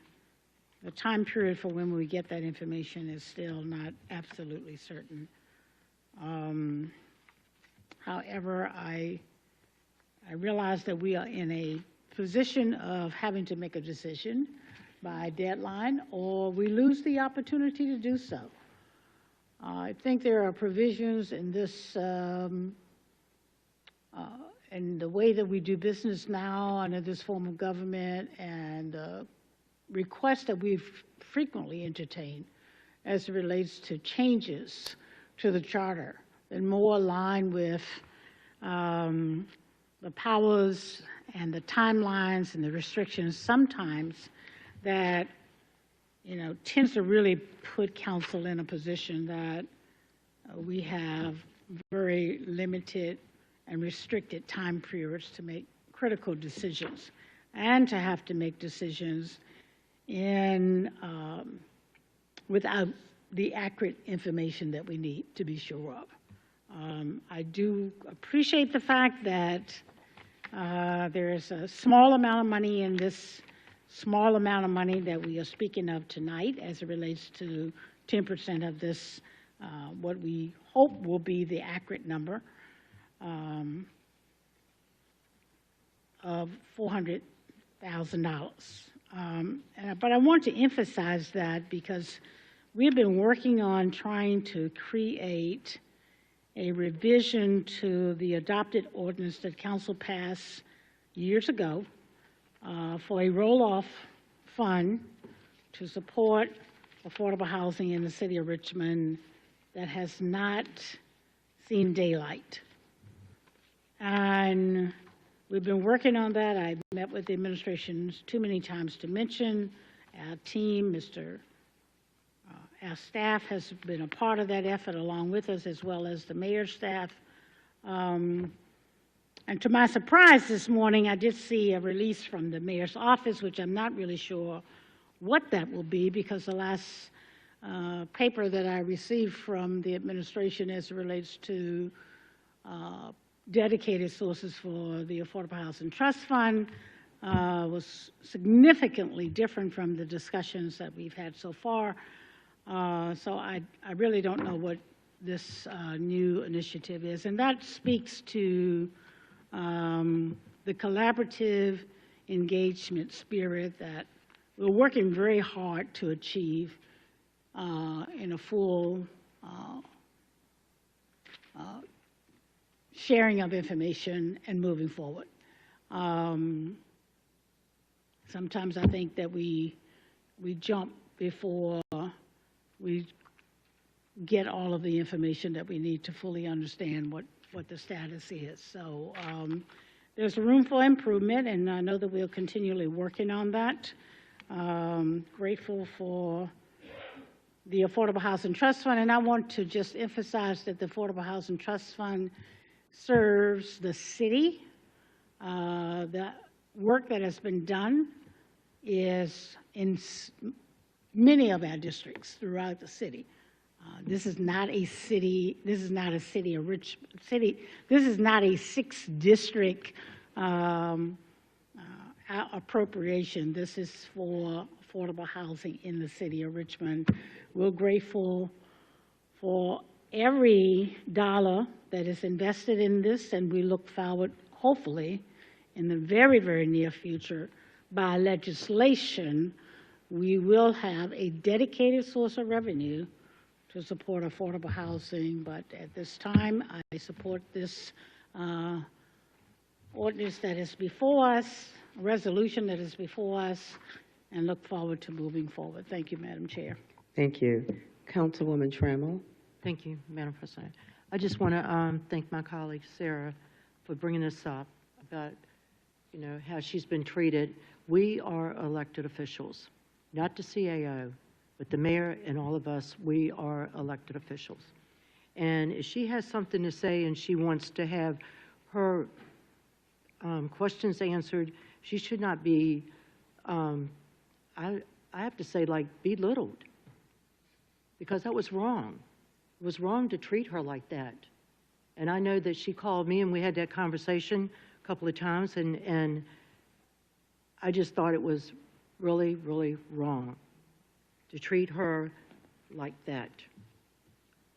the time period for when we get that information is still not absolutely certain. However, I realize that we are in a position of having to make a decision by deadline, or we lose the opportunity to do so. I think there are provisions in this, in the way that we do business now under this form of government, and requests that we've frequently entertained as it relates to changes to the charter and more aligned with the powers and the timelines and the restrictions sometimes that, you know, tends to really put council in a position that we have very limited and restricted time periods to make critical decisions, and to have to make decisions in without the accurate information that we need to be sure of. I do appreciate the fact that there is a small amount of money in this small amount of money that we are speaking of tonight as it relates to 10% of this, what we hope will be the accurate number of $400,000. But I want to emphasize that because we've been working on trying to create a revision to the adopted ordinance that council passed years ago for a roll-off fund to support affordable housing in the city of Richmond that has not seen daylight. And we've been working on that. I met with the administration too many times to mention. Our team, our staff has been a part of that effort along with us, as well as the mayor's staff. And to my surprise this morning, I did see a release from the mayor's office, which I'm not really sure what that will be, because the last paper that I received from the administration as it relates to dedicated sources for the Affordable Housing Trust Fund was significantly different from the discussions that we've had so far. So I really don't know what this new initiative is. And that speaks to the collaborative engagement spirit that we're working very hard to achieve in a full sharing of information and moving forward. Sometimes I think that we jump before we get all of the information that we need to fully understand what the status is. So there's room for improvement, and I know that we're continually working on that. Grateful for the Affordable Housing Trust Fund, and I want to just emphasize that the Affordable Housing Trust Fund serves the city. The work that has been done is in many of our districts throughout the city. This is not a city, this is not a city of Richmond city, this is not a 6-district appropriation. This is for affordable housing in the city of Richmond. We're grateful for every dollar that is invested in this, and we look forward, hopefully, in the very, very near future, by legislation, we will have a dedicated source of revenue to support affordable housing. But at this time, I support this ordinance that is before us, a resolution that is before us, and look forward to moving forward. Thank you, Madam Chair. Thank you. Councilwoman Trammell. Thank you, Madam President. I just want to thank my colleague Sarah for bringing this up about, you know, how she's been treated. We are elected officials, not the CAO, But the mayor and all of us, we are elected officials. And if she has something to say and she wants to have her questions answered, she should not be, I have to say, like, belittled. Because that was wrong. It was wrong to treat her like that. And I know that she called me and we had that conversation a couple of times, and I just thought it was really, really wrong to treat her like that.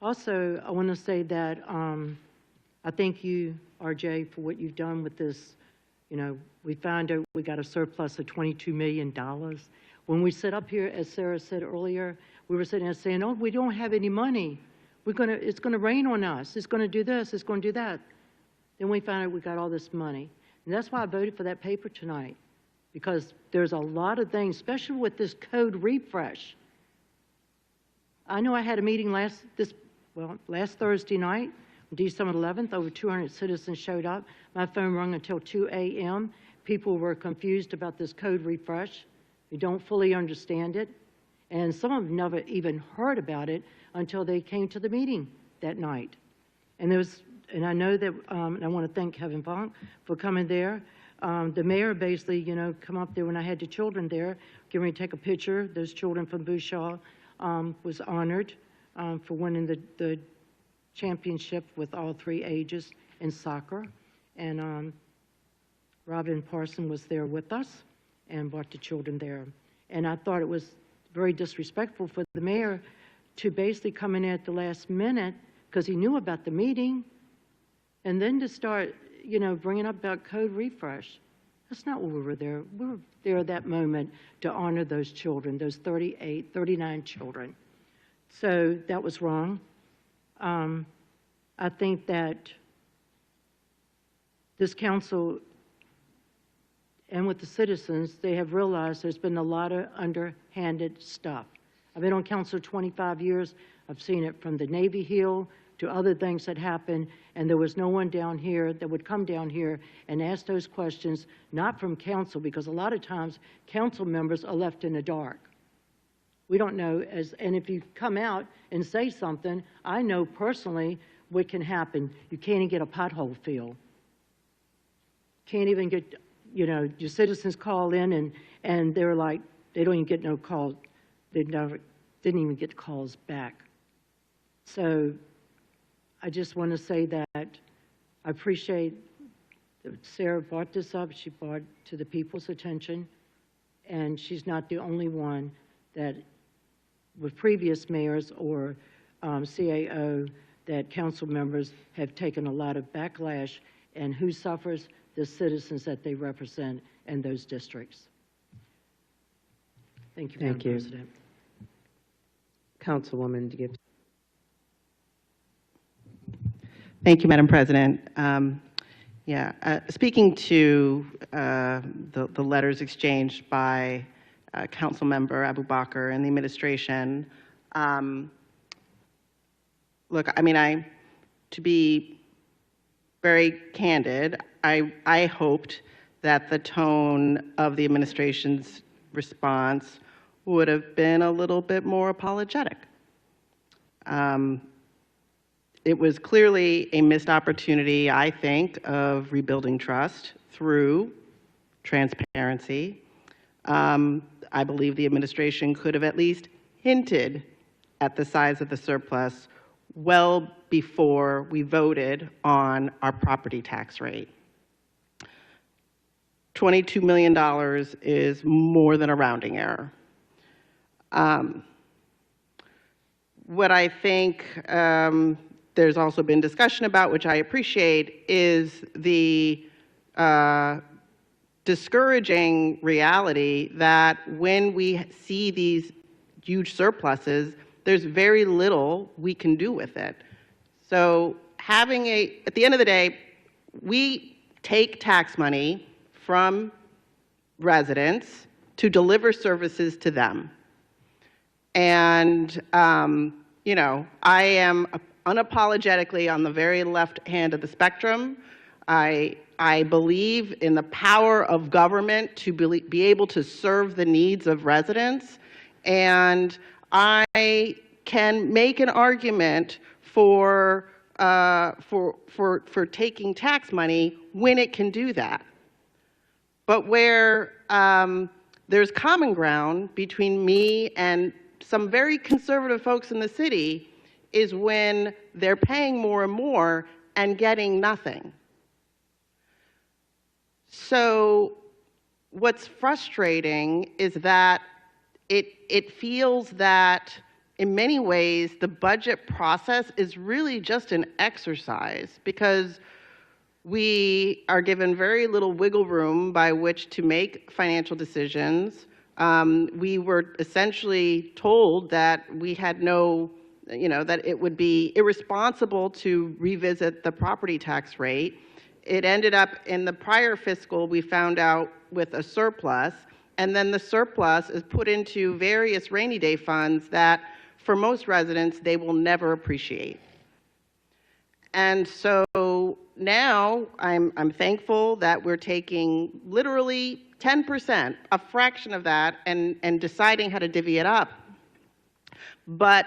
Also, I want to say that I thank you, RJ, for what you've done with this. You know, we found out we got a surplus of $22 million. When we sit up here, as Sarah said earlier, we were sitting there saying, oh, we don't have any money. It's gonna rain on us. It's gonna do this, it's gonna do that. Then we found out we got all this money. And that's why I voted for that paper tonight, because there's a lot of things, especially with this code refresh. I know I had a meeting last Thursday night, December 11th, over 200 citizens showed up. My phone rang until 2 a.m. People were confused about this code refresh. They don't fully understand it. And some of them never even heard about it until they came to the meeting that night. And I know that, and I want to thank Kevin Funk for coming there. The mayor basically, you know, come up there when I had the children there, give me take a picture. Those children from Bouchaw was honored for winning the championship with all 3 ages in soccer. And Robin Parson was there with us and brought the children there. And I thought it was very disrespectful for the mayor to basically come in at the last minute because he knew about the meeting, and then to start, you know, bringing up about code refresh. That's not what we were there. We were there at that moment to honor those children, those 39 children. So that was wrong. I think that this council and with the citizens, they have realized there's been a lot of underhanded stuff. I've been on council 25 years. I've seen it from the Navy Hill to other things that happened, and there was no one down here that would come down here and ask those questions, not from council, because a lot of times council members are left in the dark. We don't know, and if you come out and say something, I know personally what can happen. You can't even get a pothole filled. Can't even get, you know, your citizens call in and they're like, they don't even get no calls. They didn't even get calls back. So I just want to say that I appreciate that Sarah brought this up. She brought it to the people's attention, and she's not the only one that, with previous mayors or CAO, that council members have taken a lot of backlash, and who suffers? The citizens that they represent in those districts. Thank you, Madam President. Councilwoman Gibbs. Thank you, Madam President. Speaking to the letters exchanged by Councilmember Abu Bakr and the administration, look, I mean, to be very candid, I hoped that the tone of the administration's response would have been a little bit more apologetic. It was clearly a missed opportunity, I think, of rebuilding trust through transparency. I believe the administration could have at least hinted at the size of the surplus well before we voted on our property tax rate. $22 million is more than a rounding error. What I think there's also been discussion about, which I appreciate, is the discouraging reality that when we see these huge surpluses, there's very little we can do with it. So at the end of the day, we take tax money from residents to deliver services to them. And, you know, I am unapologetically on the very left hand of the spectrum. I believe in the power of government to be able to serve the needs of residents. And I can make an argument for taking tax money when it can do that. But where there's common ground between me and some very conservative folks in the city is when they're paying more and more and getting nothing. So what's frustrating is that it feels that in many ways the budget process is really just an exercise because we are given very little wiggle room by which to make financial decisions. We were essentially told that we had no, that it would be irresponsible to revisit the property tax rate. It ended up in the prior fiscal, we found out, with a surplus, and then the surplus is put into various rainy day funds that, for most residents, they will never appreciate. And so now I'm thankful that we're taking literally 10%, a fraction of that, and deciding how to divvy it up. But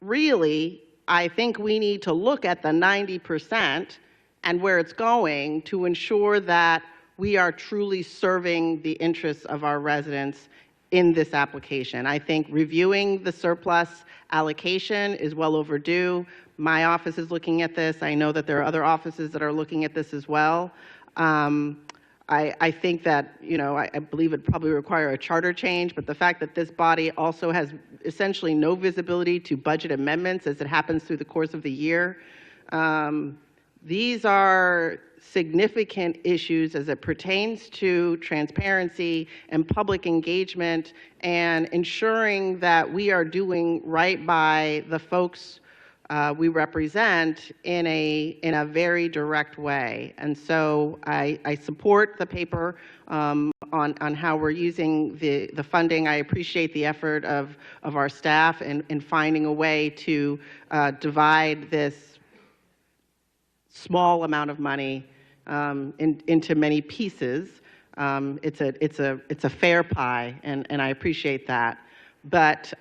really, I think we need to look at the 90% and where it's going to ensure that we are truly serving the interests of our residents in this application. I think reviewing the surplus allocation is well overdue. My office is looking at this. I know that there are other offices that are looking at this as well. I think that, I believe it probably require a charter change, but the fact that this body also has essentially no visibility to budget amendments as it happens through the course of the year, these are significant issues as it pertains to transparency and public engagement and ensuring that we are doing right by the folks we represent in a very direct way. And so I support the paper on how we're using the funding. I appreciate the effort of our staff in finding a way to divide this small amount of money into many pieces. It's a fair pie, and I appreciate that. But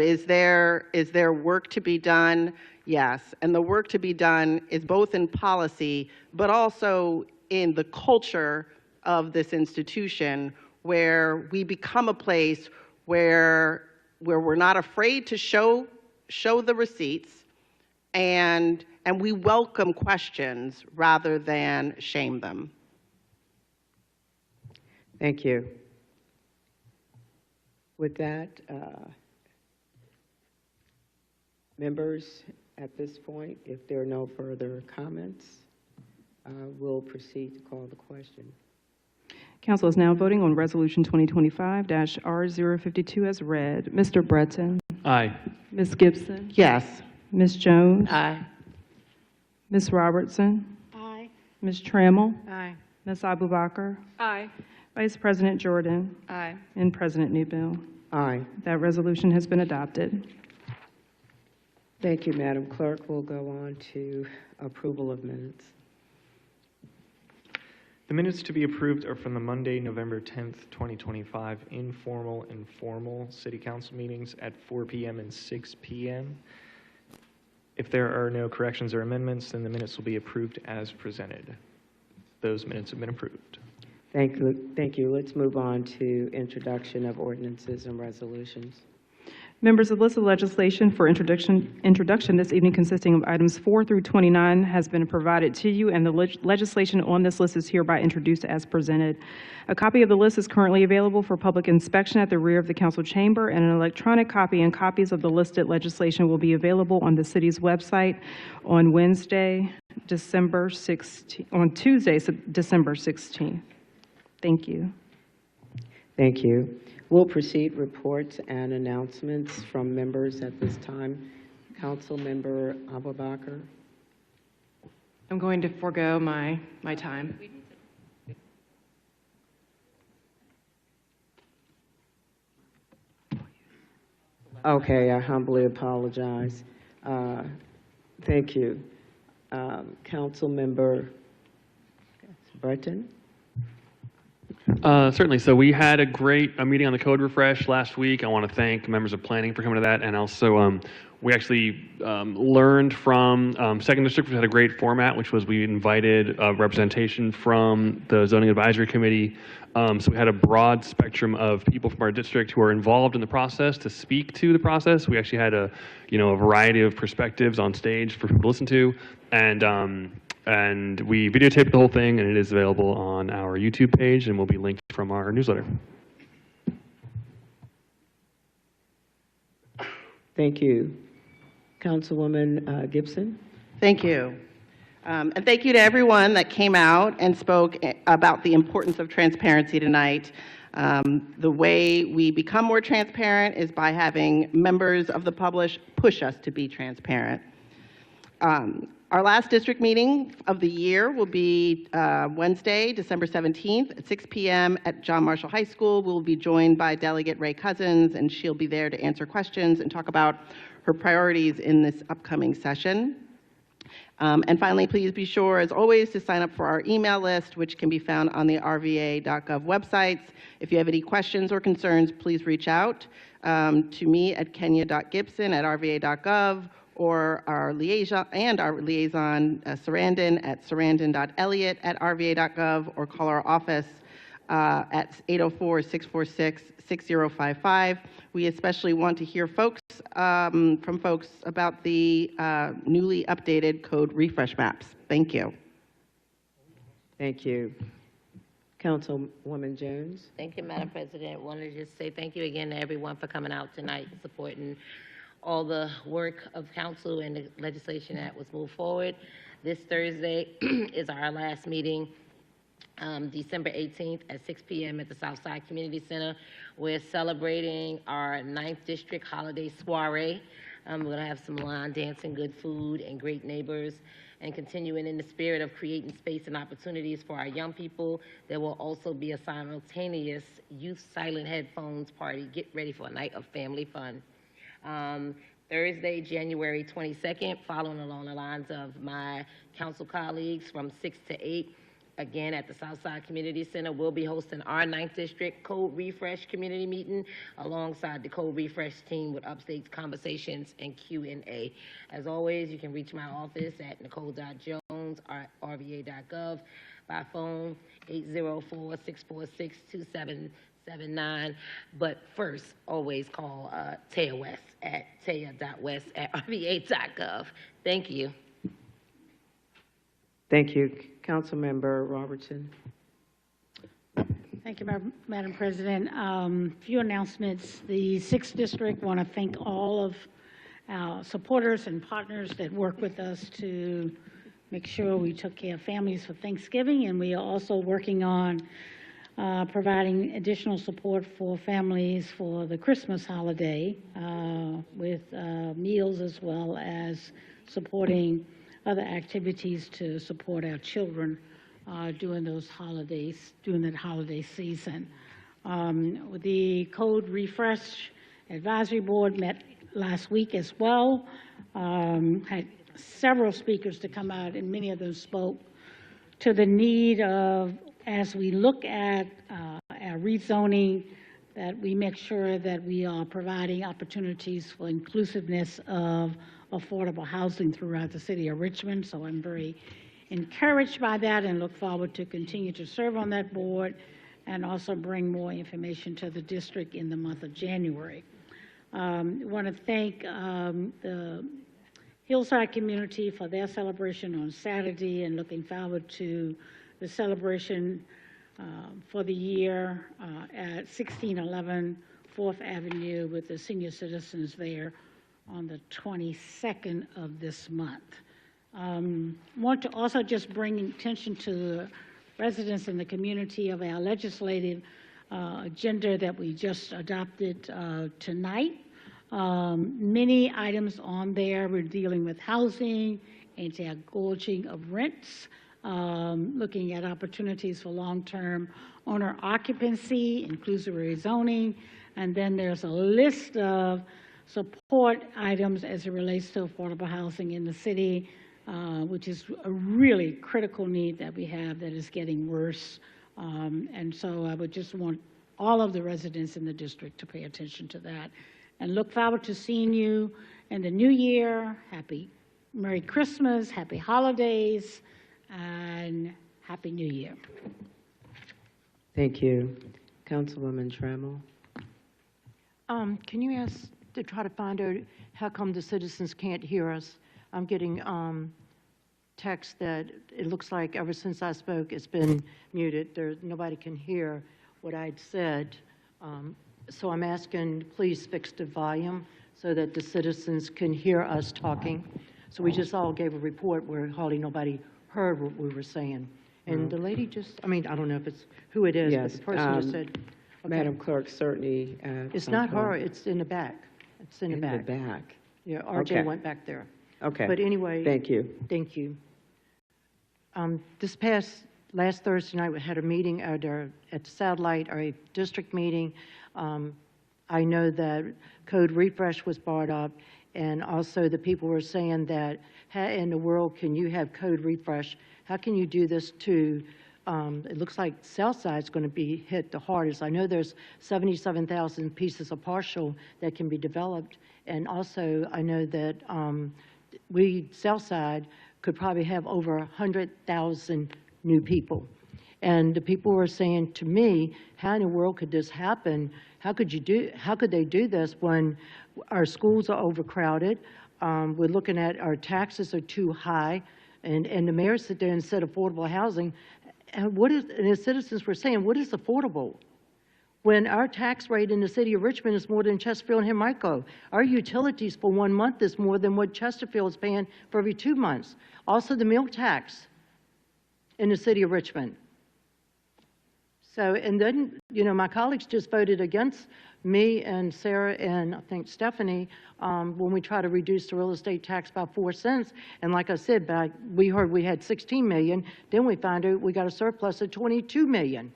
is there work to be done? Yes, and the work to be done is both in policy, but also in the culture of this institution, where we become a place where we're not afraid to show the receipts, and we welcome questions rather than shame them. Thank you. With that, members, at this point, if there are no further comments, we'll proceed to call the question. Council is now voting on Resolution 2025-R052 as read. Mr. Breton? Aye. Ms. Gibson? Yes. Ms. Jones? Aye. Ms. Robertson? Aye. Ms. Trammell? Aye. Ms. Abubakar? Aye. Vice President Jordan? Aye. And President Newbill? Aye. That resolution has been adopted. Thank you, Madam Clerk. We'll go on to approval of minutes. The minutes to be approved are from the Monday, November 10th, 2025, informal and formal City Council meetings at 4 p.m. and 6 p.m. If there are no corrections or amendments, then the minutes will be approved as presented. Those minutes have been approved. Thank you. Let's move on to introduction of ordinances and resolutions. Members, the list of legislation for introduction this evening, consisting of items 4 through 29, has been provided to you, and the legislation on this list is hereby introduced as presented. A copy of the list is currently available for public inspection at the rear of the council chamber, and an electronic copy and copies of the listed legislation will be available on the city's website on Tuesday, December 16th. Thank you. Thank you. We'll proceed reports and announcements from members at this time. Council Member Abubakar. I'm going to forego my time. Okay, I humbly apologize. Thank you. Council Member Burton. Certainly. So we had a great meeting on the code refresh last week. I want to thank members of planning for coming to that, and also we actually learned from Second District, which had a great format, which was we invited representation from the Zoning Advisory Committee. So we had a broad spectrum of people from our district who are involved in the process to speak to the process. We actually had a variety of perspectives on stage for people to listen to, and we videotaped the whole thing, and it is available on our YouTube page and will be linked from our newsletter. Thank you. Councilwoman Gibson? Thank you. And thank you to everyone that came out and spoke about the importance of transparency tonight. The way we become more transparent is by having members of the public push us to be transparent. Our last district meeting of the year will be Wednesday, December 17th at 6 p.m. at John Marshall High School. We'll be joined by Delegate Ray Cousins, and she'll be there to answer questions and talk about her priorities in this upcoming session. And finally, please be sure, as always, to sign up for our email list, which can be found on the rva.gov websites. If you have any questions or concerns, please reach out to me at kenya.gibson@rva.gov or our liaison Sarandon at sarandon.elliott@rva.gov, or call our office at 804-646-6055. We especially want to hear from folks about the newly updated code refresh maps. Thank you. Thank you. Councilwoman Jones? Thank you, Madam President. Wanted to just say thank you again to everyone for coming out tonight and supporting all the work of council and the legislation that was moved forward. This Thursday is our last meeting, December 18th at 6 p.m. at the Southside Community Center. We're celebrating our 9th District Holiday Soiree. We're gonna have some line dancing, good food, and great neighbors. And continuing in the spirit of creating space and opportunities for our young people, there will also be a simultaneous youth silent headphones party. Get ready for a night of family fun. Thursday, January 22nd, following along the lines of my council colleagues from 6 to 8, again at the Southside Community Center, we'll be hosting our 9th District Code Refresh Community Meeting alongside the Code Refresh team with updates, conversations, and Q&A. As always, you can reach my office at nicole.jones@rva.gov, by phone 804-646-2779. But first, always call Taya West at taya.west@rva.gov. Thank you. Thank you. Councilmember Robertson? Thank you, Madam President. Few announcements. The 6th District want to thank all of our supporters and partners that work with us to make sure we took care of families for Thanksgiving, and we are also working on providing additional support for families for the Christmas holiday with meals, as well as supporting other activities to support our children during those holidays, during that holiday season. The Code Refresh Advisory Board met last week as well. Had several speakers to come out, and many of them spoke to the need of, as we look at our rezoning, that we make sure that we are providing opportunities for inclusiveness of affordable housing throughout the city of Richmond. So I'm very encouraged by that and look forward to continue to serve on that board and also bring more information to the district in the month of January. I want to thank the Hillside community for their celebration on Saturday, and looking forward to the celebration for the year at 1611 4th Avenue with the senior citizens there on the 22nd of this month. Want to also just bring attention to the residents in the community of our legislative agenda that we just adopted tonight. Many items on there. We're dealing with housing, anti-gorging of rents, looking at opportunities for long-term owner occupancy, inclusionary zoning, and then there's a list of support items as it relates to affordable housing in the city, which is a really critical need that we have that is getting worse And so I would just want all of the residents in the district to pay attention to that. And look forward to seeing you in the new year. Merry Christmas, happy holidays, and Happy New Year. Thank you. Councilwoman Trammell. Can you ask to try to find out how come the citizens can't hear us? I'm getting text that it looks like ever since I spoke, it's been muted. Nobody can hear what I'd said. So I'm asking, please fix the volume so that the citizens can hear us talking. So we just all gave a report where hardly nobody heard what we were saying. And the lady just, I mean, I don't know if it's who it is, Yes, but the person just said, okay. Madam Clerk, certainly. It's not her, it's in the back. It's in the back. In the back. Yeah, RJ Okay. went back there. Okay. But anyway. Thank you. Thank you. Last Thursday night, we had a meeting at the Satellite, our district meeting. I know that code refresh was brought up, and also the people were saying that, how in the world can you have code refresh? How can you do this to, it looks like Southside's going to be hit the hardest. I know there's 77,000 pieces of partial that can be developed, and also I know that Southside could probably have over 100,000 new people. And the people were saying to me, how in the world could this happen? How could they do this when our schools are overcrowded? We're looking at our taxes are too high. And the mayor said there and said affordable housing. And the citizens were saying, what is affordable? When our tax rate in the city of Richmond is more than Chesterfield and Henrico. Our utilities for 1 month is more than what Chesterfield is paying for every 2 months. Also the meal tax in the city of Richmond. So, and then, you know, my colleagues just voted against me and Sarah and I think Stephanie when we try to reduce the real estate tax by 4 cents. And like I said, we heard we had 16 million. Then we found out we got a surplus of 22 million.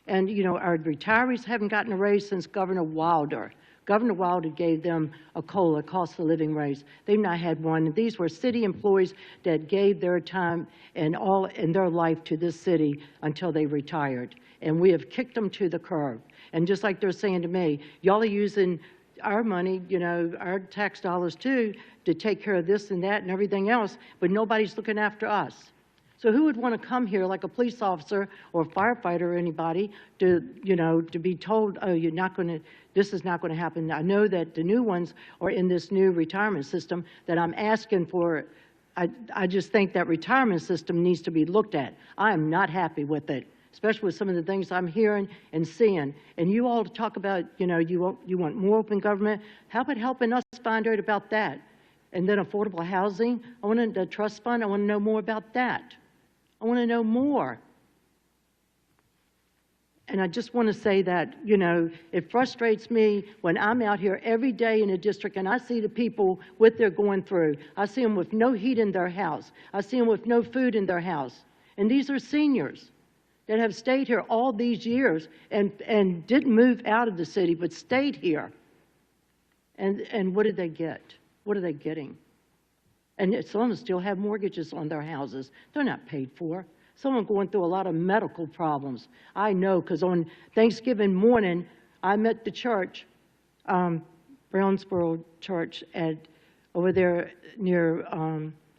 And, you know, our retirees haven't gotten a raise since Governor Wilder. Governor Wilder gave them a COLA, cost of living raise. They've not had one. And these were city employees that gave their time and all in their life to this city until they retired. And we have kicked them to the curb. And just like they're saying to me, y'all are using our money, you know, our tax dollars too, to take care of this and that and everything else, but nobody's looking after us. So who would want to come here like a police officer or a firefighter or anybody to, you know, to be told, oh, you're not going to, this is not going to happen. I know that the new ones are in this new retirement system that I'm asking for. I just think that retirement system needs to be looked at. I am not happy with it, especially with some of the things I'm hearing and seeing. And you all talk about, you know, you want more open government. How about helping us find out about that? And then affordable housing, I want the trust fund, I want to know more about that. I want to know more. And I just want to say that, you know, it frustrates me when I'm out here every day in the district and I see the people, what they're going through. I see them with no heat in their house. I see them with no food in their house. And these are seniors that have stayed here all these years and didn't move out of the city, but stayed here. And what did they get? What are they getting? And some of them still have mortgages on their houses. They're not paid for. Some are going through a lot of medical problems. I know, because on Thanksgiving morning, I'm at the church, Brownsboro Church, over there near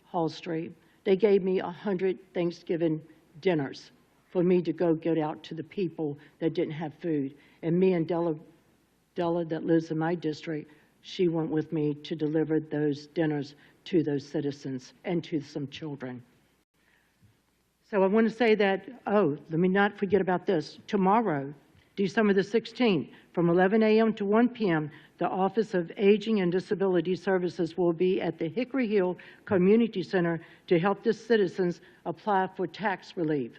Hall Street. They gave me 100 Thanksgiving dinners for me to go get out to the people that didn't have food. And me and Della that lives in my district, she went with me to deliver those dinners to those citizens and to some children. So I want to say that, oh, let me not forget about this. Tomorrow, December the 16th, from 11 a.m. to 1 p.m., the Office of Aging and Disability Services will be at the Hickory Hill Community Center to help the citizens apply for tax relief.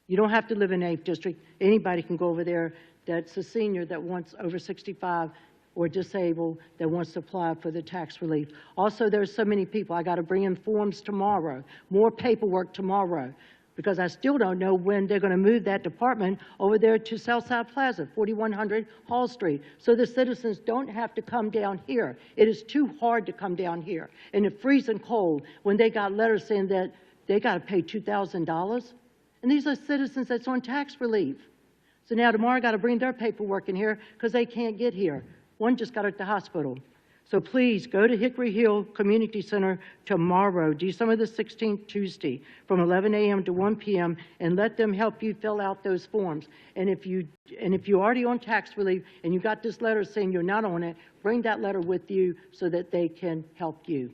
You don't have to live in 8th District. Anybody can go over there that's a senior that wants over 65 or disabled that wants to apply for the tax relief. Also, there's so many people. I got to bring in forms tomorrow, more paperwork tomorrow, because I still don't know when they're going to move that department over there to Southside Plaza, 4100 Hall Street, so the citizens don't have to come down here. It is too hard to come down here in the freezing cold when they got letters saying that they got to pay $2,000. And these are citizens that's on tax relief. So now tomorrow I got to bring their paperwork in here because they can't get here. One just got at the hospital. So please go to Hickory Hill Community Center tomorrow, December the 16th, Tuesday, from 11 a.m. to 1 p.m., and let them help you fill out those forms. And if you're already on tax relief and you got this letter saying you're not on it, bring that letter with you so that they can help you.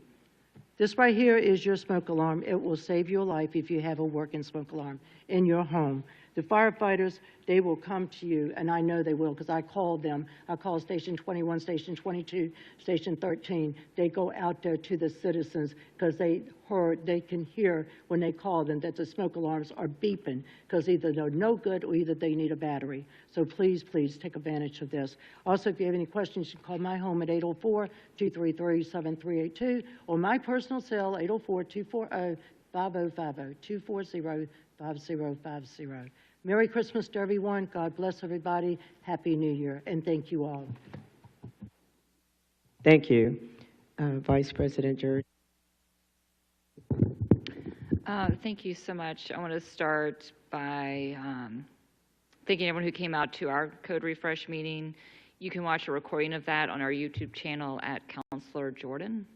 This right here is your smoke alarm. It will save your life if you have a working smoke alarm in your home. The firefighters, they will come to you, and I know they will because I called them. I called Station 21, Station 22, Station 13. They go out there to the citizens because they can hear when they call them that the smoke alarms are beeping because either they're no good or either they need a battery. So please, please take advantage of this. Also, if you have any questions, you can call my home at 804-233-7382 or my personal cell, 804-240-5050, 240-5050. Merry Christmas to everyone. God bless everybody. Happy New Year. And thank you all. Thank you. Vice President Jordan. Thank you so much. I want to start by thanking everyone who came out to our code refresh meeting. You can watch a recording of that on our YouTube channel at Counselor Jordan.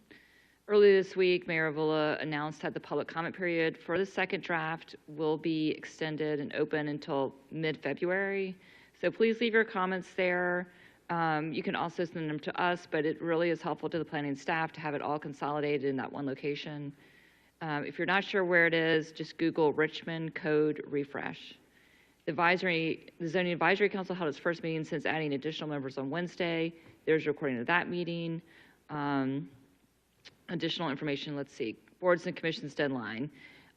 Earlier this week, Mayor Avila announced that the public comment period for the second draft will be extended and open until mid-February. So please leave your comments there. You can also send them to us, but it really is helpful to the planning staff to have it all consolidated in that one location. If you're not sure where it is, just Google Richmond Code Refresh. The Zoning Advisory Council held its first meeting since adding additional members on Wednesday. There's a recording of that meeting. Additional information, let's see, boards and commissions deadline.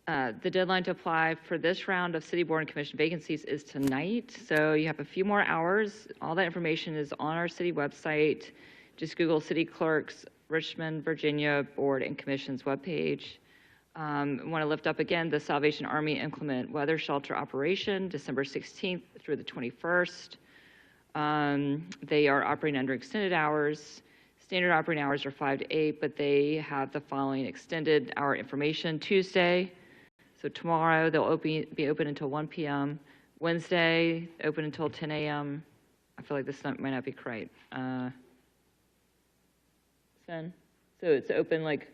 The deadline to apply for this round of city board and commission vacancies is tonight, so you have a few more hours. All that information is on our city website. Just Google City Clerks, Richmond, Virginia Board and Commissions webpage. I want to lift up again the Salvation Army Inclement Weather Shelter Operation, December 16th through the 21st. They are operating under extended hours. Standard operating hours are 5 to 8, but they have the following extended hour information. Tuesday, so tomorrow, they'll be open until 1 p.m. Wednesday, open until 10 a.m. I feel like this might not be correct. So it's open like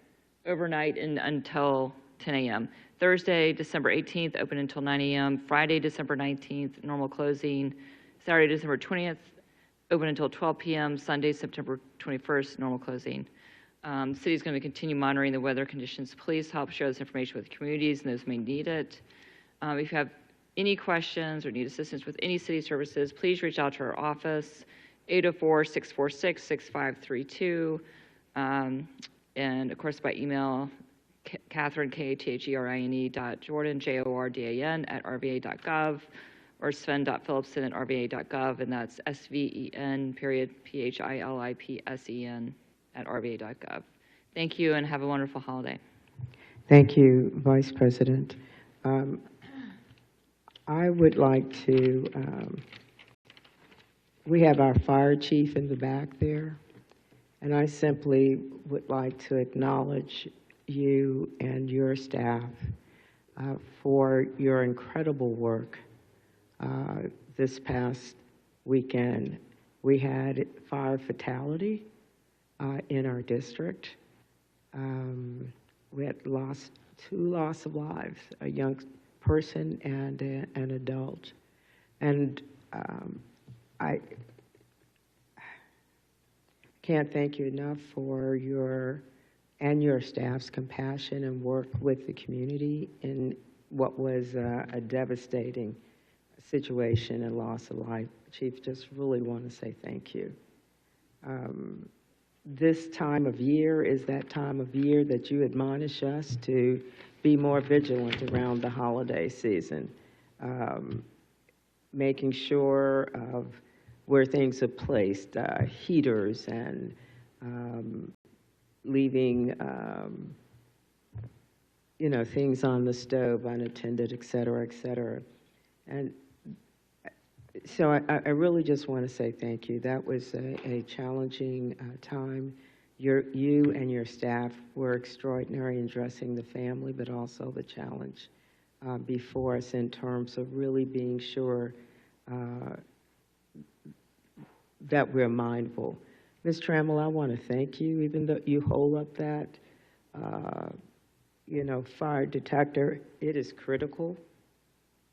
overnight and until 10 a.m. Thursday, December 18th, open until 9 a.m. Friday, December 19th, normal closing. Saturday, December 20th, open until 12 p.m. Sunday, September 21st, normal closing. The city is going to continue monitoring the weather conditions. Please help share this information with communities and those who may need it. If you have any questions or need assistance with any city services, please reach out to our office, 804-646-6532, and of course by email, Catherine, Katherine.Jordan, JORDAN @rva.gov, or Sven.Philipson@rva.gov, and that's SVEN.PHILIPSEN @rva.gov. Thank you and have a wonderful holiday. Thank you, Vice President. I would like to, we have our fire chief in the back there, and I simply would like to acknowledge you and your staff for your incredible work. This past weekend, we had fire fatality in our district. We had two loss of lives, a young person and an adult. And I can't thank you enough for your and your staff's compassion and work with the community in what was a devastating situation and loss of life. Chief, just really want to say thank you. This time of year is that time of year that you admonish us to be more vigilant around the holiday season, making sure of where things are placed, heaters and leaving, things on the stove unattended, et cetera, et cetera. And so I really just want to say thank you. That was a challenging time. You and your staff were extraordinary in addressing the family, but also the challenge before us in terms of really being sure that we're mindful. Ms. Trammell, I want to thank you, even though you hold up that, fire detector. It is critical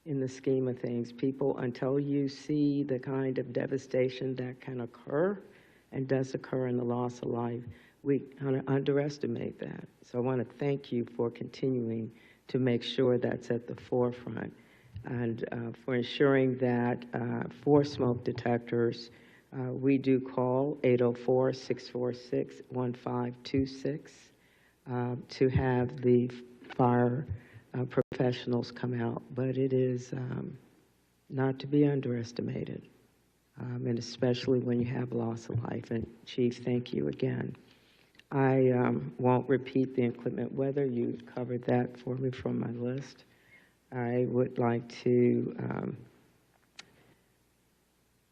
in the scheme of things. People, until you see the kind of devastation that can occur and does occur in the loss of life, we kind of underestimate that. So I want to thank you for continuing to make sure that's at the forefront and for ensuring that for smoke detectors, we do call 804-646-1526 to have the fire professionals come out, but it is not to be underestimated, and especially when you have loss of life. And Chief, thank you again. I won't repeat the inclement weather. You covered that for me from my list. I would like to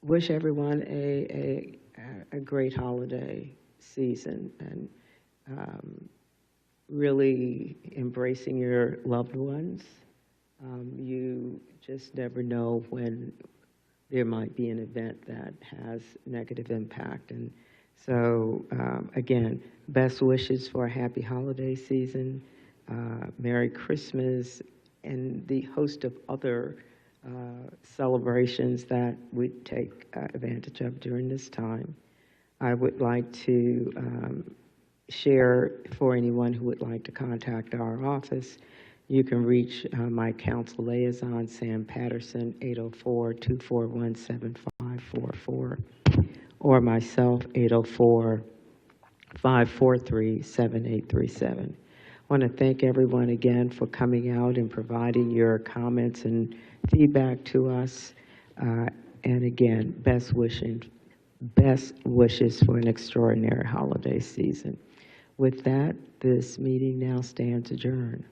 wish everyone a great holiday season and really embracing your loved ones. You just never know when there might be an event that has negative impact. And so, again, best wishes for a happy holiday season, Merry Christmas, and the host of other celebrations that we take advantage of during this time. I would like to share for anyone who would like to contact our office. You can reach my council liaison, Sam Patterson, 804-241-7544, or myself, 804-543-7837. I want to thank everyone again for coming out and providing your comments and feedback to us. And again, best wishes for an extraordinary holiday season. With that, this meeting now stands adjourned.